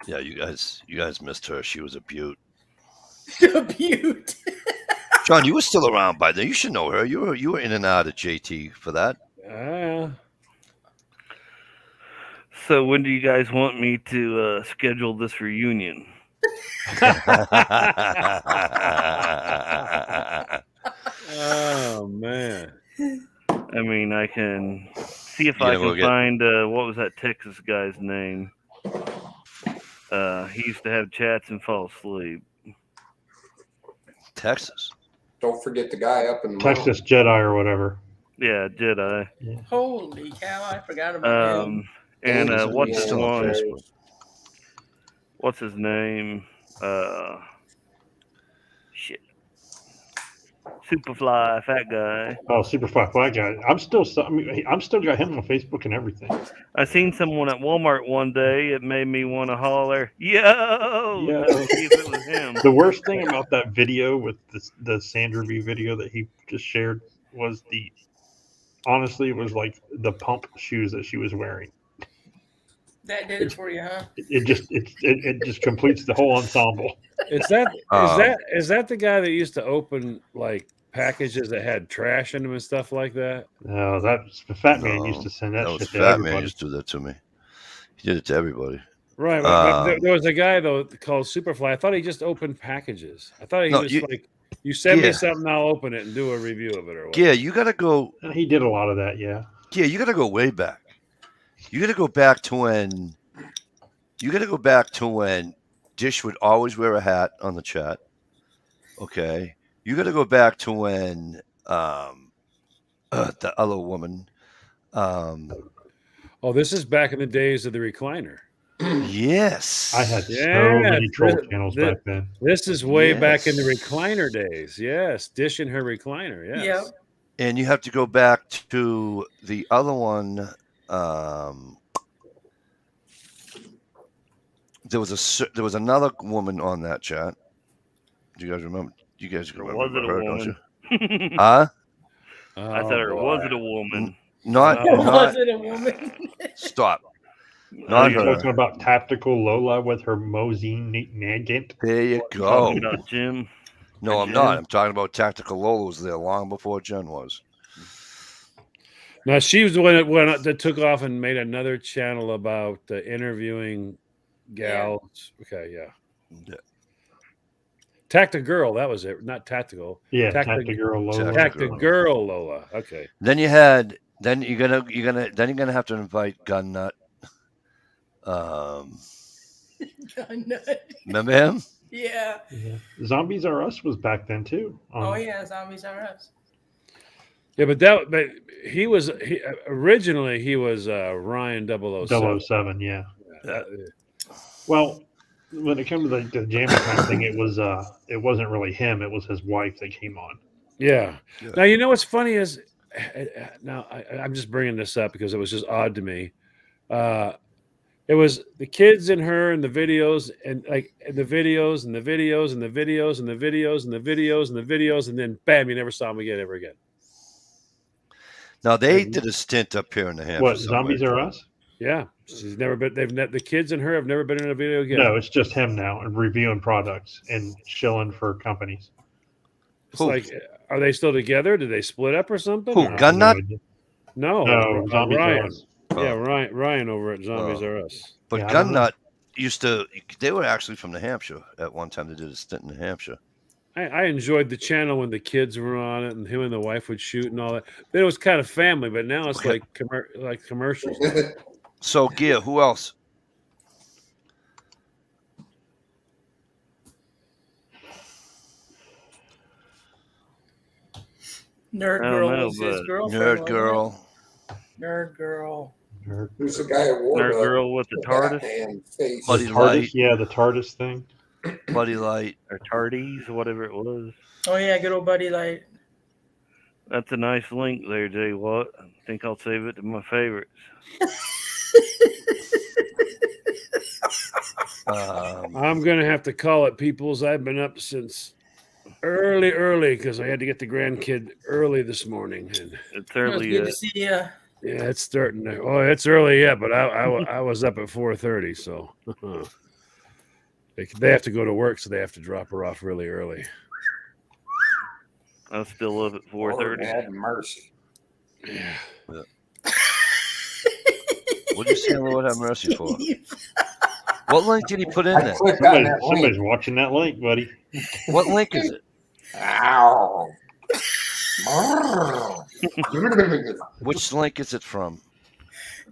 Yeah, you guys missed her. She was a beaut. A beaut. John, you were still around by then. You should know her. You were in and out of JT for that. So when do you guys want me to schedule this reunion? Oh man! I mean, I can see if You I gonna go can get- find what was that Texas guy's name? He used to have chats and fall asleep. Texas. Don't forget the guy up in the Texas Jedi or whatever. Yeah, Jedi. Holy cow! I forgot about him. And He's what's his still on one? Facebook. What's his name? Shit. Superfly, fat guy. Oh, Superfly Flag guy. I'm still got him on Facebook and everything. I seen someone at Walmart one day. It made me want to holler, "Yo!" Yeah. to see if it was him. The worst thing about that video with the sand review video that he just shared was honestly, it was like the pump shoes that she was wearing. That did it for you, huh? It just completes the whole ensemble. Is that the guy that used to open like packages that had trash in them and stuff like that? No, that's the Fat Man No, used to send that was shit to Fat everybody. Man used to do that to me. He did it to everybody. Right. But there was a guy though called Superfly. I thought he just opened packages. I thought he was like, you send me something, I'll open it and do a review of it or whatever. Yeah, you gotta go. He did a lot of that. Yeah. Yeah, you gotta go way back. You gotta go back to when. You gotta go back to when Dish would always wear a hat on the chat. Okay. You gotta go back to when the other woman. Oh, this is back in the days of the recliner. Yes. I had so Yeah, many troll this- channels this- back then. This is way back in the Yes. recliner days. Yes, Dish and her recliner. Yes. Yep. And you have to go back to the other one. There was another woman on that chat. Do you guys remember? You guys remember Was it a her, woman? don't you? Huh? I said, or was it a woman? Not. No. Was it a woman? Stop. Are Not you her. talking about Tactical Lola with her Mosine Nagant? There you go. Talking about Jim. No, I'm not. I'm talking about Tactical Lola was there long before Jen was. Now she was the one that took off and made another channel about interviewing gals. Okay, yeah. Tactic Girl, that was it. Not Tactical. Yeah, Tactic Tactical Lola. Tactic Girl Lola. Okay. Then you're gonna have to invite Gun Nut. Remember him? Yeah. Yeah. Zombies Are Us was back then too. Oh yeah, Zombies Are Us. Yeah, but he was originally he was Ryan 007. 007, yeah. Well, when it came to the jamming time thing, it wasn't really him. It was his wife that came on. Yeah. Yeah. Now you know what's funny is now I'm just bringing this up because it was just odd to me. It was the kids and her and the videos and the videos and the videos and the videos and the videos and the videos and the videos and then bam, you never saw them again ever again. Now they did a stint up here in the Hampshire. What, somewhere. Zombies Are Us? Yeah, she's never been. The kids and her have never been in a video again. No, it's just him now and reviewing products and shilling for companies. It's like, are they still together? Did they split up or something? Who, Or- Gun Nut? No, No, Zombies Are Ryan. Us. Yeah, Ryan over at Zombies Are Us. But Yeah, I Gun don't know. Nut used to. They were actually from New Hampshire at one time. They did a stint in New Hampshire. I enjoyed the channel when the kids were on it and him and the wife would shoot and all that. But it was kind of family, but now it's Okay. like commercials. So Gear, who else? Nerd I don't Girl know, was his but girlfriend. Nerd wasn't Girl. it? Nerd Girl. Who's the guy who wore Nerd girl with the TARDIS? Batman face? Buddy The TARDIS, Light. yeah, the TARDIS thing. Buddy Light. or Tardies, whatever it was. Oh yeah, good old Buddy Light. That's a nice link there, Jay Watt. I think I'll save it to my favorites. I'm gonna have to call it, peoples. I've been up since early because I had to get the grandkid early this morning, and It's It was early good to yet. see you. yeah, it's starting. Oh, it's early yet, but I was up at 4:30, so they have to go to work, so they have to drop her off really early. I'm still up at Lord 4:30. have mercy. Yeah. What did you say, Lord have mercy for? What link did he put in I there? clicked on that Somebody's link. watching that link, buddy. What link is it? Ow. Which link is it from?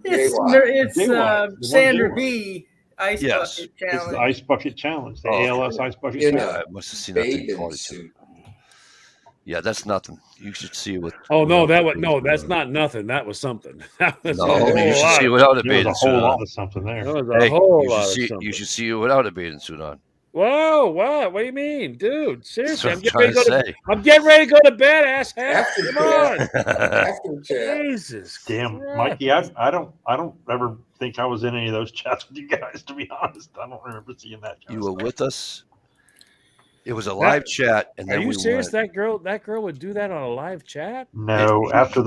It's Jaywalk. it's Jaywalk. Sandra Jaywalk. B. Ice Yes. Bucket It's the Challenge. Ice Bucket Challenge, the Oh, ALS Ice Bucket In Challenge. a I must have seen that thing bathing 42. suit. Yeah, that's nothing. You should see it with. Oh no, without that the was bathing no, suit that's on. not nothing. That was something. That was No, a whole you should lot see it of- without a There was bathing a suit whole lot on. of something there. That was a Hey, whole you lot should of see. something. You should see it without a bathing suit on. Whoa, what? What do you mean, dude? That's Seriously, what I'm trying to say. I'm getting ready to go to bed, asshat. After Come on. After chat. Jesus. Damn, Christ. Mikey, I don't ever think I was in any of those chats with you guys. To be honest, I don't remember seeing that. You were with us. It was a That- live chat, and Are then you we serious? went. That girl would do that on a live chat? No, after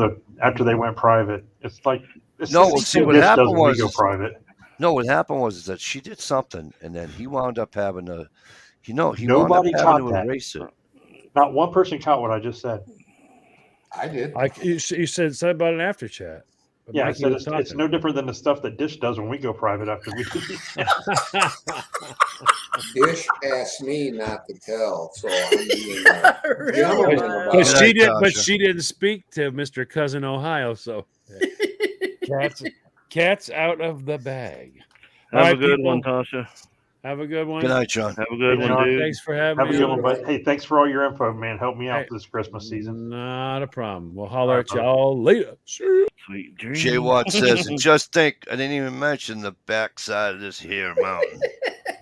they went private, it's like it's No, the well, same see, thing what this happened does when we was go is- private. No, what happened was that she did something, and then he wound up having to. He wound Nobody up having caught to that. erase it. Not one person caught what I just said. I did. You said something about an after chat. But Yeah, I Mikey said was it's talking. no different than the stuff that Dish does when we go private after we do these chats. Dish asked me not to tell, so I'm being Really? gentleman Wow. about But Good she night, did. But Tasha. she didn't speak to Mr. Cousin Ohio. So cats out of the bag. All Have a right, good people. one, Tasha. Have a good one. Good night, John. Have a good Hey, one, John. dude. Thanks for having Have a me. good on. one, bud. Hey, thanks for all your info, man. Help me out Hey. this Christmas season. Not a problem. We'll holler at All right, y'all later. See ya. Sweet dreams. Jay Watt says, and just think, I didn't even mention the backside of this here mountain,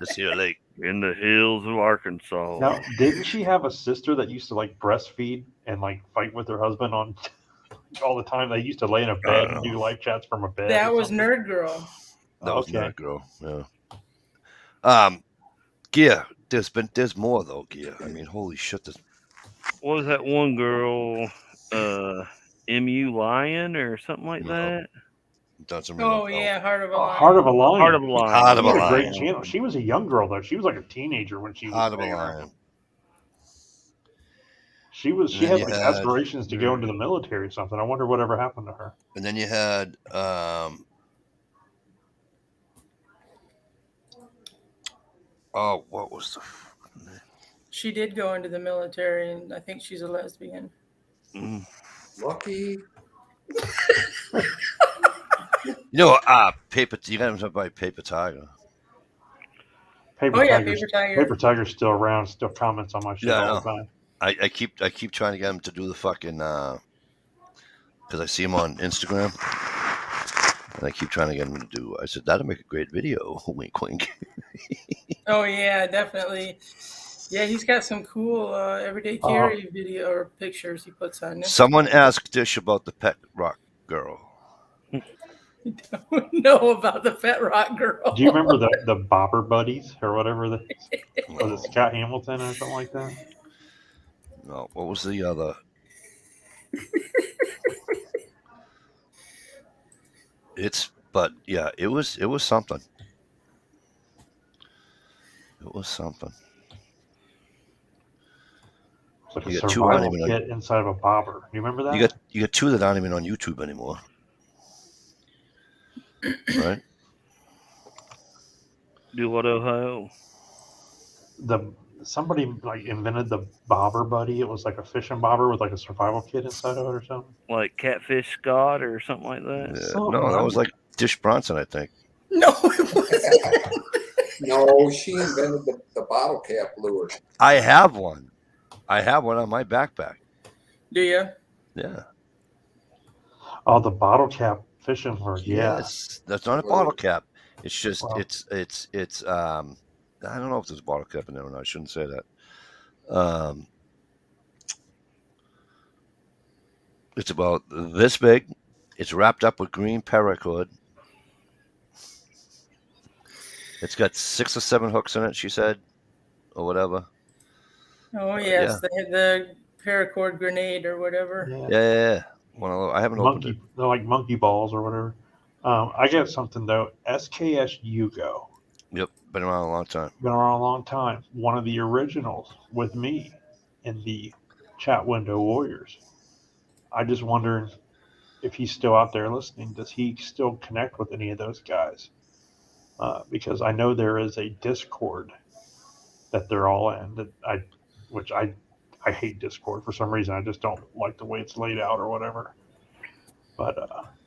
this here lake. In the hills of Arkansas. Now, didn't she have a sister that used to like breastfeed and like fight with her husband on all the time? They used to lay in a bed and do live chats from a bed. That or was something? Nerd Girl. That was Okay. not girl. Yeah. There's more though, Gia. I mean, holy shit. What was that one girl? MU Lion or something like No. that? Doesn't ring a Oh bell. yeah, Heart of a Oh, Lion. Heart of a Lion. Heart of a Lion. Heart of She a had a great Lion. channel. She was a young girl though. She was like a teenager when she was Heart of a there. lion. She And had then like you had- aspirations to go into the military or something. I wonder whatever happened to her. And then you had what was the She did go into the military, and I think she's a lesbian. Mm. Lucky. paper you got to buy Paper Tiger. Paper Oh yeah, Tiger's, Paper Tiger. Paper Tiger's still around, still comments on my shit Yeah, I all know. the time. I keep trying to get him to do the fucking because I see him on Instagram. And I keep trying to get him to do. I said that'll make a great video. Wink, wink. Oh yeah, definitely. Yeah, he's got some cool everyday carry video or pictures he puts on there. Someone asked Dish about the pet rock girl. Don't know about the Pet Rock Girl. Do you remember the Bobber Buddies or whatever? Was it Scott Hamilton or something like that? No, what was the other? It was something. It was something. It's like You a got two survival on even- kit inside of a bobber. You remember that? You got two that aren't even on YouTube anymore, right? Do what, Ohio? Somebody like invented the Bobber Buddy. It was like a fishing bobber with like a survival kit inside of it or something. Like Catfish Scott or something like that? Yeah, Something, no, that right? was like Dish Bronson, I think. No, it wasn't. No, she invented the bottle cap lure. I have one. I have one on my backpack. Do you? Yeah. Oh, the bottle cap fishing lure. Yeah. Yes. That's not a bottle cap. It's just Wow. it's I don't know if there's a bottle cap in there or not. I shouldn't say that. Um, it's about this big. It's wrapped up with green paracord. It's got 6 or 7 hooks in it, she said, or whatever. Oh Yeah. yes, the paracord grenade or whatever. Yeah. I haven't opened it. They're like monkey balls or whatever. I got something though. SKS Yugo. Yep, been around a long time. Been around a long time. One of the originals with me in the chat window Warriors. I just wonder if he's still out there listening. Does he still connect with any of those guys? Because I know there is a Discord that they're all in. Which I hate Discord for some reason. I just don't like the way it's laid out or whatever. But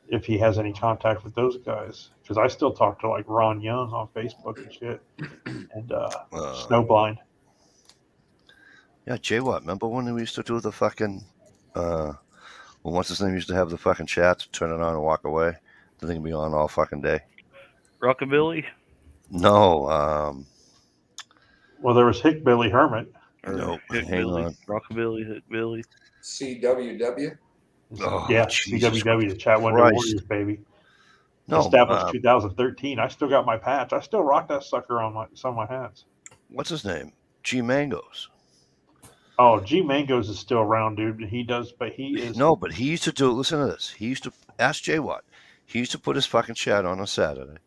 if he has any contact with those guys, because I still talk to like Ron Young on Facebook and shit, and Snowblind. Yeah, Jay Watt. Remember when we used to do the fucking what's his name used to have the fucking chats, turn it on and walk away? The thing would be on all fucking day. Rockabilly? No, Well, there was Hickbilly Hermit. no, hang Hickbilly? on. Rockabilly, Hickbilly. CWW. Oh, Yeah, Jesus CWW, the Chat Window Christ. Warriors, baby. No, Established 2013. I still got my patch. I still rock that sucker on some of my hats. what's his name? G Mangoes. Oh, G Mangoes is still around, dude. He does, but he is. No, but he used to do. Listen to this. He used to ask Jay Watt. He used to put his fucking chat on Saturday.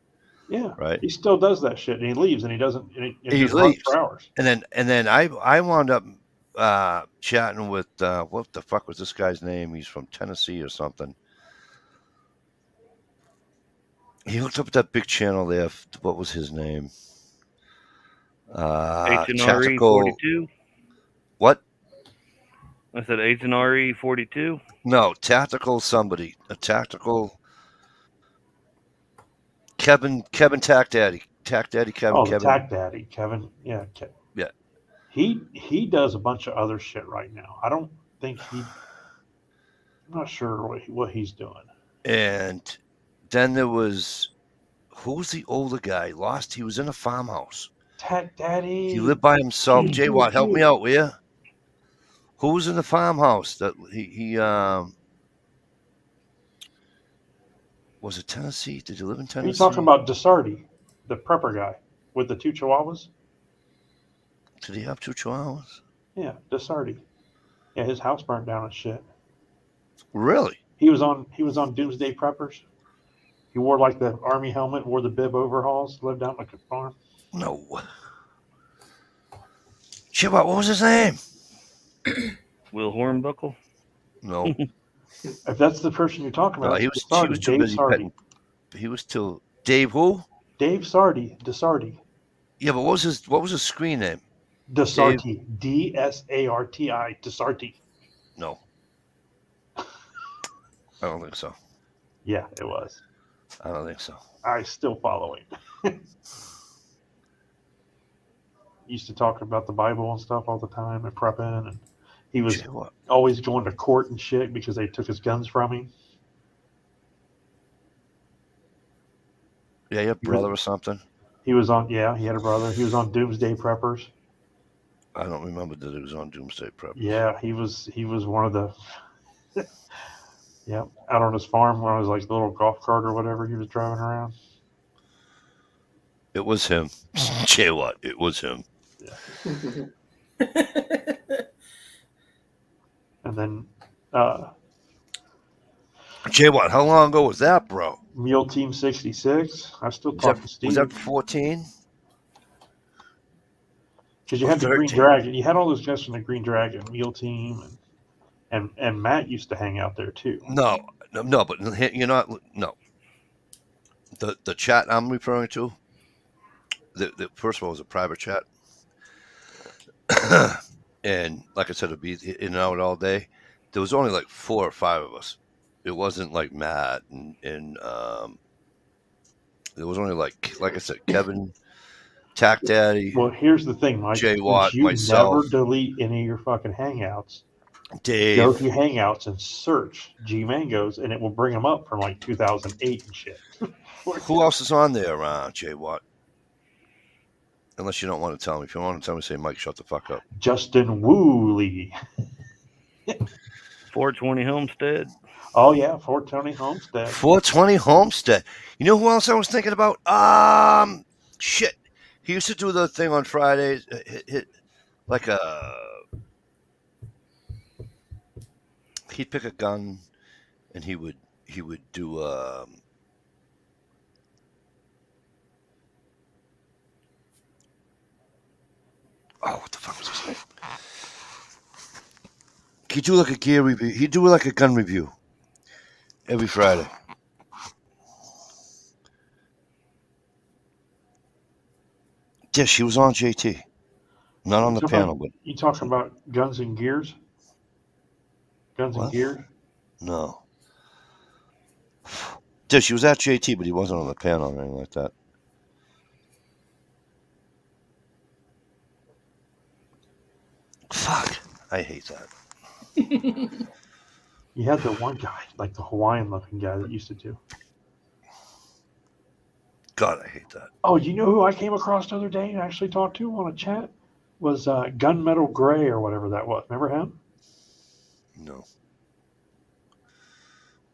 Yeah, right. He still does that shit, and he leaves, and he doesn't. And He just runs leaves for hours. And then I wound up chatting with what the fuck was this guy's name? He's from Tennessee or something. He hooked up that big channel there. What was his name? H&RE 42? What? I said H&RE 42? No, tactical somebody. A tactical Kevin Tack Daddy. Tack Daddy Kevin. Oh, Kevin. Tack Daddy Kevin. Yeah. Yeah. He does a bunch of other shit right now. I don't think I'm not sure what he's doing. And then there was, who's the older guy? He was in a farmhouse. Tack Daddy. He lived by himself. Jay Watt, help me out, will you? Who was in the farmhouse that he was it Tennessee? Did he live in Tennessee? Are you talking about DeSardi, the prepper guy with the 2 chihuahuas? Did he have 2 chihuahuas? Yeah, DeSardi. Yeah, his house burned down and shit. Really? He was on Doomsday Preppers. He wore like the army helmet, wore the bib overalls, lived out like a farm. No. Shit, what was his name? Will Hornbuckle? No. If that's the person you're talking about, No, he was too Dave busy Sardi. petting. He was still Dave who? Dave Sardi, DeSardi. Yeah, but what was his screen name? DeSarti. DSARTI. DeSarti. No. I don't think so. Yeah, it was. I don't think so. I still follow him. Used to talk about the Bible and stuff all the time and prepping, and he was always going to court and shit because they took his guns from him. Yeah, your brother or something? He was on, yeah, he had a brother. He was on Doomsday Preppers. I don't remember that he was on Doomsday Preppers. Yeah, he was one of the, yeah, out on his farm when I was like the little golf cart or whatever he was driving around. It was him. Jay Watt, it was him. Yeah. And then Jay Watt, how long ago was that, bro? Mule Team 66. I still talk to Steve. Was that 14? Because you had the Green Dragon. You had all those guys from the Green Dragon, Mule Team, and Matt used to hang out there too. No, but you're not. No. The chat I'm referring to, the first of all was a private chat. And like I said, it'd be in and out all day. There was only like 4 or 5 of us. It wasn't like Matt and there was only like I said, Kevin, Tack Daddy. Well, here's the thing, Mike. Jay Watt, you myself. Never delete any of your fucking Hangouts. Dave. Go to Hangouts and search G Mangoes, and it will bring them up from like 2008 and shit. Who else is on there, Jay Watt? Unless you don't want to tell me. If you want to tell me, say, Mike, shut the fuck up. Justin Woolley. 420 Homestead. Oh yeah, Fort Tony Homestead. 420 Homestead. You know who else I was thinking about? Shit. He used to do the thing on Fridays, like he'd pick a gun, and he would do what the fuck was his name? He'd do like a gear review. He'd do like a gun review every Friday. Yeah, she was on JT. Not on the panel, but You talking about Guns and Gears? Guns and What? Gears? no. Yeah, she was at JT, but he wasn't on the panel or anything like that. Fuck. I hate that. You had the one guy, like the Hawaiian looking guy that used to do. God, I hate that. Oh, you know who I came across the other day and actually talked to on a chat? Was Gunmetal Gray or whatever that was. Remember him? No.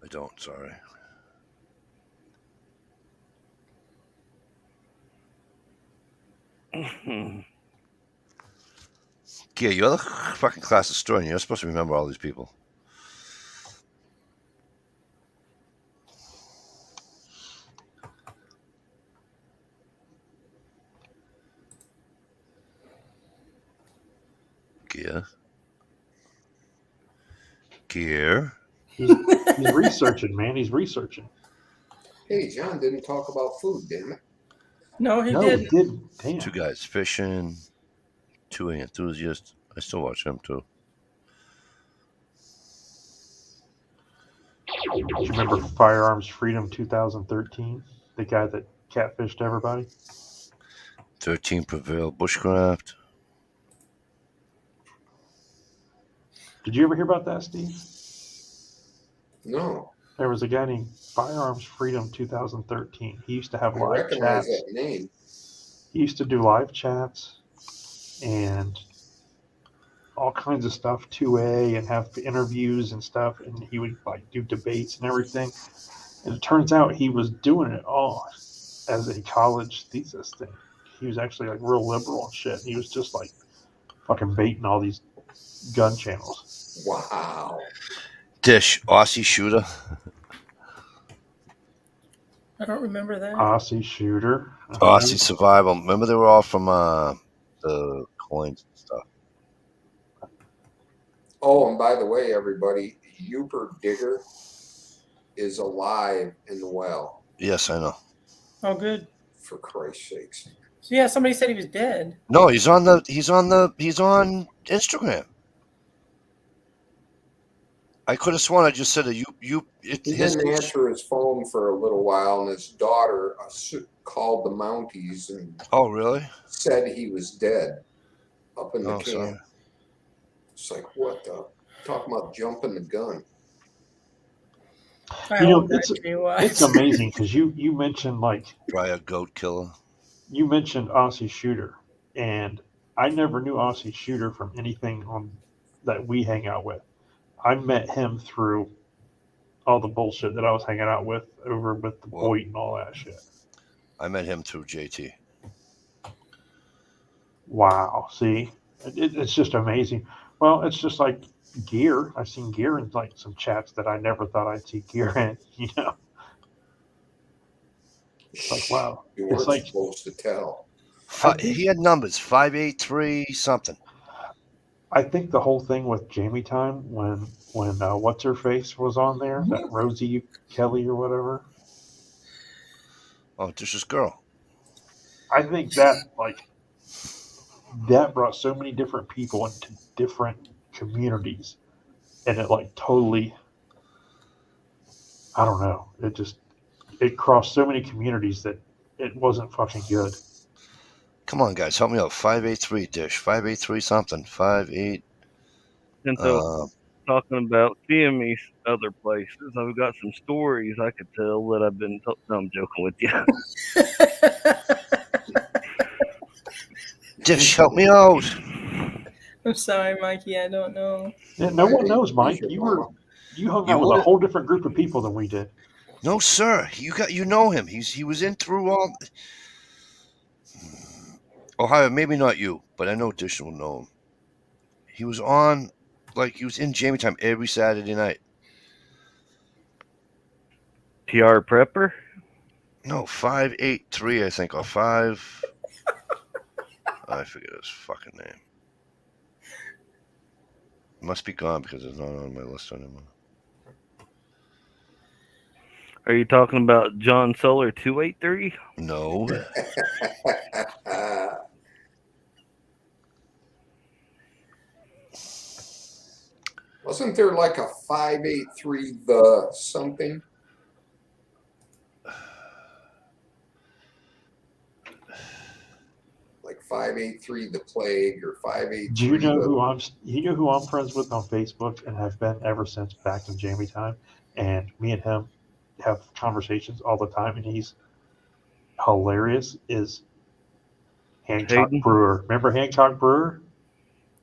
I don't, sorry. Yeah, you're the fucking class historian. You're supposed to remember all these people. Gear. He's researching, man. He's researching. Hey, John didn't talk about food, didn't it? No, he No, didn't. he didn't. Damn. Two guys fishing. Two enthusiasts. I still watch them too. Do you remember Firearms Freedom 2013? The guy that catfished everybody? 13 Prevail Bushcraft. Did you ever hear about that, Steve? No. There was a guy named Firearms Freedom 2013. He used to have I live recognize chats. that name. He used to do live chats and all kinds of stuff, 2A, and have interviews and stuff. And he would like do debates and everything. And it turns out he was doing it all as a college thesis thing. He was actually like real liberal and shit. And he was just like fucking baiting all these gun channels. Wow. Dish. Aussie Shooter. I don't remember that. Aussie Shooter. Aussie Survival. Remember they were all from the coins and stuff. Oh, and by the way, everybody, Uper Digger is alive in the well, Yes, I know. Oh, good. for Christ's sakes. So yeah, somebody said he was dead. No, he's on Instagram. I could have sworn I just said He didn't answer his phone for a little while, and his daughter called the Mounties and Oh, really? said he was dead up in the camp. Sorry. It's like, what the? Talking about jumping the gun. I You know, hope that actually was. It's amazing because you mentioned like Try a goat killer. you mentioned Aussie Shooter, and I never knew Aussie Shooter from anything on that we hang out with. I met him through all the bullshit that I was hanging out with over with the Well, Boyd and all that shit. I met him through JT. Wow, see, it's just amazing. Well, it's just like Gear. I've seen Gear in like some chats that I never thought I'd see Gear in. You know, it's like wow. You It's weren't like supposed to tell. He had numbers 583 something. I think the whole thing with Jamie Time when what's her face was on there, that Rosie Kelly or whatever. Oh, this is girl. I think that that brought so many different people into different communities, and it like totally, I don't know, it crossed so many communities that it wasn't fucking good. Come on, guys, help me out. 583 Dish. 583 something. 58. And so, talking about seeing me other places, I've got some stories I could tell that I've been. No, I'm joking with you. Dish, help me out. I'm sorry, Mikey. I don't know. Yeah, no one knows, Mike. Appreciate You Mama. hung You out with a wouldn't- whole different group of people than we did. No, sir. You know him. He was in through all. Ohio, maybe not you, but I know Dish will know him. He was on, like he was in Jamie Time every Saturday night. TR Prepper? No, 583, I think, or 5. I forget his fucking name. Must be gone because it's not on my list anymore. Are you talking about John Solar 283? No. Wasn't there like a 583 the something? Like 583 the plague or 583. Do you know who I'm friends with on Facebook and have been ever since back in Jamie Time? And me and him have conversations all the time, and he's hilarious. Is Hancock Hayden? Brewer? Remember Hancock Brewer?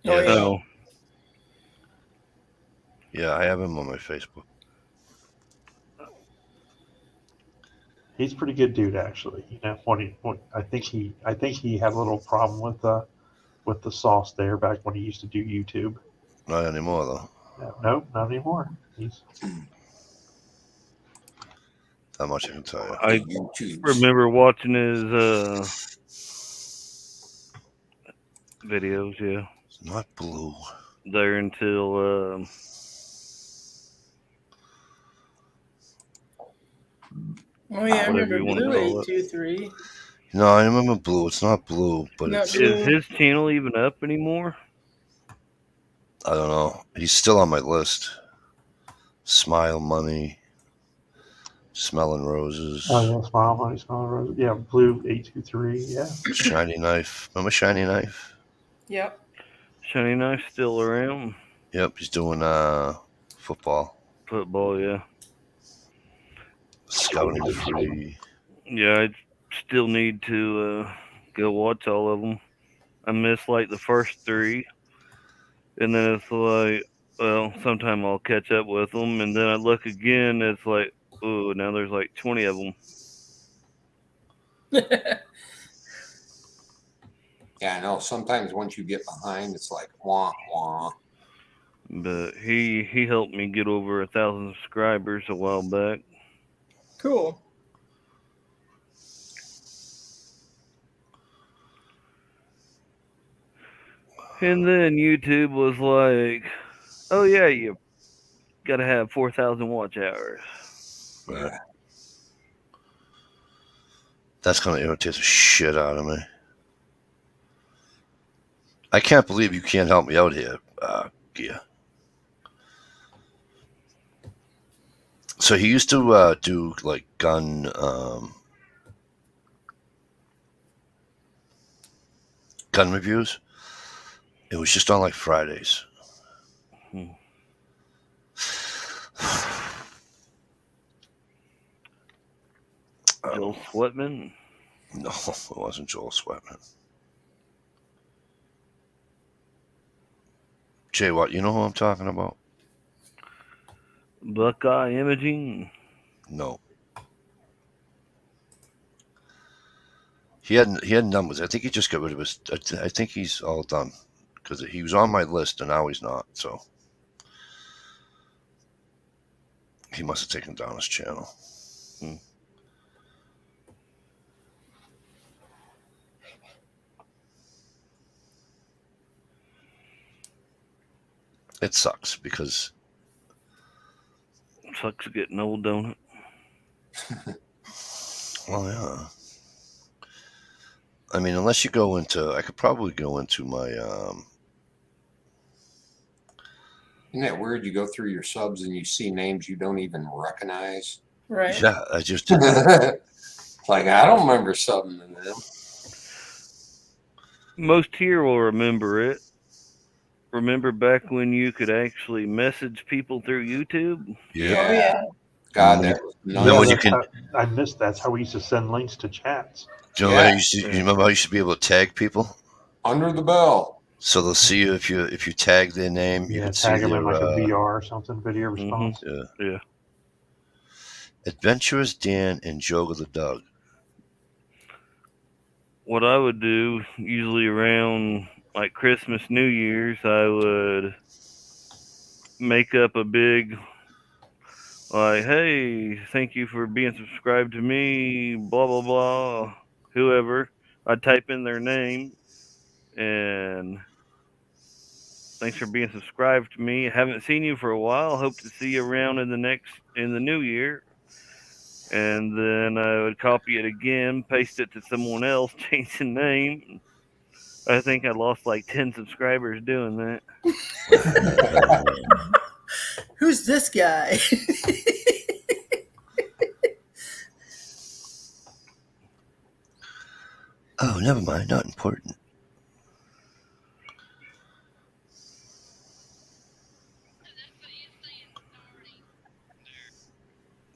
Oh, yeah. Oh, Yeah, I have him on my Facebook. He's a pretty good dude, actually. You know, I think he had a little problem with the sauce there back when he used to do YouTube. Not anymore, though. No, not anymore. He's That much I can tell you. I YouTube. remember watching his videos, yeah. It's not blue. There until Oh, yeah. I Whatever remember you wanna Blue call it. 823. No, I remember blue. It's not blue, but Not it's. blue. is his channel even up anymore? I don't know. He's still on my list. Smile Money. Smelling Roses. yeah, Smile Money, Smile Rose. Yeah, Blue 823. Yeah. Shiny Knife. Remember Shiny Knife? Yep. Shiny Knife still around? Yep, he's doing football. Football, yeah. Scouting Free. Yeah, I still need to go watch all of them. I missed like the first 3, and then it's like, well, sometime I'll catch up with them, and then I look again. It's like, ooh, now there's like 20 of them. Yeah, I know. Sometimes once you get behind, it's like wah wah. But he helped me get over 1,000 subscribers a while back. Cool. And then YouTube was like, oh yeah, you gotta have 4,000 watch hours. Right. That's going to irritate the shit out of me. I can't believe you can't help me out here, Gia. So he used to do like gun reviews. It was just on like Fridays. Hmm. Joel Sweatman? No, it wasn't Joel Sweatman. Jay, what? You know who I'm talking about? Buckeye Imaging? No. He hadn't done with it. I think he just got rid of his. I think he's all done because he was on my list and now he's not. So he must have taken down his channel. It sucks because Sucks getting old, don't it? well, yeah. I mean, unless you go into, I could probably go into my. Isn't that weird? You go through your subs and you see names you don't even recognize. Right. Yeah, I just did. Like I don't remember subbing to them. Most here will remember it. Remember back when you could actually message people through YouTube? Yeah. Oh, yeah. God, that was No, nuts. when you can- I missed. That's how we used to send links to chats. Do you remember how you remember how you should be able to tag people? Under the bell. So they'll see you if you tag their name. You Yeah, can see tag them in their like a VR or something, video response. Yeah. Adventurous Dan and Joga the Dog. What I would do usually around like Christmas, New Year's, I would make up a big like, hey, thank you for being subscribed to me, blah blah blah, whoever. I'd type in their name and thanks for being subscribed to me. Haven't seen you for a while. Hope to see you around in the new year. And then I would copy it again, paste it to someone else, change the name. I think I lost like 10 subscribers doing that. Who's this guy? Oh, never mind. Not important.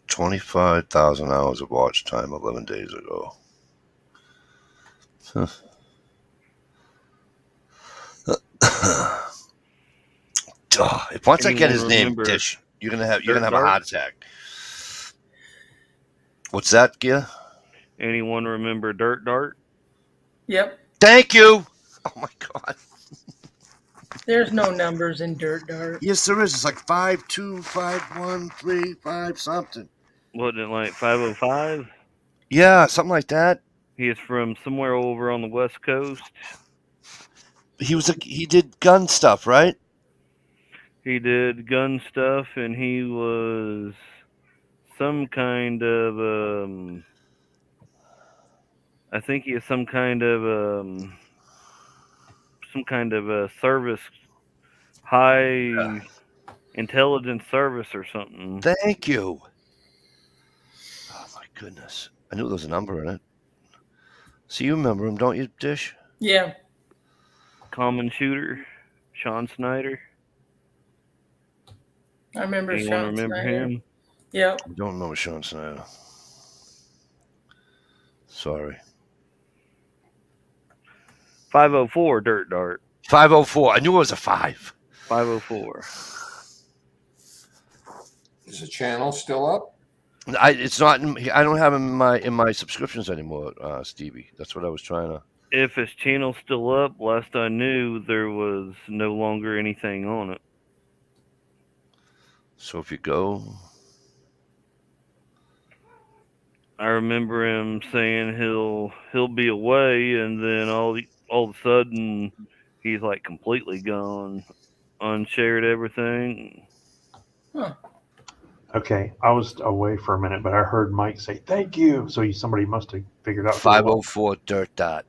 $25,000 hours of watch time 11 days ago. Huh. If once I get his name, Dish, you're gonna have a heart attack. What's that, Gia? Anyone remember Dirt Dart? Yep. Thank you. Oh my God. There's no numbers in Dirt Dart. Yes, there is. It's like 5, 2, 5, 1, 3, 5, something. Wasn't it like 505? Yeah, something like that. He is from somewhere over on the West Coast. He did gun stuff, right? He did gun stuff, and he was some kind of I think he is some kind of a service, high intelligence service or something. Thank you. Oh my goodness. I knew there was a number in it. So you remember him, don't you, Dish? Yeah. Common shooter, Sean Snyder. I remember Anyone Sean remember Snyder. him? Yep. I don't remember Sean Snyder. Sorry. 504 Dirt Dart. 504. I knew it was a 5. 504. Is the channel still up? It's not. I don't have him in my subscriptions anymore, Stevie. That's what I was trying to. If his channel's still up, last I knew, there was no longer anything on it. So if you go, I remember him saying he'll be away, and then all of a sudden he's like completely gone, unshared everything. Huh. Okay, I was away for a minute, but I heard Mike say thank you. So somebody must have figured out. 504 Dirt Dot.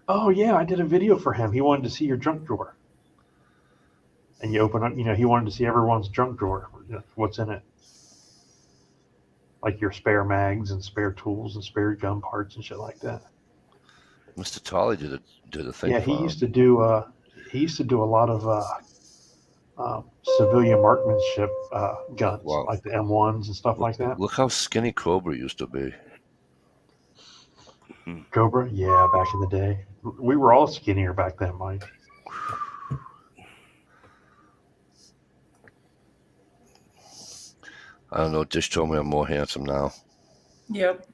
Oh yeah, I did a video for him. He wanted to see your junk drawer, and you open up. He wanted to see everyone's junk drawer. What's in it? Like your spare mags and spare tools and spare gun parts and shit like that. Mr. Tolley did a thing. Yeah, he used to do a lot of civilian marksmanship guns, like the M1s and stuff like that. Look how skinny Cobra used to be. Cobra, yeah, back in the day, we were all skinnier back then, Mike. I don't know. Dish told me I'm more handsome now. Yep.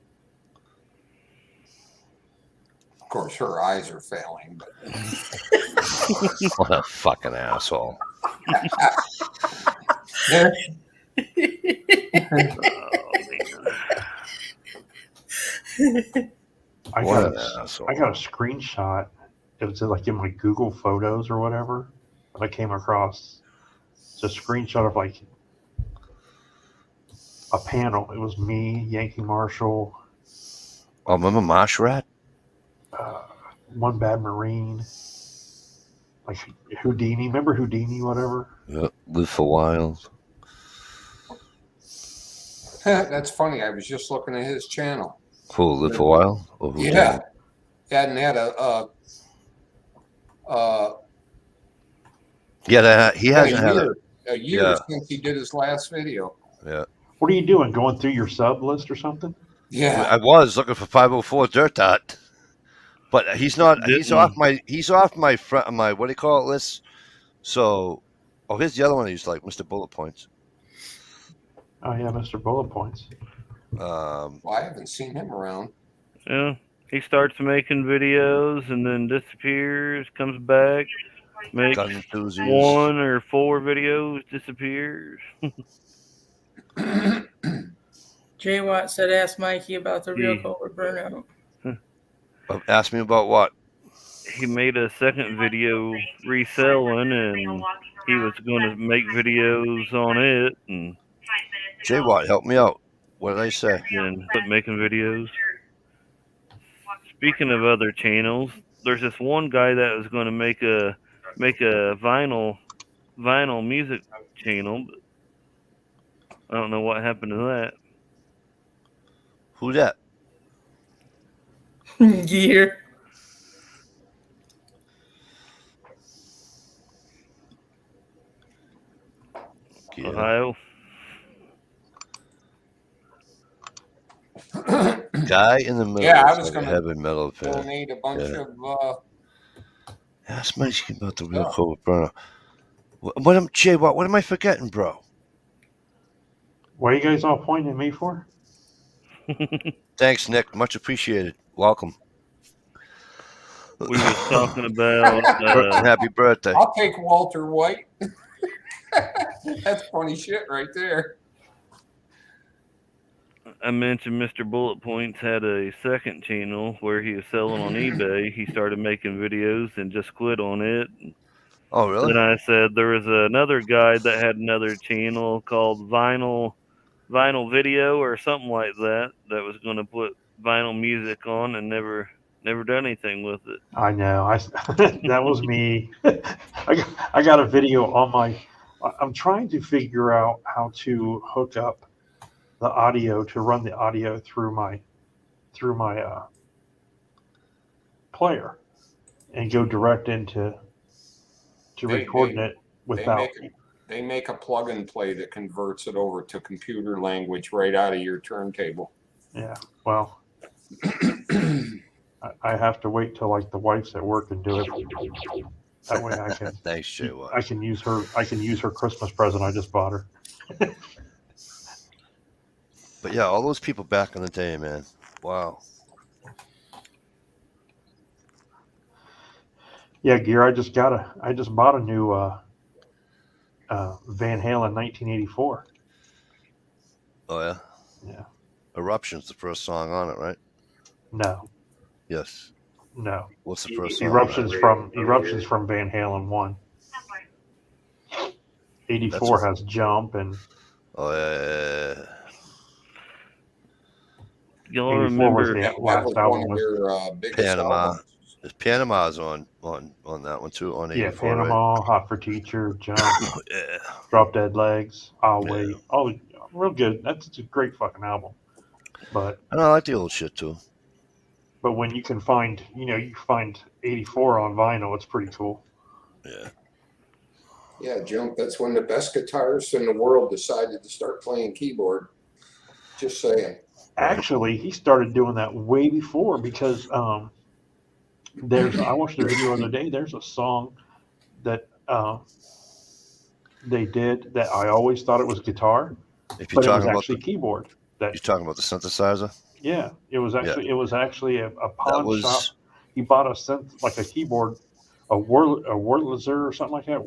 Of course, her eyes are failing, but What a fucking asshole. I What got an asshole. a screenshot. It was like in my Google Photos or whatever that I came across. It's a screenshot of like a panel. It was me, Yankee Marshall, Oh, remember Marsh Rat? One Bad Marine, like Houdini. Remember Houdini, whatever? Yeah, Live for Wild. that's funny. I was just looking at his channel. Who, Live for Wild? Or who Yeah, hadn't had he hasn't had a year Yeah. since he did his last video. Yeah. What are you doing? Going through your sub list or something? Yeah, I was looking for 504 Dirt Dot. But he's not. He's Didn't- off my. He's off my front. My what do you call it list? So, oh, here's the other one. He's like Mr. Bullet Points. Oh yeah, Mr. Bullet Points. Well, I haven't seen him around. Yeah, he starts making videos and then disappears, comes back, makes Gun enthusiast. 1 or 4 videos, disappears. Jay Watt said, "Ask Mikey about the real He- Cobra burnout." Ask me about what? He made a second video reselling, and he was going to make videos on it, and Jay Watt, help me out. What did I say? then quit making videos. Speaking of other channels, there's this one guy that was going to make a vinyl music channel. But I don't know what happened to that. Who that? Gear. Yeah. Ohio. Guy in the middle. Yeah, I is was like a gonna heavy metal fan. Donate a bunch Yeah. of. Ask Mikey about the real Yeah. Cobra burner. What am Jay Watt? What am I forgetting, bro? What are you guys all pointing at me for? Thanks, Nick. Much appreciated. Welcome. We was talking about Happy birthday. I'll take Walter White. That's funny shit right there. I mentioned Mr. Bullet Points had a second channel where he was selling on eBay. He started making videos and just quit on it. Oh, really? Then I said there was another guy that had another channel called Vinyl Video or something like that was going to put vinyl music on and never done anything with it. I know. That was me. I got a video on my. I'm trying to figure out how to hook up the audio to run the audio through my player and go direct into recording it without. They make a plug and play that converts it over to computer language right out of your turntable. Yeah. Well, I have to wait till like the wife's at work and do it. That way I can. Thanks, Jay Watt. I can use her Christmas present I just bought her. But yeah, all those people back in the day, man. Wow. Yeah, Gear. I just bought a new Van Halen 1984. Oh yeah. Yeah. Eruption's the first song on it, right? No. Yes. No. What's the first song? Eruptions from Van Halen 1. 84 has Jump and. Oh yeah. Y'all 84 was remember the That last was album. one of their biggest Panama. albums. Panama's on that one too. On 84, Yeah, Panama, Hot for Teacher, Jump, Right? Yeah. Drop Dead Legs, I'll Yeah. Wait. Oh, real good. That's a great fucking album. But And I like the old shit too. when you can find, you find 84 on vinyl, it's pretty cool. Yeah. Yeah, Jump. That's when the best guitarists in the world decided to start playing keyboard. Just saying. Actually, he started doing that way before because I watched a video the other day. There's a song that they did that I always thought it was guitar, If you're but it was talking about actually keyboard. you're talking about the synthesizer. Yeah, it was actually a pawn was- shop. He bought a synth, like a keyboard, a Wurlitzer or something like that.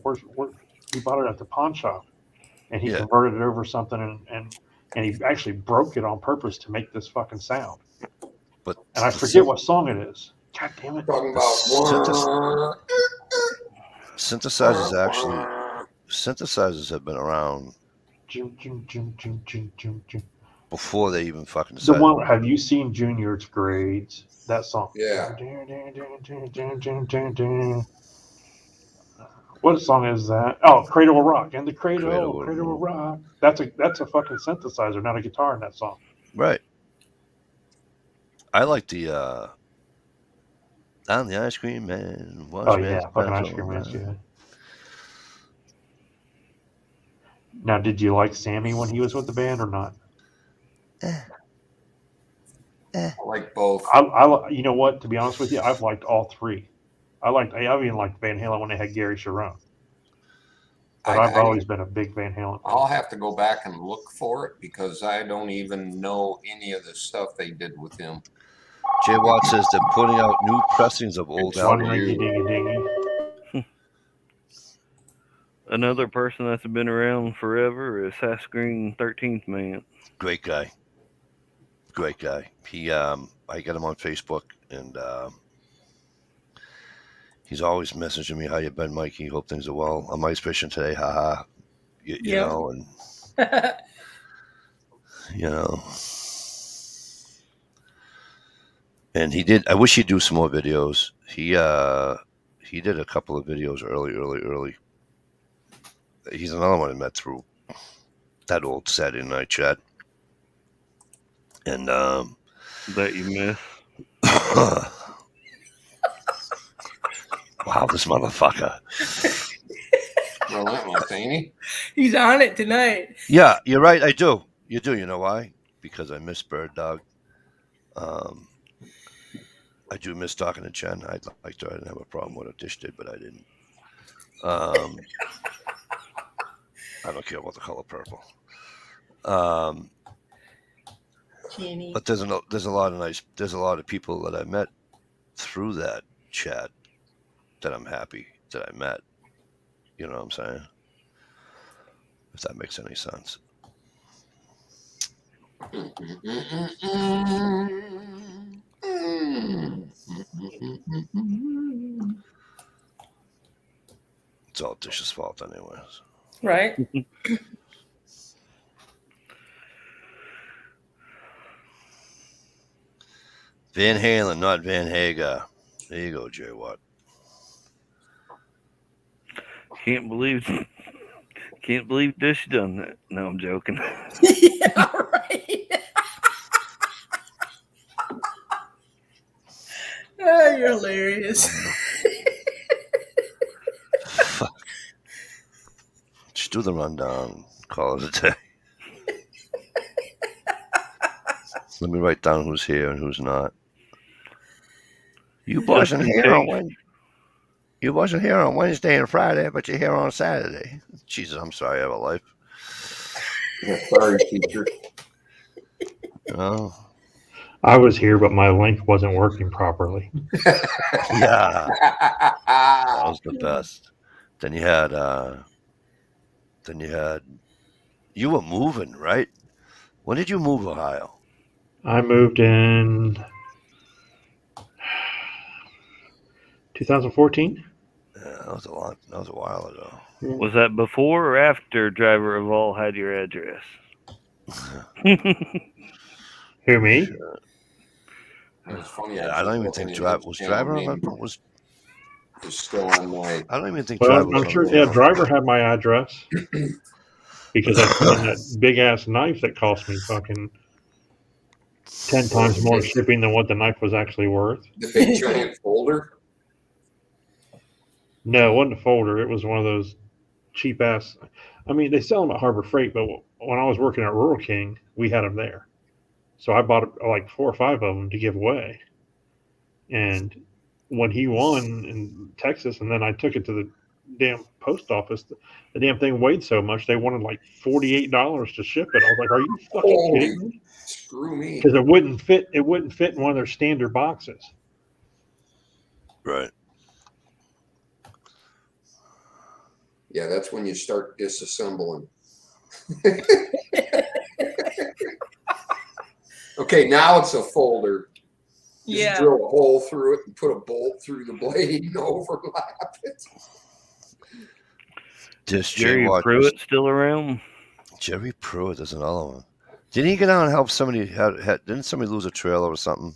He bought it at the pawn shop, and he Yeah. converted it over something, and he actually broke it on purpose to make this fucking sound. But And I forget what song it is. God damn it! Talking about synthesizers have been around Jim. before they even fucking The decided. one. Have you seen Junior's Grades? That song. Yeah. What song is that? Oh, Cradle of Rock. And the Cradle Cradle of of Rock. That's a fucking synthesizer, not a guitar in that song. Right. I like the I'm the ice cream man. Oh yeah, fucking Ice Cream Man's good. Now, did you like Sammy when he was with the band or not? I like both. You know what? To be honest with you, I've liked all three. I've even liked Van Halen when they had Gary Sharon. But I've always been a big Van Halen fan. I'll have to go back and look for it because I don't even know any of the stuff they did with him. Jay Watt says they're putting out new pressings of old One albums. ringy dingy dingy. Another person that's been around forever is Sass Green, 13th Man. Great guy. Great guy. He, I got him on Facebook, and he's always messaging me, "How you been, Mikey? Hope things are well. I'm ice fishing today, haha." You know, and you know, and he did. I wish he'd do some more videos. He did a couple of videos early. He's another one I met through that old Saturday Night Chat, and That you miss. wow, this motherfucker. Relentless, ain't he? He's on it tonight. Yeah, you're right. I do. You do. You know why? Because I miss Bird Dog. I do miss talking to Jen. I liked her. I didn't have a problem with what Dish did, but I didn't. I don't care about the color purple. Kenny. But there's a lot of people that I met through that chat that I'm happy that I met. You know what I'm saying? If that makes any sense. It's all Dish's fault anyways. Right? Van Halen, not Van Hagar. There you go, Jay Watt. Can't believe Dish done that. No, I'm joking. Yeah, right. Oh, you're hilarious. Fuck. Just do the rundown. Call it a day. Let me write down who's here and who's not. You wasn't here on Wednesday and Friday, but you're here on Saturday. Jesus, I'm sorry, I have a life. Yeah, sorry, teacher. Oh, I was here, but my link wasn't working properly. yeah, that was the best. Then you had, you were moving, right? When did you move, Ohio? I moved in 2014. Yeah, that was a while ago. Was that before or after Driver of All had your address? Who, me? It was funny. Yeah, I don't even think Driver was still on my. I don't even think Well, Driver was I'm on sure. the Yeah, channel. Driver had my address because I found that big ass knife that cost me fucking 10 times more shipping than what the knife was actually worth. The big giant folder. No, it wasn't a folder. It was one of those cheap ass. I mean, they sell them at Harbor Freight, but when I was working at Rural King, we had them there. So I bought like 4 or 5 of them to give away. And when he won in Texas, and then I took it to the damn post office, the damn thing weighed so much they wanted like $48 to ship it. I was like, "Are you fucking kidding me?" Screw me. Because it wouldn't fit. It wouldn't fit in one of their standard boxes. Right. Yeah, that's when you start disassembling. Okay, now it's a folder. Just Yeah. drill a hole through it and put a bolt through the blade and overlap it. This Jerry Pruitt still around? Jerry Pruitt is another one. Didn't he get out and help somebody? Didn't somebody lose a trailer or something?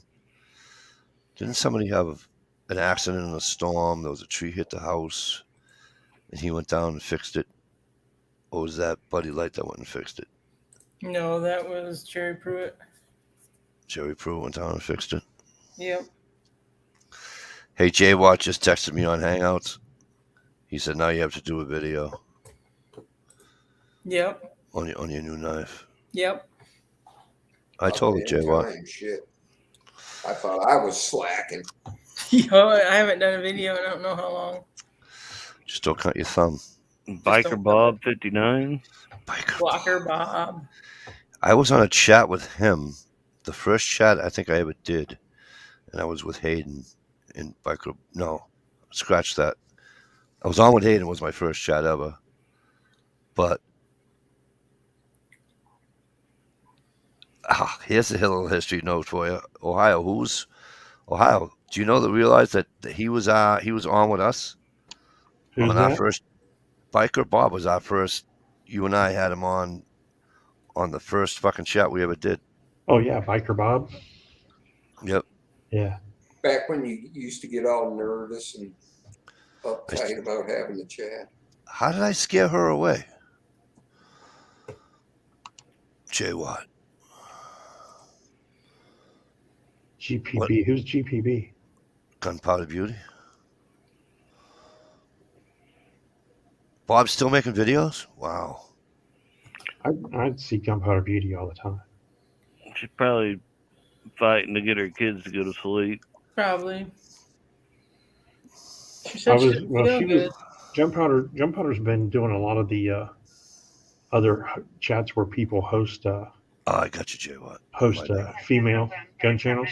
Didn't somebody have an accident in a storm? There was a tree hit the house, and he went down and fixed it. Or was that Buddy Light that went and fixed it? No, that was Jerry Pruitt. Jerry Pruitt went down and fixed it. Yep. Hey, Jay Watt just texted me on Hangouts. He said, now you have to do a video Yep. on your new knife. Yep. I told him, Jay Watt. Shit. I thought I was slacking. Yo, I haven't done a video in I don't know how long. Just don't cut your thumb. Biker don't- Bob 59. Biker Blocker Bob. Bob. I was on a chat with him. The first chat I think I ever did, and I was with Hayden in Biker. No, scratch that. I was on with Hayden. Was my first chat ever. But here's a little history note for you. Ohio, Ohio? Do you know that realize that he was on with us Who's on our that? first Biker Bob was our first. You and I had him on the first fucking chat we ever did. Oh yeah, Biker Bob. Yep. Yeah. Back when you used to get all nervous and uptight about having the chat. How did I scare her away? Jay Watt. GPB. What? Who's GPB? Gunpowder Beauty. Bob's still making videos? Wow. I'd see Gunpowder Beauty all the time. She's probably fighting to get her kids to go to sleep. Probably. She I said was she well. feel She good. was Gunpowder's been doing a lot of the other chats where people host Oh, I got you, Jay Watt. female gun channels,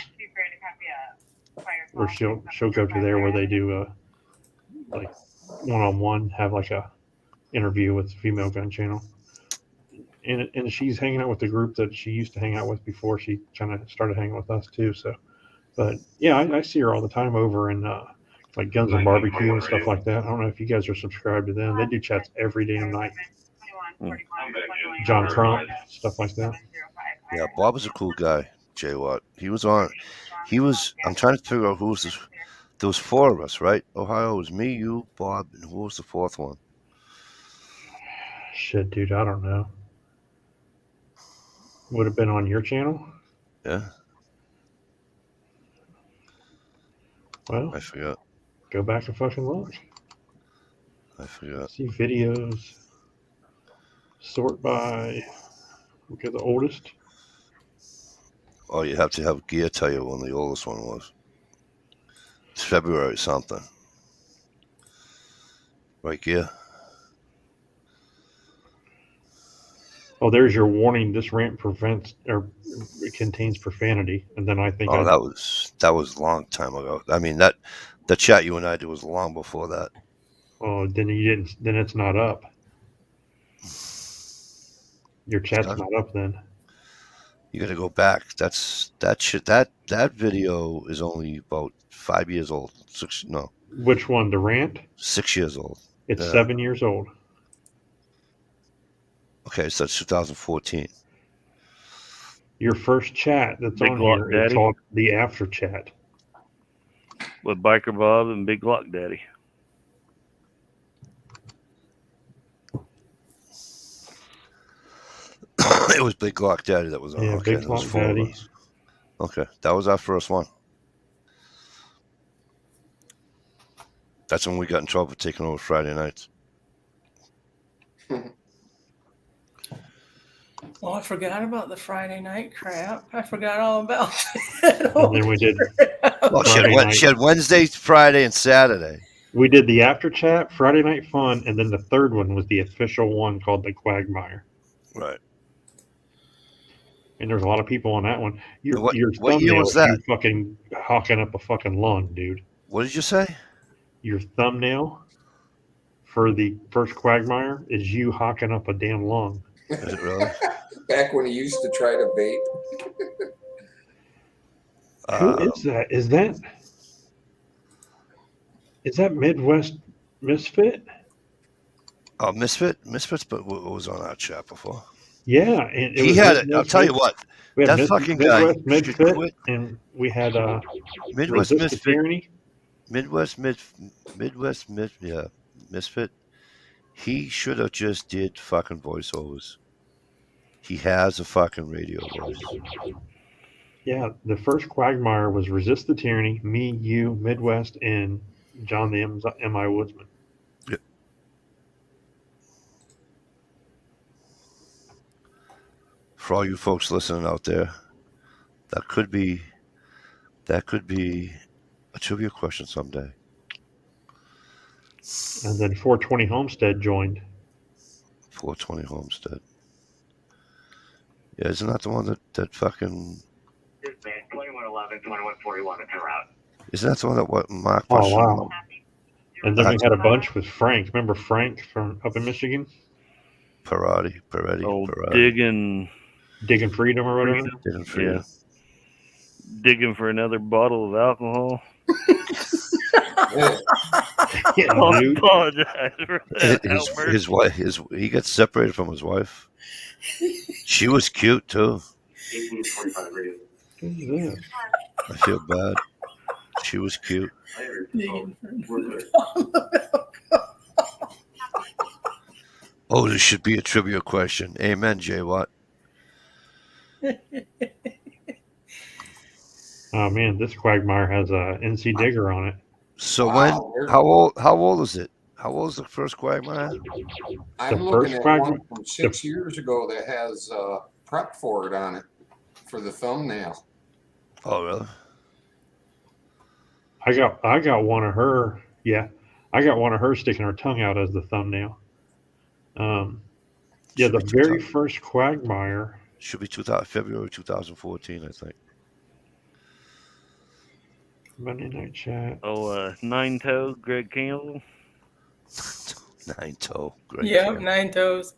where she'll go to there where they do like one-on-one, have like a interview with female gun channel, and she's hanging out with the group that she used to hang out with before she kind of started hanging with us too. So, but yeah, I see her all the time over in like Guns and Barbecue and stuff like that. I don't know if you guys are subscribed to them. They do chats every damn night. John Trump, stuff like that. Yeah, Bob was a cool guy, Jay Watt. He was on. I'm trying to figure out who was this. There was four of us, right? Ohio was me, you, Bob, and who was the fourth one? Shit, dude, I don't know. Would have been on your channel? Yeah, Well, I forgot. go back and fucking look. I forgot. See videos. Sort by. Look at the oldest. Oh, you have to have Gear tell you when the oldest one was. It's February something. Right, Gear? Oh, there's your warning. This rant prevents or it contains profanity. And then I think Oh, that was a long time ago. I mean, the chat you and I did was long before that. oh, then you didn't. Then it's not up. Your chat's not up then. You got to go back. That video is only about 5 years old. Which one? The rant? 6 years old. It's Yeah. 7 years old. Okay, so that's 2014. Your first chat that's Big on Glock here is Daddy? called the after chat. With Biker Bob and Big Glock Daddy. It was Big Glock Daddy that was on. Yeah, Okay, Big there was Glock four of Daddy. us. Okay, that was our first one. That's when we got in trouble for taking over Friday nights. Oh, I forgot about the Friday night crap. I forgot all about it. And then we did Well, Friday night. she had Wednesday, Friday, and Saturday. We did the after chat, Friday Night Fun, and then the third one was the official one called the Quagmire. Right. And there's a lot of people on that one. Your What year thumbnail was is that? you fucking hawking up a fucking lung, dude. What did you say? Your thumbnail for the first Quagmire is you hawking up a damn lung. Is it really? Back when he used to try to vape. Who is that? Is that Midwest Misfit? Oh, Misfits, but was on our chat before. Yeah, and it He was had it. Midwest I'll tell you Misfit. what. We had That fucking guy Midwest should Misfit, quit. and we had Midwest Resist the Misfit. Tyranny. Misfit. He should have just did fucking voiceovers. He has a fucking radio voice. Yeah, the first Quagmire was Resist the Tyranny, me, you, Midwest, and John the M.I. Woodsman. Yep. For all you folks listening out there, that could be That could be a trivia question someday. And then 420 Homestead joined. 420 Homestead. Yeah, isn't that the one that fucking? 2111, 2141 is en route. Isn't that the one that what Mark? Oh, wow. And then we That's- had a bunch with Frank. Remember Frank from up in Michigan? Peretti. Oh, digging Digging Freedom or whatever? Didn't forget. Yeah. digging for another bottle of alcohol. Yeah. Yeah, I dude. apologize for that. His wife, he got separated from his wife. She was cute too. 1845 radio. Who's this? I feel bad. She was cute. Oh, this should be a trivia question. Amen, Jay Watt. Oh man, this Quagmire has a NC Digger on it. So Wow, when? How old is it? How old is the first Quagmire? I'm The looking first at Quagmire- one from 6 years ago that has prep for it on it for the thumbnail. Oh, really? I got one of her. Yeah, I got one of her sticking her tongue out as the thumbnail. Yeah, Should the be very 2000 first Quagmire. Should be February 2014, I think. Monday Night Chat. Oh, Nine Toes, Greg Campbell. 9-toe. Great. Yeah, kid. 9 toes.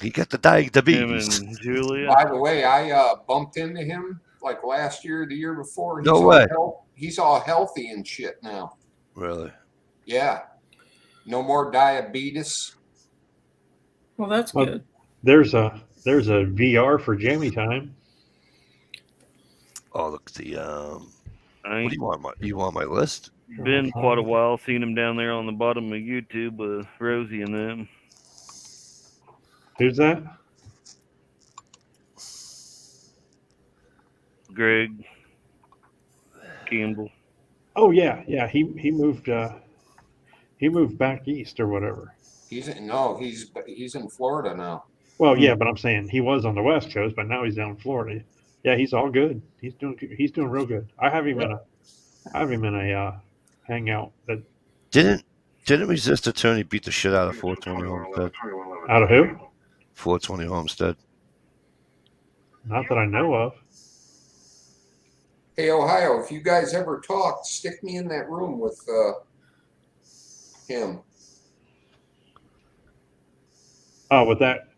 He got the Him diabetes. and Julia. By the way, I bumped into him like last year, the year before. No way. He's all healthy and shit now. Really? Yeah. No more diabetes. Well, that's Well, good. There's a VR for Jamie time. Oh, look, the I what ain't do you want? You want my list? been quite a while. Seen him down there on the bottom of YouTube with Rosie and them. Who's that? Greg Campbell. Oh yeah, yeah. He moved back east or whatever. He's in Florida now. Well, yeah, but I'm saying he was on the West Coast, but now he's down in Florida. Yeah, he's all good. He's doing real good. I have him in a hangout that Didn't Resist Attorney beat the shit out of 420 Homestead? out of who? 420 Homestead. Not that I know of. Hey, Ohio, if you guys ever talk, stick me in that room with him. Oh, with that.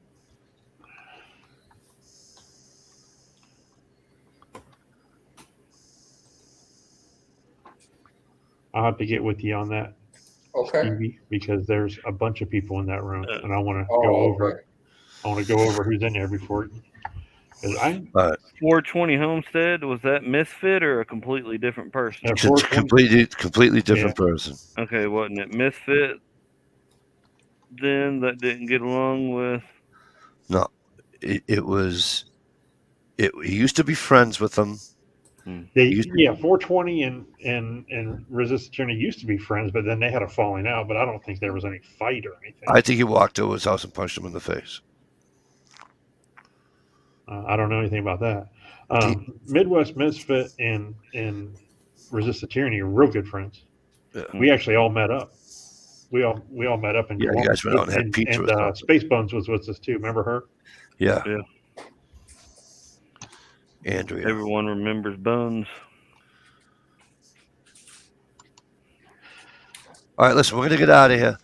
I'll have to get with you on that, Okay. Stevie, because there's a bunch of people in that room, and I want to Oh, go over. okay. I want to go over who's in there before. Because I 420 Homestead, was that Misfit or a completely different person? Yeah, It's a 420 completely different person. Okay, wasn't it Misfit then that didn't get along with? No, it was. He used to be friends with them. Yeah, 420 and Resist Attorney used to be friends, but then they had a falling out. But I don't think there was any fight or anything. I think he walked to his house and punched him in the face. I don't know anything about that. Midwest Misfit and Resist the Tyranny are real good friends. Yeah. We actually all met up. We all met up in Yeah, you guys went out and had pizza or something. Space Bones was with us too. Remember her? Yeah. Yeah. Andrea. Everyone remembers Bones. All right, listen, we're gonna get out of here.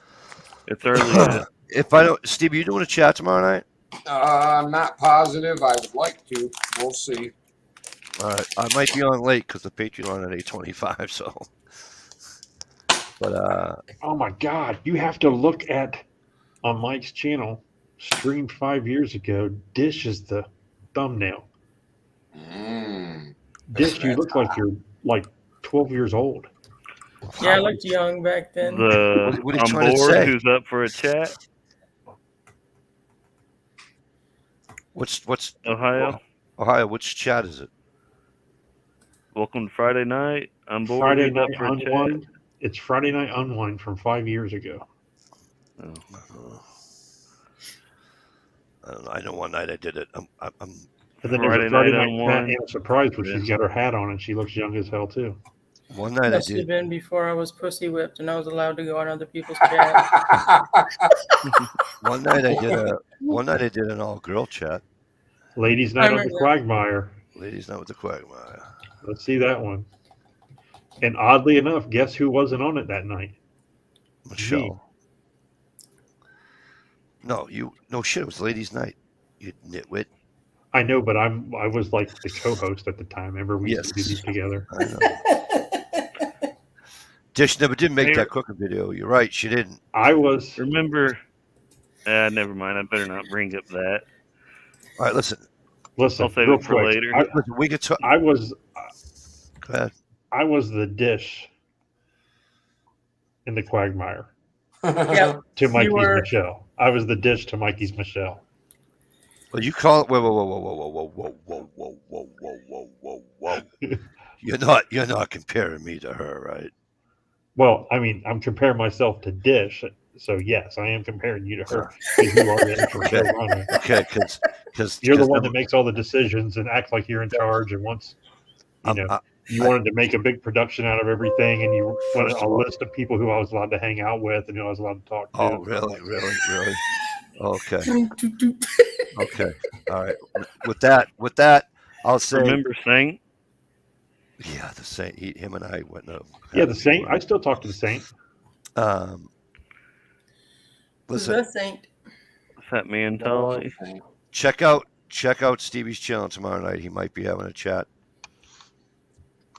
It's early. If I don't, Steve, are you doing a chat tomorrow night? I'm not positive. I would like to. We'll see. All right, I might be on late because the Patreon at 8:25. So, but Oh my God! You have to look at on Mike's channel, streamed 5 years ago. Dish is the thumbnail. Dish, you look like you're like 12 years old. Yeah, I looked young back then. The What are you on trying to board say? who's up for a chat? what's Ohio. Ohio? Which chat is it? Welcome to Friday night. I'm bored. Friday Who's up night for a chat? unwind. It's Friday night unwind from 5 years ago. I don't know. I know one night I did it. I'm And then there's Friday a Friday night night on Fat one. Anna surprise where Yeah. she's got her hat on and she looks young as hell too. One night I Must have did. been before I was pussy whipped and I was allowed to go on other people's chat. One night I did a. One night I did an all-girl chat. Ladies' I night on the remember that. Quagmire. Ladies Night with the Quagmire. Let's see that one. And oddly enough, guess who wasn't on it that night? Michelle. No, no shit. It was Ladies Night. You nitwit. I know, but I was like the co-host at the time. Remember we used to do Yes. these together. I know. Dish never did make Hey, that cooking video. You're right. She didn't. I was. Remember? Never mind. I better not bring up that. All right, listen. Listen, I'll save real it for quick. later. Listen, we could talk. I was Go ahead. I was the dish in the Quagmire Yep. to Mikey's were. Michelle. I was the dish to Mikey's Michelle. Well, you call it. Whoa, whoa, whoa, whoa, whoa, whoa, whoa, whoa, whoa, whoa, whoa, whoa, whoa, whoa. You're not comparing me to her, right? Well, I mean, I'm comparing myself to Dish, so yes, I am comparing you to her because you are the actual Okay. showrunner. Okay, because You're the one that makes all the decisions and acts like you're in charge. And once you wanted to make a big production out of everything, and you wanted First a of all- list of people who I was allowed to hang out with and who I was allowed to talk to. Oh, really? Okay. Okay. All right. With that, I'll say. Remember Saint? Yeah, the Saint. Him and I went. Yeah, the Saint. I still talk to the Saint. Listen. The Saint. Fat Man Tolly. Check out Stevie's channel tomorrow night. He might be having a chat.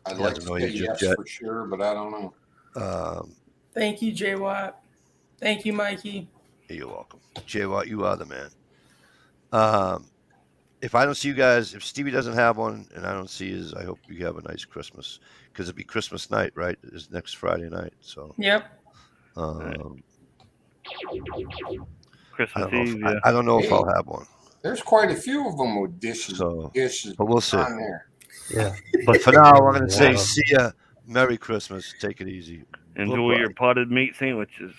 I'd He like to doesn't know say you just yes yet. for sure, but I don't know. Thank you, J Watt. Thank you, Mikey. You're welcome. Jay Watt, you are the man. If I don't see you guys, if Stevie doesn't have one and I don't see his, I hope you have a nice Christmas. Because it'll be Christmas night, right? It's next Friday night. So Yep. Christmas Eve. Yeah. I don't know if Hey. I'll have one. There's quite a few of them with dishes But we'll see. on there. Yeah. But for now, I'm going to say, Wow. see ya. Merry Christmas. Take it easy. Enjoy Bye-bye. your potted meat sandwiches.